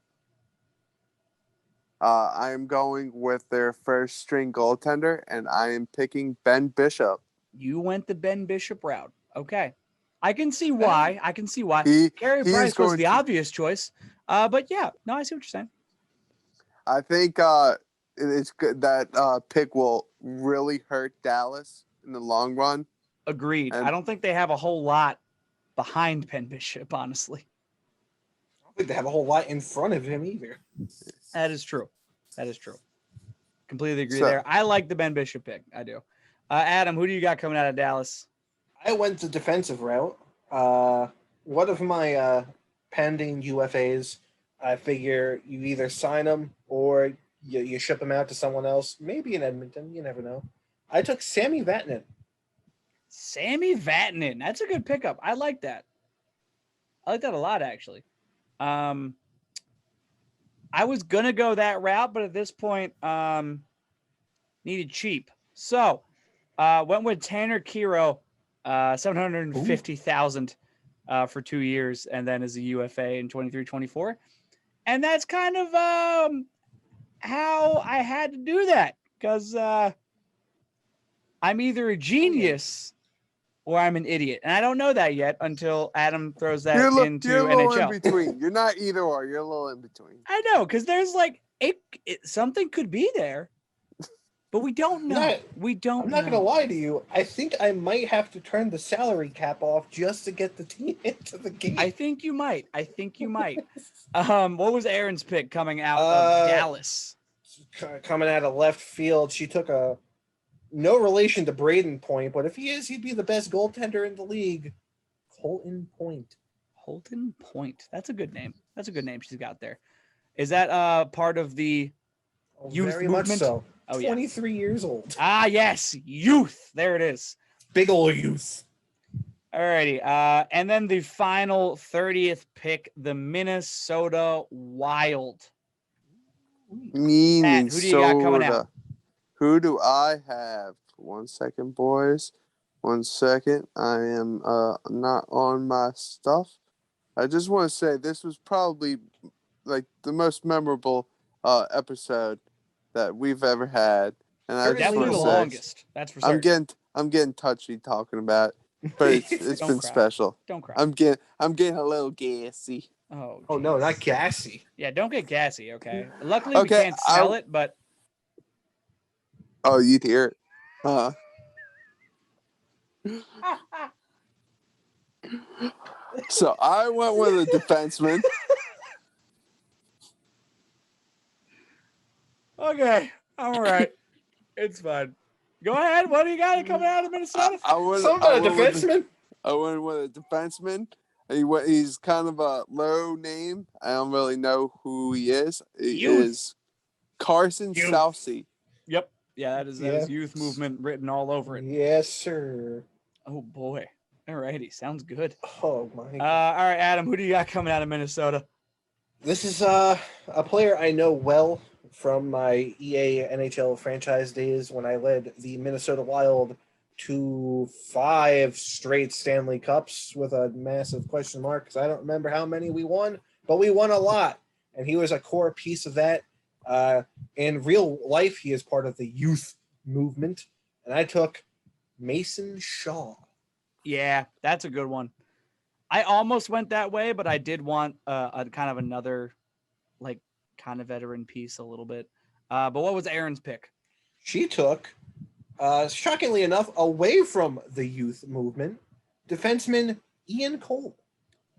I am going with their first string goaltender, and I am picking Ben Bishop. You went the Ben Bishop route. Okay. I can see why. Carey Price was the obvious choice. But yeah, no, I see what you're saying. I think it's good that pick will really hurt Dallas in the long run. Agreed. I don't think they have a whole lot behind Ben Bishop, honestly. I don't think they have a whole lot in front of him either. That is true. Completely agree there. I like the Ben Bishop pick. I do. Adam, who do you got coming out of Dallas? I went the defensive route. One of my pending UFAs, I figure you either sign them or you ship them out to someone else, maybe in Edmonton. You never know. I took Sammy Vatanen. That's a good pickup. I like that. I like that a lot, actually. I was going to go that route, but at this point, needed cheap. So, went with Tanner Kero, $750,000 for 2 years, and then as a UFA in 23-24. And that's kind of how I had to do that, because I'm either a genius or I'm an idiot. And I don't know that yet until Adam throws that into you're a NHL. little in between. You're not either or. You're a little in between. I know, because there's like something could be there, but we don't know. I'm not going to lie to you. I think I might have to turn the salary cap off just to get the team into the game. I think you might. What was Aaron's pick coming out of Dallas? Coming out of left field, she took no relation to Braden Point, but if he is, he'd be the best goaltender in the league. Colton Point. That's a good name. She's got there. Is that part of the youth very movement? Much so. Oh, 23 years old. Ah, yes. Youth. There it is. Big old youth. Alrighty. And then the final 30th pick, the Minnesota Wild. Matt, who do you got coming out? Who do I have? 1 second, boys. 1 second. I am not on my stuff. I just want to say this was probably like the most memorable episode that we've ever had, and I just want to say, longest. That's for certain. I'm getting touchy talking about it, but it's been special. Don't cry. I'm getting a little gassy. Oh no, not gassy. Yeah, don't get gassy. Okay. Luckily, we can't smell it, but. Oh, you'd hear it. So I went with a defenseman. Okay, all right. It's fine. Go ahead. What do you got coming out of Minnesota? I went with a defenseman. I went with a defenseman, He's kind of a low name. I don't really know who he is. He Youth. is Carson Youth. Southsea. Yep. Yeah, that is Yeah. youth movement written all over it. Yes, sir. Oh boy. Alrighty, sounds good. Oh my. All right, Adam, who do you got coming out of Minnesota? This is a player I know well from my EA NHL franchise days when I led the Minnesota Wild to 5 straight Stanley Cups with a massive question mark because I don't remember how many we won, but we won a lot. And he was a core piece of that. In real life, he is part of the youth movement. And I took Mason Shaw. Yeah, that's a good one. I almost went that way, but I did want a kind of another, like, kind of veteran piece a little bit. But what was Aaron's pick? She took, shockingly enough, away from the youth movement, defenseman Ian Cole.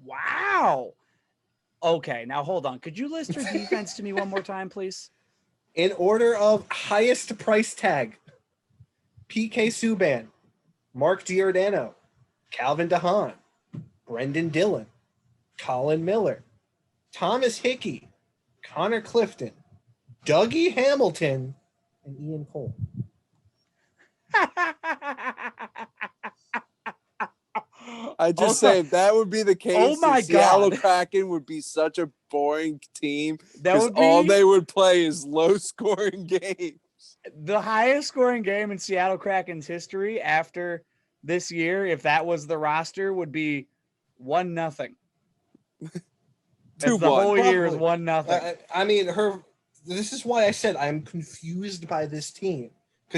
Wow. Okay, now hold on. Could you list her defense to me one more time, please? In order of highest price tag, PK Subban, Mark Giordano, Calvin DeHaan, Brendan Dillon, Colin Miller, Thomas Hickey, Connor Clifton, Dougie Hamilton, and Ian Cole. I just say if that would be the case, Oh my the Seattle God. Kraken would be such a boring team That because would be all they would play is low-scoring games. the highest scoring game in Seattle Kraken's history after this year, if that was the roster, would be 1-0. The whole year is 1-0. I mean, this is why I said I'm confused by this team.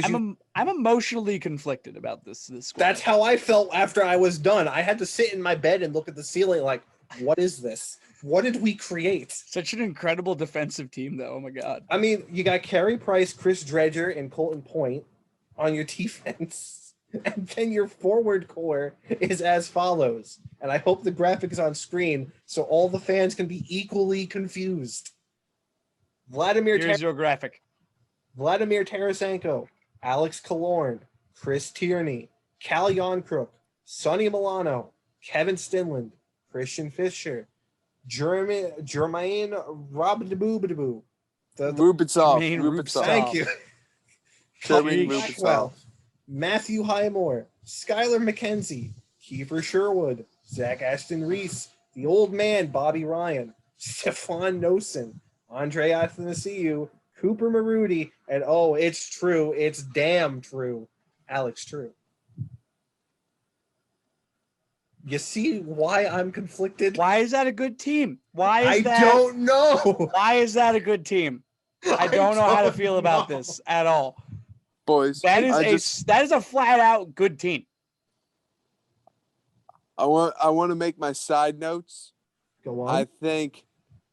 I'm emotionally conflicted about this squad. That's how I felt after I was done. I had to sit in my bed and look at the ceiling like, what is this? What did we create? Such an incredible defensive team, though. Oh, my God. I mean, you got Carey Price, Chris Dredger, and Colton Point on your defense. And then your forward core is as follows. And I hope the graphic is on screen so all the fans can be equally confused. Here's your graphic. Vladimir Tarasenko, Alex Killorn, Chris Tierney, Cal Yonkrook, Sonny Milano, Kevin Stinland, Christian Fisher, Jermaine Robidaboo. Rubitsov. Thank you. Jermaine Rubitsov. Matthew Highmore, Skylar McKenzie, Kiefer Sherwood, Zach Ashton Reese, the old man Bobby Ryan, Stefan Nosen, Andre Athanasiou, Cooper Maruti, and oh, it's true, it's damn true, Alex True. You see why I'm conflicted? Why is that a good team? I don't know. Why is that a good team? I don't know how to feel about this at all. Boys, that is a flat out good team. I want to make my side notes. Go on.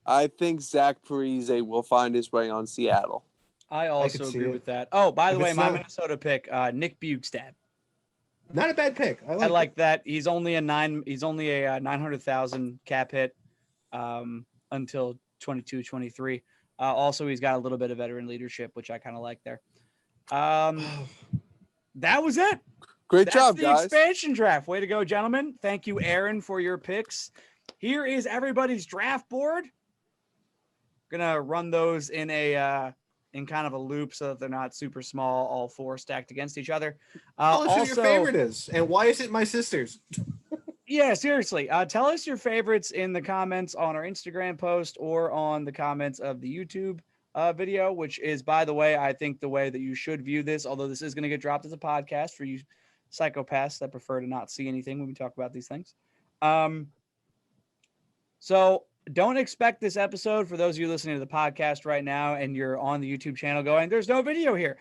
I think Zach Parise will find his way on Seattle. I also agree with that. Oh, by the way, my Minnesota pick, Nick Bjugstad. Not a bad pick. I like that. He's only a 900,000 cap hit until 22-23. Also, he's got a little bit of veteran leadership, which I kind of like there. That was it. Great job, guys. That's the expansion draft. Way to go, gentlemen. Thank you, Aaron, for your picks. Here is everybody's draft board. Gonna run those in a in kind of a loop so that they're not super small, all 4 stacked against each other. Tell us who your favorite is, and why is it my sister's? Yeah, seriously. Tell us your favorites in the comments on our Instagram post or on the comments of the YouTube video, which is, by the way, I think the way that you should view this, although this is going to get dropped as a podcast for you psychopaths that prefer to not see anything when we talk about these things. So don't expect this episode, for those of you listening to the podcast right now and you're on the YouTube channel going, there's no video here.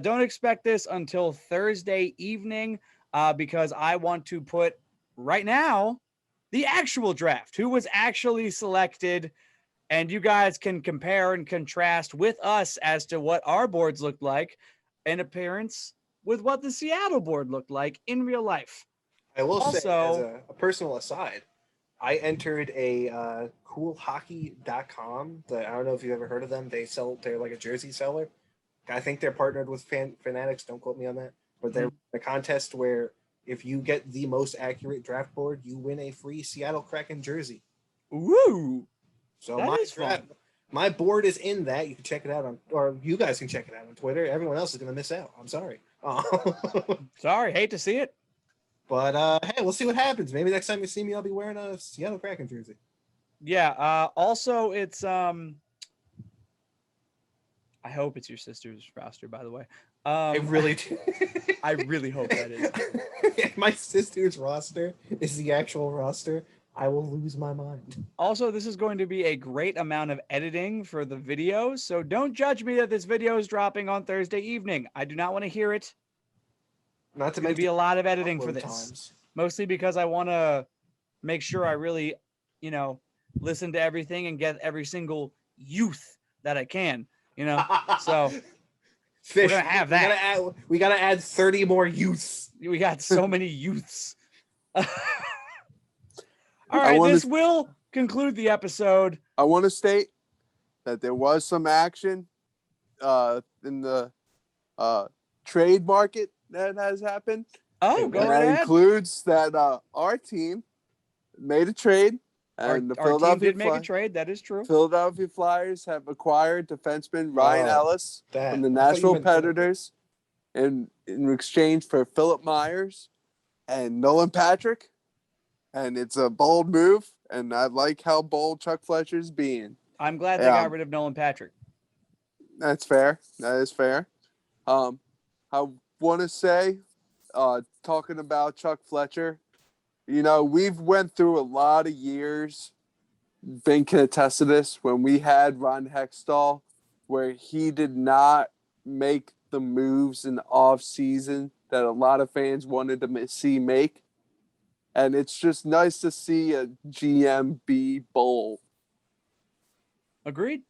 Don't expect this until Thursday evening because I want to put right now the actual draft, who was actually selected, and you guys can compare and contrast with us as to what our boards looked like in appearance with what the Seattle board looked like in real life. I will say, as a personal aside, I entered a coolhockey.com. I don't know if you've ever heard of them. They're like a jersey seller. I think they're partnered with Fanatics. Don't quote me on that. But they're a contest where If you get the most accurate draft board, you win a free Seattle Kraken jersey. Woo! So That is fun. My board is in that. You can check it out on, or you guys can check it out on Twitter. Everyone else is going to miss out. I'm sorry. Sorry, hate to see it. But hey, we'll see what happens. Maybe next time you see me, I'll be wearing a Seattle Kraken jersey. Yeah. Also, it's I hope it's your sister's roster, by the way. I really do. I really hope that is. If my sister's roster is the actual roster, I will lose my mind. Also, this is going to be a great amount of editing for the video, so don't judge me that this video is dropping on Thursday evening. I do not want to hear it. Not to There's going to be a lot of editing for this. times. Mostly because I want to make sure I really, listen to everything and get every single youth that I can, So Fish, we're going to have that. We gotta add 30 more youths. We got so many youths. All right, this will conclude the episode. I want to state that there was some action in the trade market that has happened. Oh, go ahead. That includes that our team made a trade, and the our team did make a trade. That is true. Philadelphia Flyers have acquired defenseman Ryan Ellis from the Nashville Predators in exchange for Philip Myers and Nolan Patrick. And it's a bold move, and I like how bold Chuck Fletcher's being. I'm glad they got rid of Nolan Patrick. That's fair. That is fair. I want to say, talking about Chuck Fletcher, we've went through a lot of years. Ben can attest to this. When we had Ron Hextall, where he did not make the moves in the off season that a lot of fans wanted to see make. And it's just nice to see a GM be bold. Agreed.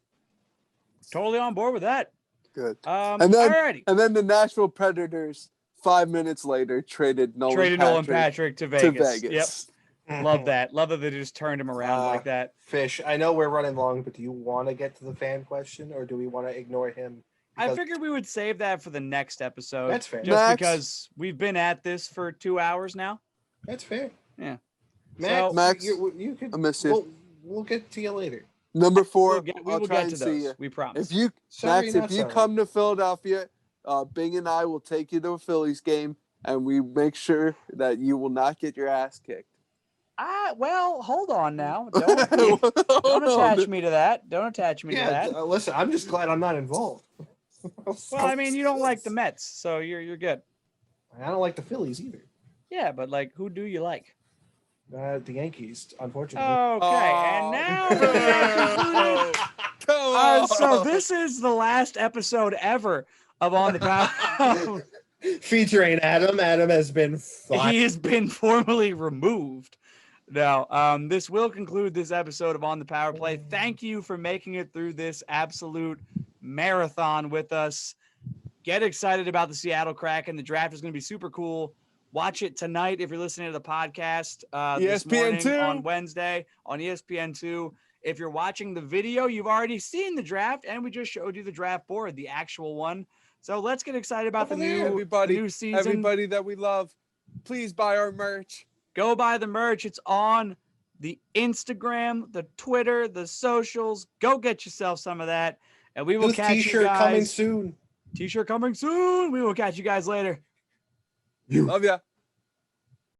Totally on board with that. Good. And then the Nashville Predators 5 minutes later traded Nolan Patrick to Vegas. Yep. Love that. Love that they just turned him around like that. Fish, I know we're running long, but do you want to get to the fan question, or do we want to ignore him? I figured we would save that for the next episode. That's fair. Just because we've been at this for 2 hours now. That's fair. Yeah. Max, you could. I miss you. We'll get to you later. Number 4. We will get to those. We promise. If you come to Philadelphia, Bing and I will take you to a Phillies game, and we make sure that you will not get your ass kicked. Well, hold on now. Don't attach me to that. Don't attach me to that. Listen, I'm just glad I'm not involved. Well, I mean, you don't like the Mets, so you're good. I don't like the Phillies either. Yeah, but who do you like? The Yankees, unfortunately. Okay, and now so this is the last episode ever of On the Power. Featuring Adam. Adam has been fired. He has been formally removed. Now, this will conclude this episode of On the Power Play. Thank you for making it through this absolute marathon with us. Get excited about the Seattle Kraken. The draft is going to be super cool. Watch it tonight if you're listening to the podcast this morning on Wednesday on ESPN2. If you're watching the video, you've already seen the draft, and we just showed you the draft board, the actual one. So let's get excited about the new season. Everybody that we love, please buy our merch. Go buy the merch. It's on the Instagram, the Twitter, the socials. Go get yourself some of that, and we will catch you guys. T-shirt coming soon. T-shirt coming soon. We will catch you guys later. Love ya.